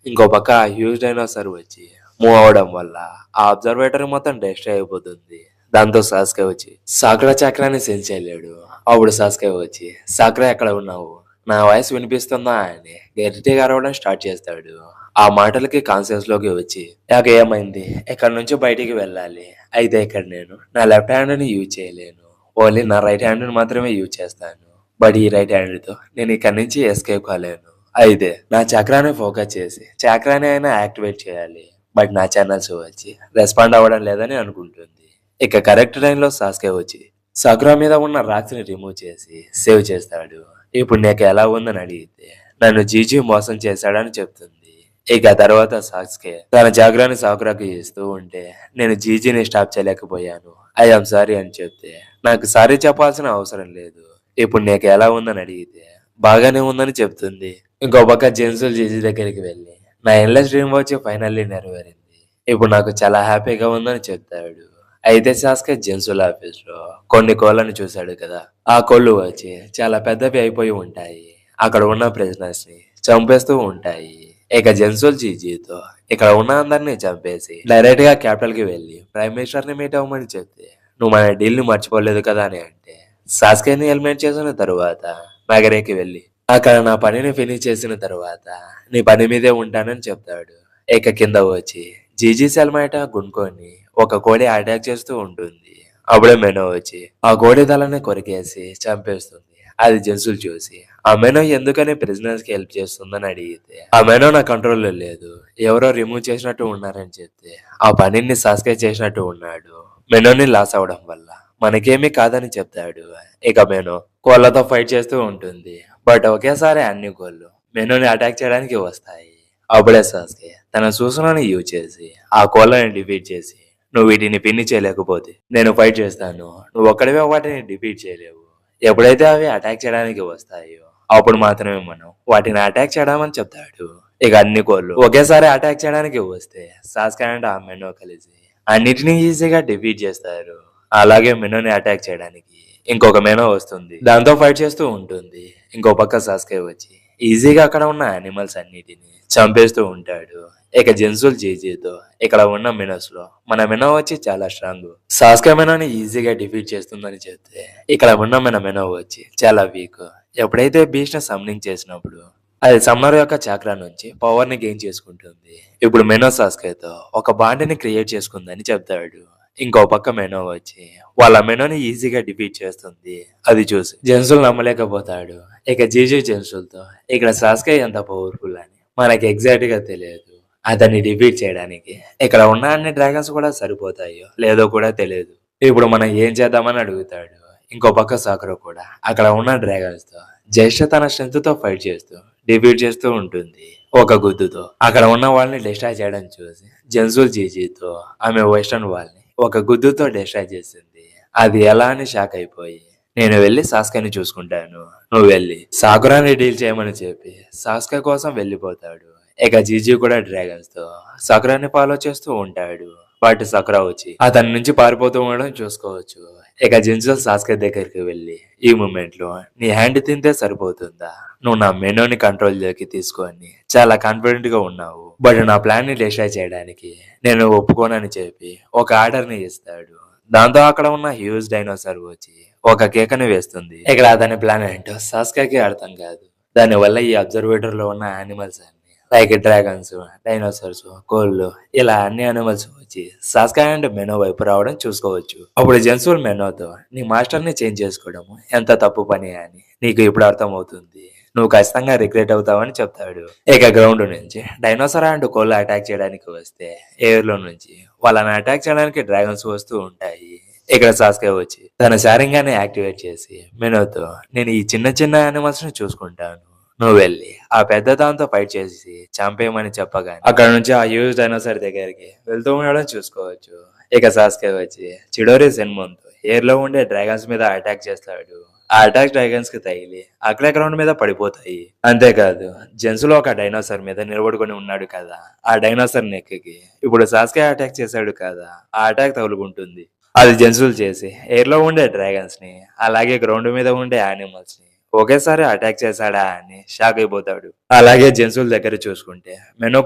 ఇంకో పక్క ఆ హ్యూజ్ డైనోసార్ వచ్చి మూవ్ అవడం వల్ల ఆ అబ్జర్వేటరీ మొత్తం డెస్ట్రాయ్ అయిపోతుంది. దాంతో సాస్కే వచ్చి సాకురా చక్రాన్ని సెన్స్ చేయలేడు. అప్పుడు సాస్కే వచ్చి సాకురా ఎక్కడ ఉన్నావు, నా వాయిస్ వినిపిస్తుందా అని గట్టిగా అరవడం స్టార్ట్ చేస్తాడు. ఆ మాటలకి కాన్షియస్ లోకి వచ్చి నాకు ఏమైంది, ఎక్కడి నుంచి బయటికి వెళ్ళాలి, అయితే ఇక్కడ నేను నా లెఫ్ట్ హ్యాండ్ ని యూజ్ చేయలేను, ఓన్లీ నా రైట్ హ్యాండ్ ని మాత్రమే యూజ్ చేస్తాను. బట్ ఈ రైట్ హ్యాండ్ తో నేను ఇక్కడ నుంచి ఎస్కేప్ కాలేను. అయితే నా చక్రాన్ని ఫోకస్ చేసి చక్రాన్ని అయినా యాక్టివేట్ చేయాలి. బట్ నా ఛానల్స్ వచ్చి రెస్పాండ్ అవ్వడం లేదని అనుకుంటుంది. ఇక కరెక్ట్ టైం లో సాస్కే వచ్చి సాకురా మీద ఉన్న రాక్స్ ని రిమూవ్ చేసి సేవ్ చేస్తాడు. ఇప్పుడు నీకు ఎలా ఉందని అడిగితే నన్ను జీజీ మోసం చేశాడని చెప్తుంది. ఇక తర్వాత సాస్కే తన జాగ్రాన్ని సాకురాకి ఇస్తూ ఉంటే నేను జీజీని స్టాప్ చేయలేకపోయాను, ఐఎమ్ సారీ అని చెప్తే నాకు సారీ చెప్పాల్సిన అవసరం లేదు, ఇప్పుడు నీకు ఎలా ఉందని అడిగితే బాగానే ఉందని చెప్తుంది. ఇంకో పక్క జెన్సుల్ జీజీ దగ్గరికి వెళ్ళి నా ఎన్లెస్ డ్రీమ్ వచ్చి ఫైనల్లీ నెరవేరింది, ఇప్పుడు నాకు చాలా హ్యాపీగా ఉందని చెప్తాడు. అయితే సాస్కే జెన్సుల్ ఆఫీస్ లో కొన్ని కోళ్ళని చూశాడు కదా, ఆ కోళ్ళు వచ్చి చాలా పెద్దవి అయిపోయి ఉంటాయి. అక్కడ ఉన్న ప్రిజనర్స్ ని చంపేస్తూ ఉంటాయి. ఇక జెన్సుల్ జీజీతో ఇక్కడ ఉన్న అందరినీ చంపేసి డైరెక్ట్ గా క్యాపిటల్ కి వెళ్ళి ప్రైమ్ మినిస్టర్ ని మీట్ అవ్వమని చెప్తే నువ్వు మన డీల్ ని మర్చిపోలేదు కదా అని అంటే సాస్కేని ఎలిమినేట్ చేసిన తరువాత నగరేకి వెళ్ళి అక్కడ నా పనిని ఫినిష్ చేసిన తర్వాత నీ పని మీదే ఉంటానని చెప్తాడు. ఇక కింద వచ్చి జీజీ సెల్మైట గుండ్కొని ఒక కోడి అటాక్ చేస్తూ ఉంటుంది. అప్పుడే మెనో వచ్చి ఆ కోడి తలని కొరికేసి చంపేస్తుంది. అది జెన్సుల్ చూసి ఆ మెనో ఎందుకని ప్రిజనర్స్ కి హెల్ప్ చేస్తుందని అడిగితే ఆ మెనో నా కంట్రోల్లో లేదు, ఎవరో రిమూవ్ చేసినట్టు ఉన్నారని చెప్తే ఆ పనిని సాస్కే చేసినట్టు ఉన్నాడు, మెనోని లాస్ అవడం వల్ల మనకేమీ కాదని చెప్తాడు. ఇక మెనో కోళ్లతో ఫైట్ చేస్తూ ఉంటుంది. బట్ ఒకేసారి అన్ని కోళ్ళు మెనోని అటాక్ చేయడానికి వస్తాయి. అప్పుడే సాస్కే తన సూచనని యూజ్ చేసి ఆ కోళ్ళని డిఫీట్ చేసి నువ్వు వీటిని పిన్ని చేయలేకపోతే నేను ఫైట్ చేస్తాను, నువ్వు ఒక్కడివే వాటిని డిఫీట్ చేయలేవు, ఎప్పుడైతే అవి అటాక్ చేయడానికి వస్తాయో అప్పుడు మాత్రమే మనం వాటిని అటాక్ చేయడామని చెప్తాడు. ఇక అన్ని కోళ్ళు ఒకేసారి అటాక్ చేయడానికి వస్తే సాస్కా అండ్ ఆ మెనో కలిసి అన్నిటినీ ఈజీగా డిఫీట్ చేస్తారు. అలాగే మెనోని అటాక్ చేయడానికి ఇంకొక మెనో వస్తుంది. దాంతో ఫైట్ చేస్తూ ఉంటుంది. ఇంకో పక్క సాస్కే వచ్చి ఈజీగా అక్కడ ఉన్న యానిమల్స్ అన్నిటిని చంపేస్తూ ఉంటాడు. ఇక జెన్సుల్ జీజీతో ఇక్కడ ఉన్న మినోస్ లో మన మినో వచ్చి చాలా స్ట్రాంగ్. సాస్కా మెనోని ఈజీగా డిఫీట్ చేస్తుందని చెప్తే ఇక్కడ ఉన్న మన మెనో వచ్చి చాలా వీక్. ఎప్పుడైతే బీస్ట్ ని సమ్నింగ్ చేసినప్పుడు అది సమ్మర్ యొక్క చాక్రా నుంచి పవర్ ని గెయిన్ చేసుకుంటుంది. ఇప్పుడు మెనో సాస్కేతో ఒక బాండ్ ని క్రియేట్ చేసుకుందని చెప్తాడు. ఇంకో పక్క మెనో వచ్చి వాళ్ళ మెనోని ఈజీగా డిఫీట్ చేస్తుంది. అది చూసి జెన్సుల్ నమ్మలేకపోతాడు. ఇక జీజీ జెన్సుల్తో ఇక్కడ సాస్కే ఎంత పవర్ఫుల్ అని మనకి ఎగ్జాక్ట్ గా తెలియదు. అతన్ని డిఫీట్ చేయడానికి ఇక్కడ ఉన్న అన్ని డ్రాగన్స్ కూడా సరిపోతాయో లేదో కూడా తెలియదు. ఇప్పుడు మనం ఏం చేద్దామని అడుగుతాడు. ఇంకో పక్క సాకురా కూడా అక్కడ ఉన్న డ్రాగన్స్ తో జస్ట్ తన స్ట్రెంత్ తో ఫైట్ చేస్తూ డిఫీట్ చేస్తూ ఉంటుంది. ఒక గుద్దుతో అక్కడ ఉన్న వాళ్ళని డిస్ట్రాయ్ చేయడం చూసి జెన్సుల్ జీజీతో ఆమె వెస్టర్న్ వాళ్ళని ఒక గుద్దుతో డిస్ట్రాయ్ చేసింది. అది ఎలా అని షాక్ అయిపోయి నేను వెళ్ళి సాస్కాని చూసుకుంటాను, నువ్వు వెళ్ళి సాకురాని డీల్ చేయమని చెప్పి సాస్కా కోసం వెళ్ళిపోతాడు. ఇక జీజీ కూడా డ్రాగన్స్ తో సకురాని ఫాలో చేస్తూ ఉంటాడు. బట్ సకురా వచ్చి అతని నుంచి పారిపోతూ ఉండడం చూసుకోవచ్చు. ఇక జెన్సుల్ సాస్కే దగ్గరికి వెళ్ళి ఈ మూమెంట్ లో నీ హ్యాండ్ తింటే సరిపోతుందా, నువ్వు నా మెనూని కంట్రోల్ లోకి తీసుకొని చాలా కాన్ఫిడెంట్ గా ఉన్నావు, బట్ నా ప్లాన్ ని డిస్ట్రాయ్ చేయడానికి నేను ఒప్పుకోనని చెప్పి ఒక ఆర్డర్ ని ఇస్తాడు. దాంతో అక్కడ ఉన్న హ్యూజ్ డైనోసార్ వచ్చి ఒక కేకని వేస్తుంది. ఇక్కడ అతని ప్లాన్ ఏంటో సాస్కాకి అర్థం కాదు. దాని వల్ల ఈ అబ్జర్వేటర్ లో ఉన్న యానిమల్స్ అన్ని లైక్ డ్రాగన్స్, డైనోసార్స్, కోళ్ళు ఇలా అన్ని అనిమల్స్ వచ్చి సాస్కా అండ్ మెనో వైపు రావడం చూసుకోవచ్చు. అప్పుడు జెన్సుల్ మెనోతో నీ మాస్టర్ ని చేంజ్ చేసుకోవడం ఎంత తప్పు పని అని నీకు ఇప్పుడు అర్థం అవుతుంది, నువ్వు ఖచ్చితంగా రిగ్రెట్ అవుతావని చెప్తాడు. ఇక గ్రౌండ్ నుంచి డైనోసార్ అండ్ కోళ్ళు అటాక్ చేయడానికి వస్తే ఎయిర్ లో నుంచి వాళ్ళని అటాక్ చేయడానికి డ్రాగన్స్ వస్తూ ఉంటాయి. ఇక్కడ సాస్కే వచ్చి తన శారింగాన్ని యాక్టివేట్ చేసి మెనోతో నేను ఈ చిన్న చిన్న యానిమల్స్ ని చూసుకుంటాను, నువ్వు వెళ్ళి ఆ పెద్ద దాంతో ఫైట్ చేసి చంపేయమని చెప్పగానే అక్కడ నుంచి ఆ హ్యూజ్ డైనోసార్ దగ్గరికి వెళ్తూ ఉండడం చూసుకోవచ్చు. ఇక సాస్కే వచ్చి చిడోరి సెన్మోన్తో ఎయిర్ లో ఉండే డ్రాగన్స్ మీద అటాక్ చేస్తాడు. ఆ అటాక్ డ్రాగన్స్ కి తగిలి అక్కడే గ్రౌండ్ మీద పడిపోతాయి. అంతేకాదు జెన్సులో ఒక డైనోసార్ మీద నిలబడుకొని ఉన్నాడు కదా, ఆ డైనోసార్ నెక్కి ఇప్పుడు సాస్కే అటాక్ చేశాడు కదా, ఆ అటాక్ తగులుకుంటుంది. అది జెన్సుల్ చేసి ఎయిర్ లో ఉండే డ్రాగన్స్ ని అలాగే గ్రౌండ్ మీద ఉండే యానిమల్స్ ని ఒకేసారి అటాక్ చేశాడా అని షాక్ అయిపోతాడు. అలాగే జెన్సుల్ దగ్గర చూసుకుంటే మెనో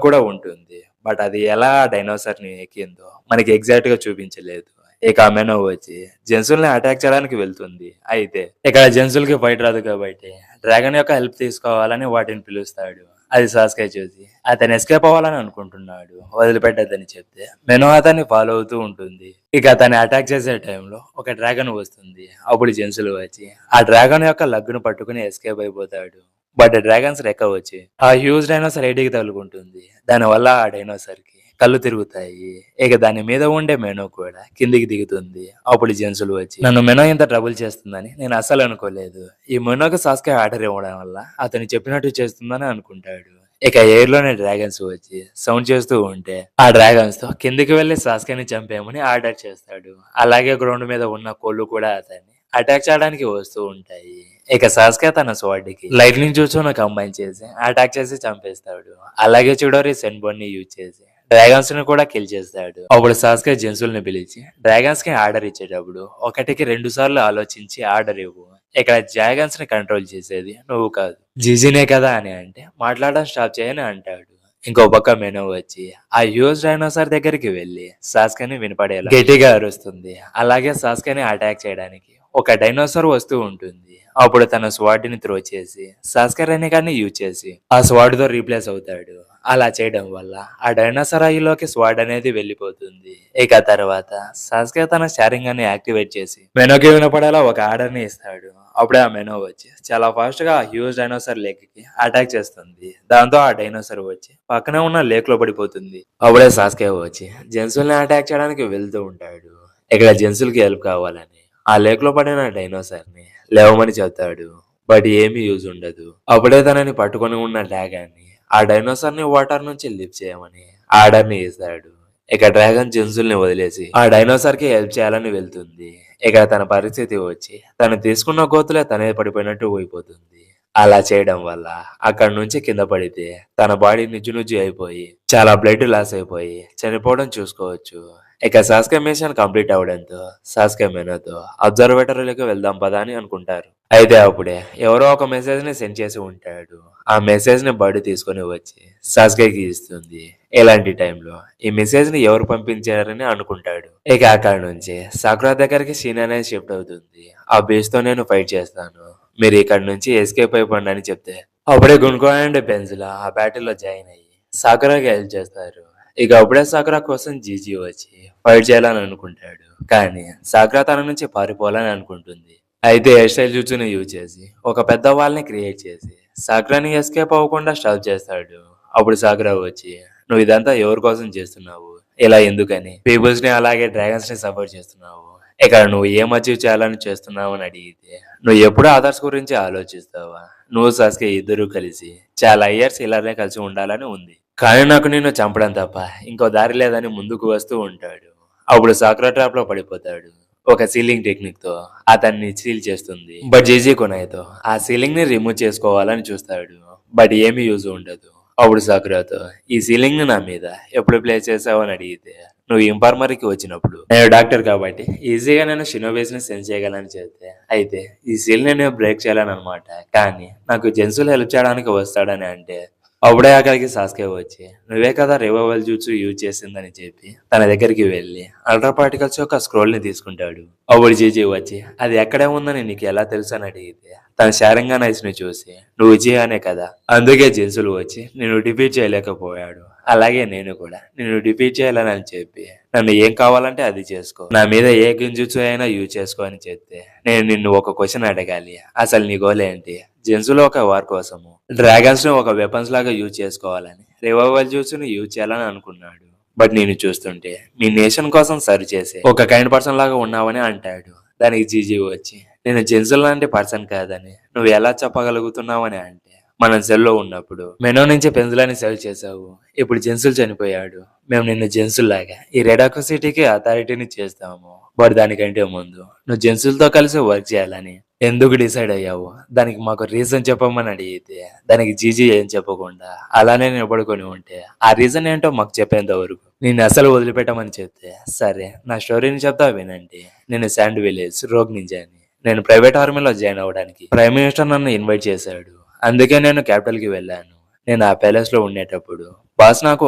కూడా ఉంటుంది. బట్ అది ఎలా డైనోసార్ ని ఎక్కిందో మనకి ఎగ్జాక్ట్ గా చూపించలేదు. ఇక మెనో వచ్చి జెన్సుల్ ని అటాక్ చేయడానికి వెళ్తుంది. అయితే ఇక్కడ జెన్సుల్ కి ఫైట్ రాదు కాబట్టి డ్రాగన్ యొక్క హెల్ప్ తీసుకోవాలని వాటిని పిలుస్తాడు. అది సాస్కే చూసి అతను ఎస్కేప్ అవ్వాలని అనుకుంటున్నాడు, వదిలిపెట్టద్దని చెప్తే మెనో అతన్ని ఫాలో అవుతూ ఉంటుంది. ఇక అతన్ని అటాక్ చేసే టైంలో ఒక డ్రాగన్ వస్తుంది. అప్పుడు జెన్సుల్ వచ్చి ఆ డ్రాగన్ యొక్క లగ్గును పట్టుకుని ఎస్కేప్ అయిపోతాడు. బట్ డ్రాగన్స్ రెక్క వచ్చి ఆ హ్యూజ్ డైనోసార్ ఐడికి తగులుకుంటుంది. దాని వల్ల ఆ డైనోసార్ కి కళ్ళు తిరుగుతాయి. ఇక దాని మీద ఉండే మెనో కూడా కిందికి దిగుతుంది. అప్పుడు జెన్సుల్ వచ్చి నన్ను మెనో ఇంత ట్రబుల్ చేస్తుందని నేను అస్సలు అనుకోలేదు, ఈ మెనోకి సాస్కే ఆర్డర్ ఇవ్వడం వల్ల అతను చెప్పినట్టు చేస్తుందని అనుకుంటాడు. ఇక ఎయిర్ లోనే డ్రాగన్స్ వచ్చి సౌండ్ చేస్తూ ఉంటే ఆ డ్రాగన్స్ తో కిందికి వెళ్లి సాస్కేని చంపేయమని ఆర్డర్ చేస్తాడు. అలాగే గ్రౌండ్ మీద ఉన్న కోళ్ళు కూడా అతన్ని అటాక్ చేయడానికి వస్తూ ఉంటాయి. ఇక సాస్కే తన స్వాడ్కి లైట్నింగ్ జ్యూస్ కంబైన్ చేసి అటాక్ చేసి చంపేస్తాడు. అలాగే చిడోరి సెన్బోన్ ని యూజ్ చేసి డ్రాగన్స్ ని కూడా కిల్ చేస్తాడు. అప్పుడు సాస్కే జెన్సుల్ ని పిలిచి డ్రాగన్స్ కి ఆర్డర్ ఇచ్చేటప్పుడు ఒకటికి 2 సార్లు ఆలోచించి ఆర్డర్ ఇవ్వు, ఇక్కడ డ్రాగన్స్ ని కంట్రోల్ చేసేది నువ్వు కాదు జీజీనే కదా అని అంటే మాట్లాడడం స్టాప్ చేయని అంటాడు. ఇంకో పక్క మెనో వచ్చి ఆ హ్యూజ్ డైనోసార్ దగ్గరికి వెళ్లి సాస్కేని వినపడేలా గట్టిగా అరుస్తుంది. అలాగే సాస్కేని అటాక్ చేయడానికి ఒక డైనోసార్ వస్తూ ఉంటుంది. అప్పుడు తన స్వాడ్ ని త్రో చేసి సాస్కే రెనికాన్ని యూజ్ చేసి ఆ స్వాడ్ తో రీప్లేస్ అవుతాడు. అలా చేయడం వల్ల ఆ డైనోసార్ ఐలోకి స్వాడ్ అనేది వెళ్ళిపోతుంది. ఇక తర్వాత సాస్కే తన శారింగాన్ని యాక్టివేట్ చేసి మెనోకి వినపడేలా ఒక ఆర్డర్ ని ఇస్తాడు. అప్పుడే ఆ మెనో వచ్చి చాలా ఫాస్ట్ గా ఆ హ్యూజ్ డైనోసార్ లేక్ కి అటాక్ చేస్తుంది. దాంతో ఆ డైనోసార్ వచ్చి పక్కనే ఉన్న లేక్ లో పడిపోతుంది. అప్పుడే సాస్కే వచ్చి జెన్సుల్ ని అటాక్ చేయడానికి వెళ్తూ ఉంటాడు. ఇక్కడ జెన్సుల్ కి హెల్ప్ కావాలని ఆ లేక్ లో పడిన డైనోసార్ ని లేవమని చెప్తాడు. బట్ ఏమీ యూజ్ ఉండదు. అప్పుడే తనని పట్టుకొని ఉన్న డ్రాగన్ ని ఆ డైనోసార్ ని వాటర్ నుంచి లిఫ్ట్ చేయమని ఆర్డర్ ని ఇస్తాడు. ఇక డ్రాగన్ జెన్సుల్ ని వదిలేసి ఆ డైనోసార్ కి హెల్ప్ చేయాలని వెళ్తుంది. ఇక తన పరిస్థితి వచ్చి తను తీసుకున్న గోతులే తనే పడిపోయినట్టు అయిపోతుంది. అలా చేయడం వల్ల అక్కడి నుంచి కింద పడితే తన బాడీ నుజ్జు అయిపోయి చాలా బ్లడ్ లాస్ అయిపోయి చనిపోవడం చూసుకోవచ్చు. ఇక సాస్కే మిషన్ కంప్లీట్ అవడంతో సాస్కే మెనోతో అబ్జర్వేటరీలోకి వెళ్దాం పదా అని అనుకుంటారు. అయితే అప్పుడే ఎవరో ఒక మెసేజ్ ని సెండ్ చేసి ఉంటాడు. ఆ మెసేజ్ ని బర్డ్ తీసుకొని వచ్చి సాస్కేకి ఇస్తుంది. ఇలాంటి టైంలో ఈ మెసేజ్ ని ఎవరు పంపించారని అనుకుంటాడు. ఇక అక్కడి నుంచి సాకురా దగ్గరికి షీన్ అనేది షిఫ్ట్ అవుతుంది. ఆ బేస్ తో నేను ఫైట్ చేస్తాను, మీరు ఇక్కడ నుంచి ఎస్కేప్ అయిపోండి అని చెప్తే అప్పుడే గున్కో అండ్ పెన్సిల్ ఆ బ్యాటిల్ లో జాయిన్ అయ్యి సాకురాకి హెల్ప్ చేస్తారు. ఇక అప్పుడే సాకురా కోసం జీజీ వచ్చి ఫైట్ చేయాలని అనుకుంటాడు. కానీ సాకురా తన నుంచి పారిపోవాలని అనుకుంటుంది. అయితే హెయిర్ స్టైల్ జుట్సుని యూజ్ చేసి ఒక పెద్ద వాళ్ళని క్రియేట్ చేసి సాకురాని ఎస్కేప్ అవ్వకుండా స్టాప్ చేస్తాడు. అప్పుడు సాకురా వచ్చి నువ్వు ఇదంతా ఎవరి కోసం చేస్తున్నావు, ఇలా ఎందుకని పీపుల్స్ ని అలాగే డ్రాగన్స్ ని సపోర్ట్ చేస్తున్నావు, ఇక్కడ నువ్వు ఏం అచీవ్ చేయాలని చేస్తున్నావు అని అడిగితే నువ్వు ఎప్పుడు అదర్స్ గురించి ఆలోచిస్తావా, నువ్వు సాస్కే ఇద్దరు కలిసి చాలా ఇయర్స్ ఇలానే కలిసి ఉండాలని ఉంది, కానీ నాకు నిన్ను చంపడం తప్ప ఇంకో దారి లేదని ముందుకు వస్తూ ఉంటాడు. అప్పుడు సాకురా ట్రాప్ లో పడిపోతాడు. ఒక సీలింగ్ టెక్నిక్ తో అతన్ని సీల్ చేస్తుంది. బట్ జీజీ కొనాయితో ఆ సీలింగ్ ని రిమూవ్ చేసుకోవాలని చూస్తాడు. బట్ ఏమీ యూజ్ ఉండదు. అప్పుడు సాకురాతో ఈ సీలింగ్ ని నా మీద ఎప్పుడు ప్లే చేసావు అని అడిగితే నువ్వు ఇంఫార్మరీకి వచ్చినప్పుడు నేను డాక్టర్ కాబట్టి ఈజీగా నేను షినోబేస్ ని సెన్స్ చేయగలని చెప్తే అయితే ఈ సీల్ నేను బ్రేక్ చేయాలని అనమాట, కానీ నాకు జెన్సులు హెల్ప్ చేయడానికి వస్తాడని అంటే అప్పుడే అక్కడికి సాస్కే వచ్చి నువ్వే కదా రివైవల్ జూట్స్ యూజ్ చేసిందని చెప్పి తన దగ్గరికి వెళ్ళి అల్ట్రా పార్టికల్స్ యొక్క స్క్రోల్ ని తీసుకుంటాడు. అప్పుడు జీజీ వచ్చి అది ఎక్కడే ఉందని నీకు ఎలా తెలుసు అని అడిగితే తన శారంగా నైస్ ని చూసి నువ్వు విజయ్ అనే కదా, అందుకే జెన్సులు వచ్చి నిన్ను డిఫీట్ చేయలేకపోయాడు, అలాగే నేను కూడా నిన్ను డిఫీట్ చేయాలని చెప్పి నన్ను ఏం కావాలంటే అది చేసుకో, నా మీద ఏ గింజుత్సు అయినా యూజ్ చేసుకో అని చెప్తే నేను నిన్ను ఒక క్వశ్చన్ అడగాలి, అసలు నీ గోల్ ఏంటి, జెన్సులో ఒక వార్ కోసము డ్రాగన్స్ ని ఒక వెపన్స్ లాగా యూజ్ చేసుకోవాలని రివైవల్ జ్యూస్ ని యూజ్ చేయాలని అనుకున్నాడు. బట్ నేను చూస్తుంటే మీ నేషన్ కోసం సర్వ్ చేసే ఒక కైండ్ పర్సన్ లాగా ఉన్నావని అంటాడు. దానికి జీజీ వచ్చి నేను జెన్సుల్ లాంటి పర్సన్ కాదని నువ్వు ఎలా చెప్పగలుగుతున్నావని అంటే మనం సెల్లో ఉన్నప్పుడు మెనో నుంచి పెన్సిల్ని సెల్ చేసావు, ఇప్పుడు జెన్సుల్ చనిపోయాడు, మేము నిన్ను జెన్సుల్ లాగా ఈ రెడాకో సిటీకి అథారిటీని చేస్తాము, బట్ దానికంటే ముందు నువ్వు జెన్సుల్తో కలిసి వర్క్ చేయాలని ఎందుకు డిసైడ్ అయ్యావు, దానికి మాకు రీజన్ చెప్పమని అడిగితే దానికి జీజీ ఏం చెప్పకుండా అలానే నిలబడుకొని ఉంటే ఆ రీజన్ ఏంటో మాకు చెప్పేంత వరకు నేను అసలు వదిలిపెట్టమని చెప్తే సరే నా స్టోరీని చెప్తా వినండి, నేను శాండ్ విలేజ్ రోగ్ నింజాని, నేను ప్రైవేట్ ఆర్మీలో జాయిన్ అవ్వడానికి ప్రైమ్ మినిస్టర్ నన్ను ఇన్వైట్ చేశాడు, అందుకే నేను క్యాపిటల్ కి వెళ్ళాను. నేను ఆ ప్యాలెస్ లో ఉండేటప్పుడు బాస్ నాకు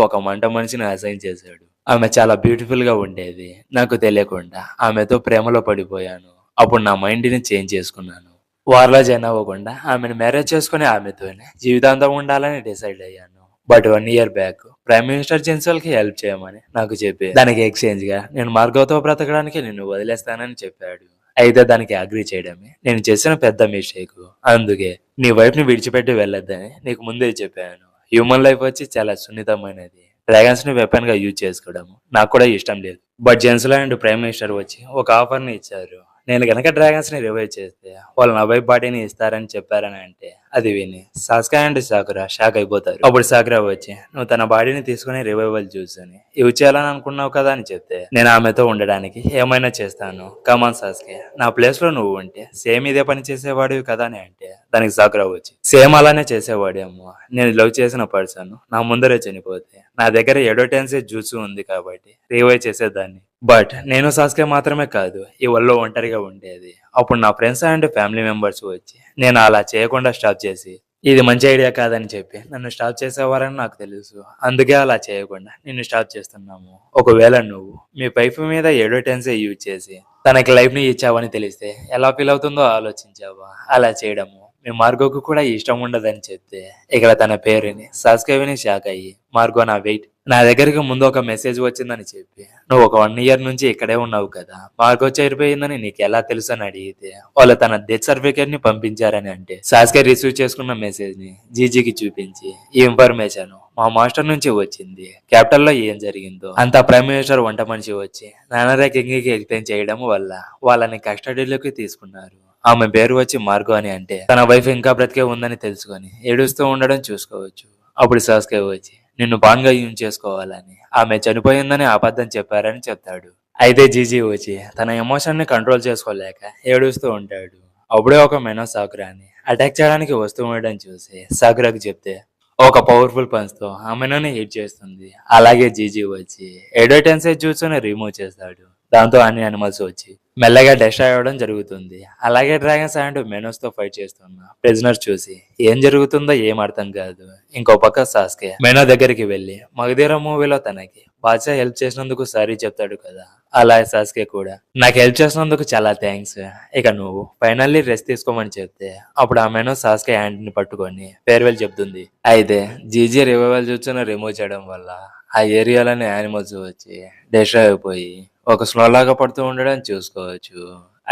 ఒక మంట మనిషిని అసైన్ చేశాడు. ఆమె చాలా బ్యూటిఫుల్ గా ఉండేది. నాకు తెలియకుండా ఆమెతో ప్రేమలో పడిపోయాను. అప్పుడు నా మైండ్ ని చేంజ్ చేసుకున్నాను. వార్లో జాయిన్ అవ్వకుండా ఆమెను మ్యారేజ్ చేసుకుని ఆమెతోనే జీవితాంతం ఉండాలని డిసైడ్ అయ్యాను. But 1 year back prime minister జెన్సల్ కి హెల్ప్ చేయమని నాకు చెప్పి దానికి ఎక్స్చేంజ్ గా నేను మార్గోతో బ్రతకడానికి నిన్ను వదిలేస్తానని చెప్పాడు. అయితే దానికి అగ్రి చేయడమే నేను చేసిన పెద్ద మిస్టేక్, అందుకే నీ వైఫ్ ని విడిచిపెట్టి వెళ్ళొద్దని నీకు ముందే చెప్పాను. హ్యూమన్ లైఫ్ వచ్చి చాలా సున్నితమైనది, డ్రాగన్స్ ని వెపన్ గా యూజ్ చేసుకోవడం నాకు కూడా ఇష్టం లేదు. బట్ జెన్సులా అండ్ ప్రైమ్ మినిస్టర్ వచ్చి ఒక ఆఫర్ ని ఇచ్చారు, నేను గనక డ్రాగన్స్ ని రివైవ్ చేస్తే వాళ్ళు నా వైఫ్ బాడీని ఇస్తారని చెప్పారని అంటే అది విని సాస్కా అండ్ సాకురా షాక్ అయిపోతారు. అప్పుడు సాకురా వచ్చి నువ్వు తన బాడీని తీసుకుని రివైవల్ చూసుని ఇవి చేయాలని అనుకున్నావు కదా అని చెప్తే నేను ఆమెతో ఉండడానికి ఏమైనా చేస్తాను, కమాన్ సాస్కే నా ప్లేస్ లో నువ్వు ఉంటే సేమ్ ఇదే పని చేసేవాడివి కదా అని అంటే దానికి సాకురా వచ్చి సేమ్ అలానే చేసేవాడేమో, నేను లవ్ చేసిన పర్సన్ నా ముందరే చనిపోతే నా దగ్గర ఎడోటెన్సీ జ్యూస్ ఉంది కాబట్టి రివైవ్ చేసేదాన్ని, బట్ నేను సాస్కే మాత్రమే కాదు ఈ వల్ల ఒంటరిగా ఉండేది. అప్పుడు నా ఫ్రెండ్స్ అండ్ ఫ్యామిలీ మెంబర్స్ వచ్చి నేను అలా చేయకుండా స్టాప్ చేసి ఇది మంచి ఐడియా కాదని చెప్పి నన్ను స్టాప్ చేసేవారని నాకు తెలుసు, అందుకే అలా చేయకుండా నిన్ను స్టాప్ చేస్తున్నాము. ఒకవేళ నువ్వు మీ వైఫ్ మీద ఎడోటెన్సీ యూజ్ చేసి తనకి లైఫ్ ని ఇచ్చావని తెలిస్తే ఎలా ఫీల్ అవుతుందో ఆలోచించావా, అలా చేయడము మీ మార్గోకు కూడా ఇష్టం ఉండదని చెప్తే ఇక్కడ తన పేరుని సాస్కే విని షాక్ అయ్యి మార్గో నా వెయిట్ నా దగ్గరికి ముందు ఒక మెసేజ్ వచ్చిందని చెప్పి నువ్వు ఒక 1 year నుంచి ఇక్కడే ఉన్నావు కదా, మార్గో చేరిపోయిందని నీకు ఎలా తెలుసు అని అడిగితే వాళ్ళు తన డెత్ సర్టిఫికేట్ ని పంపించారని అంటే సాస్కే రిసీవ్ చేసుకున్న మెసేజ్ ని జీజీకి చూపించి ఈ ఇన్ఫర్మేషన్ మా మాస్టర్ నుంచి వచ్చింది, క్యాపిటల్ లో ఏం జరిగిందో అంతా ప్రైమ్ మినిస్టర్ వంట మనిషి వచ్చి నానరే కింగ్ కి ఎక్స్ప్లెయిన్ చేయడం వల్ల వాళ్ళని కస్టడీలోకి తీసుకున్నారు. ఆమె పేరు వచ్చి మార్గో అని అంటే తన వైఫ్ ఇంకా బ్రతికే ఉందని తెలుసుకొని ఏడుస్తూ ఉండడం చూసుకోవచ్చు. అప్పుడు సాస్కే వచ్చి నిన్ను బాన్గా యూజ్ చేసుకోవాలని ఆమె చనిపోయిందని అబద్ధం చెప్పారని చెప్తాడు. అయితే జీజీ వచ్చి తన ఎమోషన్ ని కంట్రోల్ చేసుకోలేక ఏడుస్తూ ఉంటాడు. అప్పుడే ఒక మెనో సాకురాని అటాక్ చేయడానికి వస్తూ ఉండడం చూసి సాకురాకి చెప్తే ఒక పవర్ఫుల్ పంచ్ తో ఆమెను హిట్ చేస్తుంది. అలాగే జీజీ వచ్చి అడ్వర్టైజ్ చూసుకుని రిమూవ్ చేస్తాడు. దాంతో అన్ని అనిమల్స్ వచ్చి మెల్లగా డెస్ట్రాయ్ అవ్వడం జరుగుతుంది. అలాగే డ్రాగన్స్ అండ్ మెనోస్ తో ఫైట్ చేస్తున్న ప్రిజనర్ చూసి ఏం జరుగుతుందో ఏం అర్థం కాదు. ఇంకో పక్క సాస్కే మెనో దగ్గరికి వెళ్లి మగధీర మూవీలో తనకి బాద్షా హెల్ప్ చేసినందుకు సారీ చెప్తాడు కదా, అలా సాస్కే కూడా నాకు హెల్ప్ చేసినందుకు చాలా థ్యాంక్స్, ఇక నువ్వు ఫైనల్లీ రెస్ట్ తీసుకోమని చెప్తే అప్పుడు ఆ మెనో సాస్కే హ్యాండ్ ని పట్టుకొని ఫేర్వెల్ చెప్తుంది. అయితే జీజీ రివైవల్ చూసిన రిమూవ్ చేయడం వల్ల ఆ ఏరియాలోని యానిమల్స్ వచ్చి డిస్ట్రాయ్ అయిపోయి ఒక స్లో లాగా పడుతూ ఉండడం చూసుకోవచ్చు.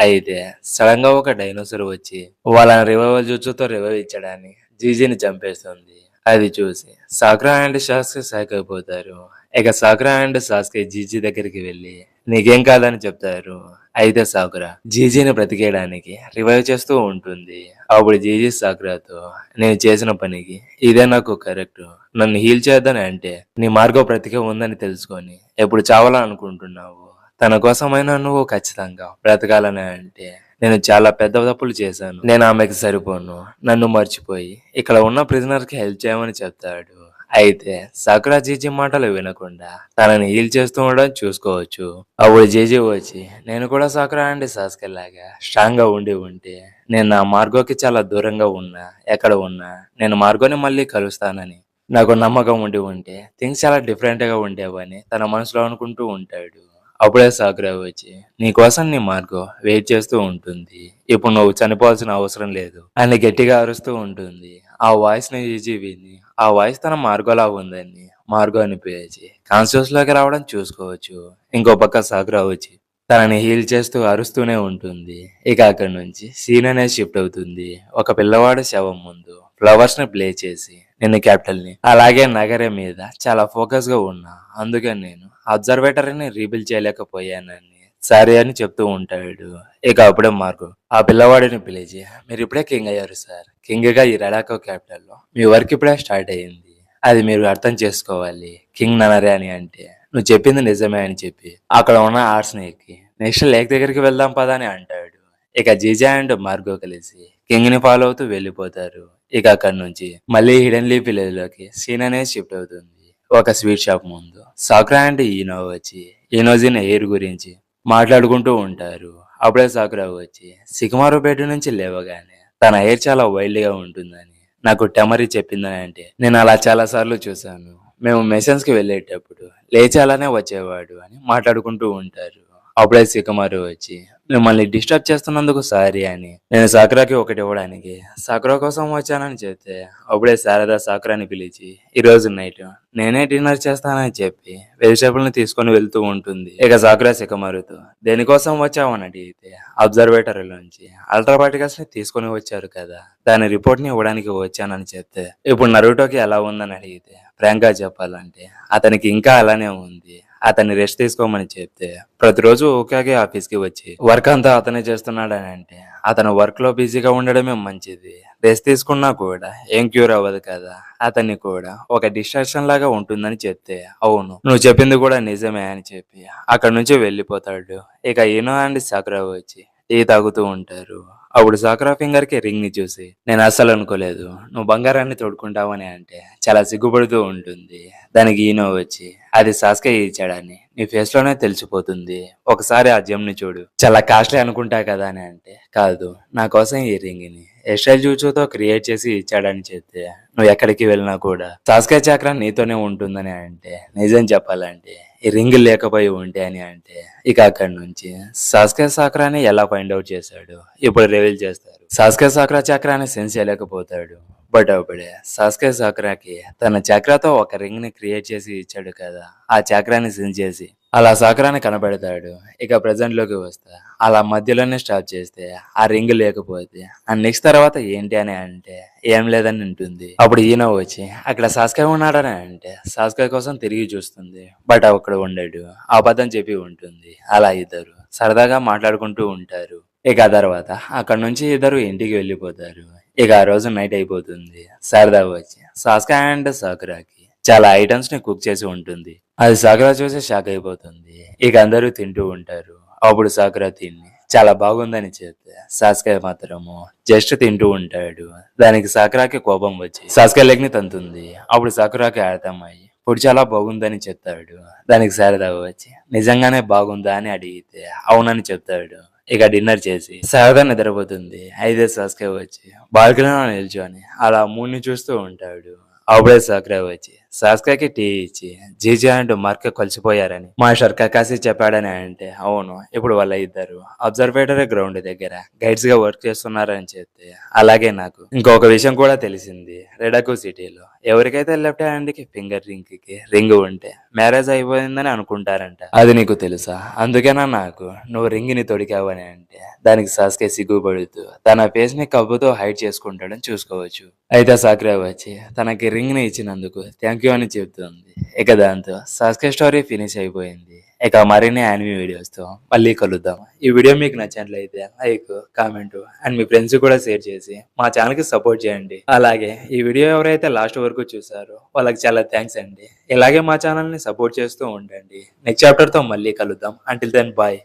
అయితే సడన్ గా ఒక డైనోసర్ వచ్చి వాళ్ళని రివైవల్ జుట్సుతో రివైవ్ ఇచ్చడానికి జీజీని చంపేస్తుంది. అది చూసి సాకురా అండ్ సాస్కే షాక్ అయిపోతారు. ఇక సాకురా అండ్ సాస్కే జీజీ దగ్గరికి వెళ్ళి నీకేం కాదని చెప్తారు. అయితే సాకురా జీజీని బ్రతికేయడానికి రివైవ్ చేస్తూ ఉంటుంది. అప్పుడు జీజీ సాకురాతో నేను చేసిన పనికి ఇదే నాకు కరెక్ట్, నన్ను హీల్ చేద్దని అంటే నీ మార్గం బ్రతికే ఉందని తెలుసుకొని ఎప్పుడు చావాలనుకుంటున్నావు, తన కోసమైనా నువ్వు ఖచ్చితంగా బ్రతకాలని అంటే నేను చాలా పెద్ద తప్పులు చేశాను, నేను ఆమెకి సరిపోను, నన్ను మర్చిపోయి ఇక్కడ ఉన్న ప్రిజనర్ కి హెల్ప్ చేయమని చెప్తాడు. అయితే సాకురా జీజీ మాటలు వినకుండా తనని హీల్ చేస్తూ ఉండడం చూసుకోవచ్చు. అప్పుడు జీజీ వచ్చి నేను కూడా సాకురా అండ్ సాస్కే లాగా స్ట్రాంగ్ గా ఉండి ఉంటే నేను నా మార్గోకి చాలా దూరంగా ఉన్నా, ఎక్కడ ఉన్నా నేను మార్గోని మళ్ళీ కలుస్తానని నాకు నమ్మకం ఉండి ఉంటే థింగ్స్ చాలా డిఫరెంట్ గా ఉండేవని తన మనసులో అనుకుంటూ ఉంటాడు. అప్పుడే సాకురా వచ్చి నీకోసం నీ మార్గం వెయిట్ చేస్తూ ఉంటుంది, ఇప్పుడు నువ్వు చనిపోవాల్సిన అవసరం లేదు అని గట్టిగా అరుస్తూ ఉంటుంది. ఆ వాయిస్ ని ఈజీ విని ఆ వాయిస్ తన మార్గోలా ఉందని మార్గో అనిపించి కాన్షియస్ లోకి రావడం చూసుకోవచ్చు. ఇంకో పక్క సాకురా వచ్చి తనని హీల్ చేస్తూ అరుస్తూనే ఉంటుంది. ఇక అక్కడి నుంచి సీన్ అనేది షిఫ్ట్ అవుతుంది. ఒక పిల్లవాడు శవం ముందు ఫ్లవర్స్ ని ప్లే చేసి నేను క్యాపిటల్ ని అలాగే నగరే మీద చాలా ఫోకస్ గా ఉన్నా, అందుకే నేను అబ్జర్వేటర్ ని రీబిల్ చేయలేకపోయానని సరే అని చెప్తూ ఉంటాడు. ఇక అప్పుడే మార్కు ఆ పిల్లవాడిని పిలిచి మీరు ఇప్పుడే కింగ్ అయ్యారు సార్, కింగ్ గా ఈ లడాఖ్ క్యాపిటల్ లో మీ వర్క్ ఇప్పుడే స్టార్ట్ అయ్యింది, అది మీరు అర్థం చేసుకోవాలి, కింగ్ ననరే అని అంటే నువ్వు చెప్పింది నిజమే అని చెప్పి అక్కడ ఉన్న ఆర్ట్స్ ని ఎక్కి నెక్స్ట్ లేక్ దగ్గరికి వెళ్దాం పదా అని అంటాడు. ఇక జీజా అండ్ మార్గో కలిసి కింగ్ ని ఫాలో అవుతూ వెళ్ళిపోతారు. ఇక అక్కడి నుంచి మళ్ళీ హిడెన్ లీఫ్ విలేజ్ లోకి సీన్ అనేది షిఫ్ట్ అవుతుంది. ఒక స్వీట్ షాప్ ముందు సాకురా అండ్ ఈనో వచ్చి ఈనోజిన్ ఎయిర్ గురించి మాట్లాడుకుంటూ ఉంటారు. అప్పుడే సాకురా వచ్చి సికిమారు బెడ్ నుంచి లేవగానే తన ఎయిర్ చాలా వైల్డ్ గా ఉంటుందని నాకు టెమరీ చెప్పిందని అంటే నేను అలా చాలా సార్లు చూసాను, మేము మెషన్స్ కి వెళ్ళేటప్పుడు లేచి అలానే వచ్చేవాడు అని మాట్లాడుకుంటూ ఉంటారు. అప్పుడే సికమారు వచ్చి మిమ్మల్ని డిస్టర్బ్ చేస్తున్నందుకు సారీ అని నేను సాకురాకి ఒకటి ఇవ్వడానికి సాకురా కోసం వచ్చానని చెప్తే అప్పుడే శారదా సాకురాని పిలిచి ఈ రోజు నైట్ నేనే డిన్నర్ చేస్తానని చెప్పి వెజిటేబుల్ ని తీసుకొని వెళ్తూ ఉంటుంది. ఇక సాకురా సికమారుతో దేనికోసం వచ్చావని అడిగితే అబ్జర్వేటర్ లోంచి అల్ట్రా పార్టికల్స్ ని తీసుకొని వచ్చారు కదా, దాని రిపోర్ట్ ని ఇవ్వడానికి వచ్చానని చెప్తే ఇప్పుడు నరుటోకి ఎలా ఉందని అడిగితే ఫ్రాంక్ గా చెప్పాలంటే అతనికి ఇంకా అలానే ఉంది, అతన్ని రెస్ట్ తీసుకోమని చెప్తే ప్రతిరోజు ఓకే ఆఫీస్ కి వచ్చి వర్క్ అంతా అతనే చేస్తున్నాడని అంటే అతను వర్క్ లో బిజీగా ఉండడమే మంచిది, రెస్ట్ తీసుకున్నా కూడా ఏం క్యూర్ అవ్వదు కదా, అతన్ని కూడా ఒక డిస్ట్రాక్షన్ లాగా ఉంటుందని చెప్తే అవును నువ్వు చెప్పింది కూడా నిజమే అని చెప్పి అక్కడ నుంచి వెళ్ళిపోతాడు. ఇక ఈనో అండ్ సాకురా వచ్చి టీ తాగుతూ ఉంటారు. అప్పుడు సాకురా ఫింగర్ కి రింగ్ ని చూసి నేను అస్సలు అనుకోలేదు నువ్వు బంగారాన్ని తోడుకుంటావని అంటే చాలా సిగ్గుపడుతూ ఉంటుంది. దానికి ఈనో వచ్చి అది సాస్కే ఇచ్చాడని నీ ఫేస్ లోనే తెలిసిపోతుంది, ఒకసారి ఆ జెమ్ ని చూడు, చాలా కాస్ట్లీ అనుకుంటా కదా అని అంటే కాదు నా కోసం ఈ రింగ్ ని ఎస్టైల్ జూచోతో క్రియేట్ చేసి ఇచ్చాడని చెప్తే నువ్వు ఎక్కడికి వెళ్ళినా కూడా సాస్కే చక్రం నీతోనే ఉంటుందని అంటే నిజం చెప్పాలంటే ఈ రింగ్ లేకపోయి ఉంటే అని అంటే ఇక అక్కడి నుంచి సాస్కే సాక్రాని ఎలా ఫైండ్ అవుట్ చేశాడు ఇప్పుడు రివీల్ చేస్తారు. సాస్కే సాక్రా చక్రాన్ని సెన్స్ చేయలేకపోతాడు, బట్ అప్పుడే సాస్కే సాకురాకి తన చక్రాతో ఒక రింగ్ ని క్రియేట్ చేసి ఇచ్చాడు కదా, ఆ చక్రాన్ని సెన్స్ చేసి అలా సాకురాని కనబెడతాడు. ఇక ప్రెజెంట్ లోకి వస్తా అలా మధ్యలోనే స్టాప్ చేస్తే ఆ రింగ్ లేకపోతే ఆ నెక్స్ట్ తర్వాత ఏంటి అని అంటే ఏం లేదని ఉంటుంది. అప్పుడు ఈయన వచ్చి అక్కడ సాస్కే ఉన్నాడని అంటే సాస్కే కోసం తిరిగి చూస్తుంది, బట్ అక్కడ ఉండడు, అబద్ధం చెప్పి ఉంటుంది. అలా ఇద్దరు సరదాగా మాట్లాడుకుంటూ ఉంటారు. ఇక ఆ తర్వాత అక్కడ నుంచి ఇద్దరు ఇంటికి వెళ్ళిపోతారు. ఇక ఆ రోజు నైట్ అయిపోతుంది. శారదా వచ్చి సాస్కా అండ్ సాకురాకి చాలా ఐటమ్స్ ని కుక్ చేసి ఉంటుంది. అది సాకురా చూసి షాక్ అయిపోతుంది. ఇక అందరూ తింటూ ఉంటారు. అప్పుడు సాకురా తిని చాలా బాగుందని చెప్తే సాస్కే మాత్రము జస్ట్ తింటూ ఉంటాడు. దానికి సాకురాకి కోపం వచ్చి సాస్కే లెగ్ ని తంతుంది. అప్పుడు సాకురాకి అర్థమయ్యి ఫుడ్ చాలా బాగుందని చెప్తాడు. దానికి శారద వచ్చి నిజంగానే బాగుందా అని అడిగితే అవునని చెప్తాడు. ఇక డిన్నర్ చేసి శారద నిద్రపోతుంది. అయితే సాస్కే వచ్చి బాల్కనీలో నిల్చొని అలా మూడ్ని చూస్తూ ఉంటాడు. అప్పుడే సాకురా వచ్చి సాస్కాకి టీ ఇచ్చి జీజీ అండ్ మార్క్ కలిసిపోయారని మాస్టర్ కకాసి చెప్పాడని అంటే అవును ఇప్పుడు వాళ్ళ ఇద్దరు అబ్జర్వేటరీ గ్రౌండ్ దగ్గర గైడ్స్ గా వర్క్ చేస్తున్నారని చెప్తే అలాగే నాకు ఇంకొక విషయం కూడా తెలిసింది. రెడాకు సిటీలో ఎవరికైతే లెఫ్ట్ హ్యాండ్ కి ఫింగర్ రింగ్ కి రింగ్ ఉంటే మ్యారేజ్ అయిపోయిందని అనుకుంటారంట. అది నీకు తెలుసా? అందుకేనా నాకు నువ్వు రింగ్ ని తొడికావని అంటే దానికి సాస్కే సిగ్గుపడుతూ తన ఫేస్ ని కబ్బుతో హైడ్ చేసుకుంటాడని చూసుకోవచ్చు. అయితే సాకురా వచ్చి తనకి రింగ్ ని ఇచ్చినందుకు థ్యాంక్ యూ అని చెప్తుంది. ఇక దాంతో సాస్కే స్టోరీ ఫినిష్ అయిపోయింది. ఇక మరిన్ని యానిమే వీడియోస్ తో మళ్ళీ కలుద్దాం. ఈ వీడియో మీకు నచ్చినట్లయితే like, comment and me friends కూడా షేర్ చేసి మా ఛానల్ కి సపోర్ట్ చేయండి. అలాగే ఈ వీడియో ఎవరైతే లాస్ట్ వరకు చూసారో వాళ్ళకి చాలా థ్యాంక్స్ అండి. ఇలాగే మా ఛానల్ ని సపోర్ట్ చేస్తూ ఉండండి. నెక్స్ట్ చాప్టర్ తో మళ్ళీ కలుద్దాం. Until then bye.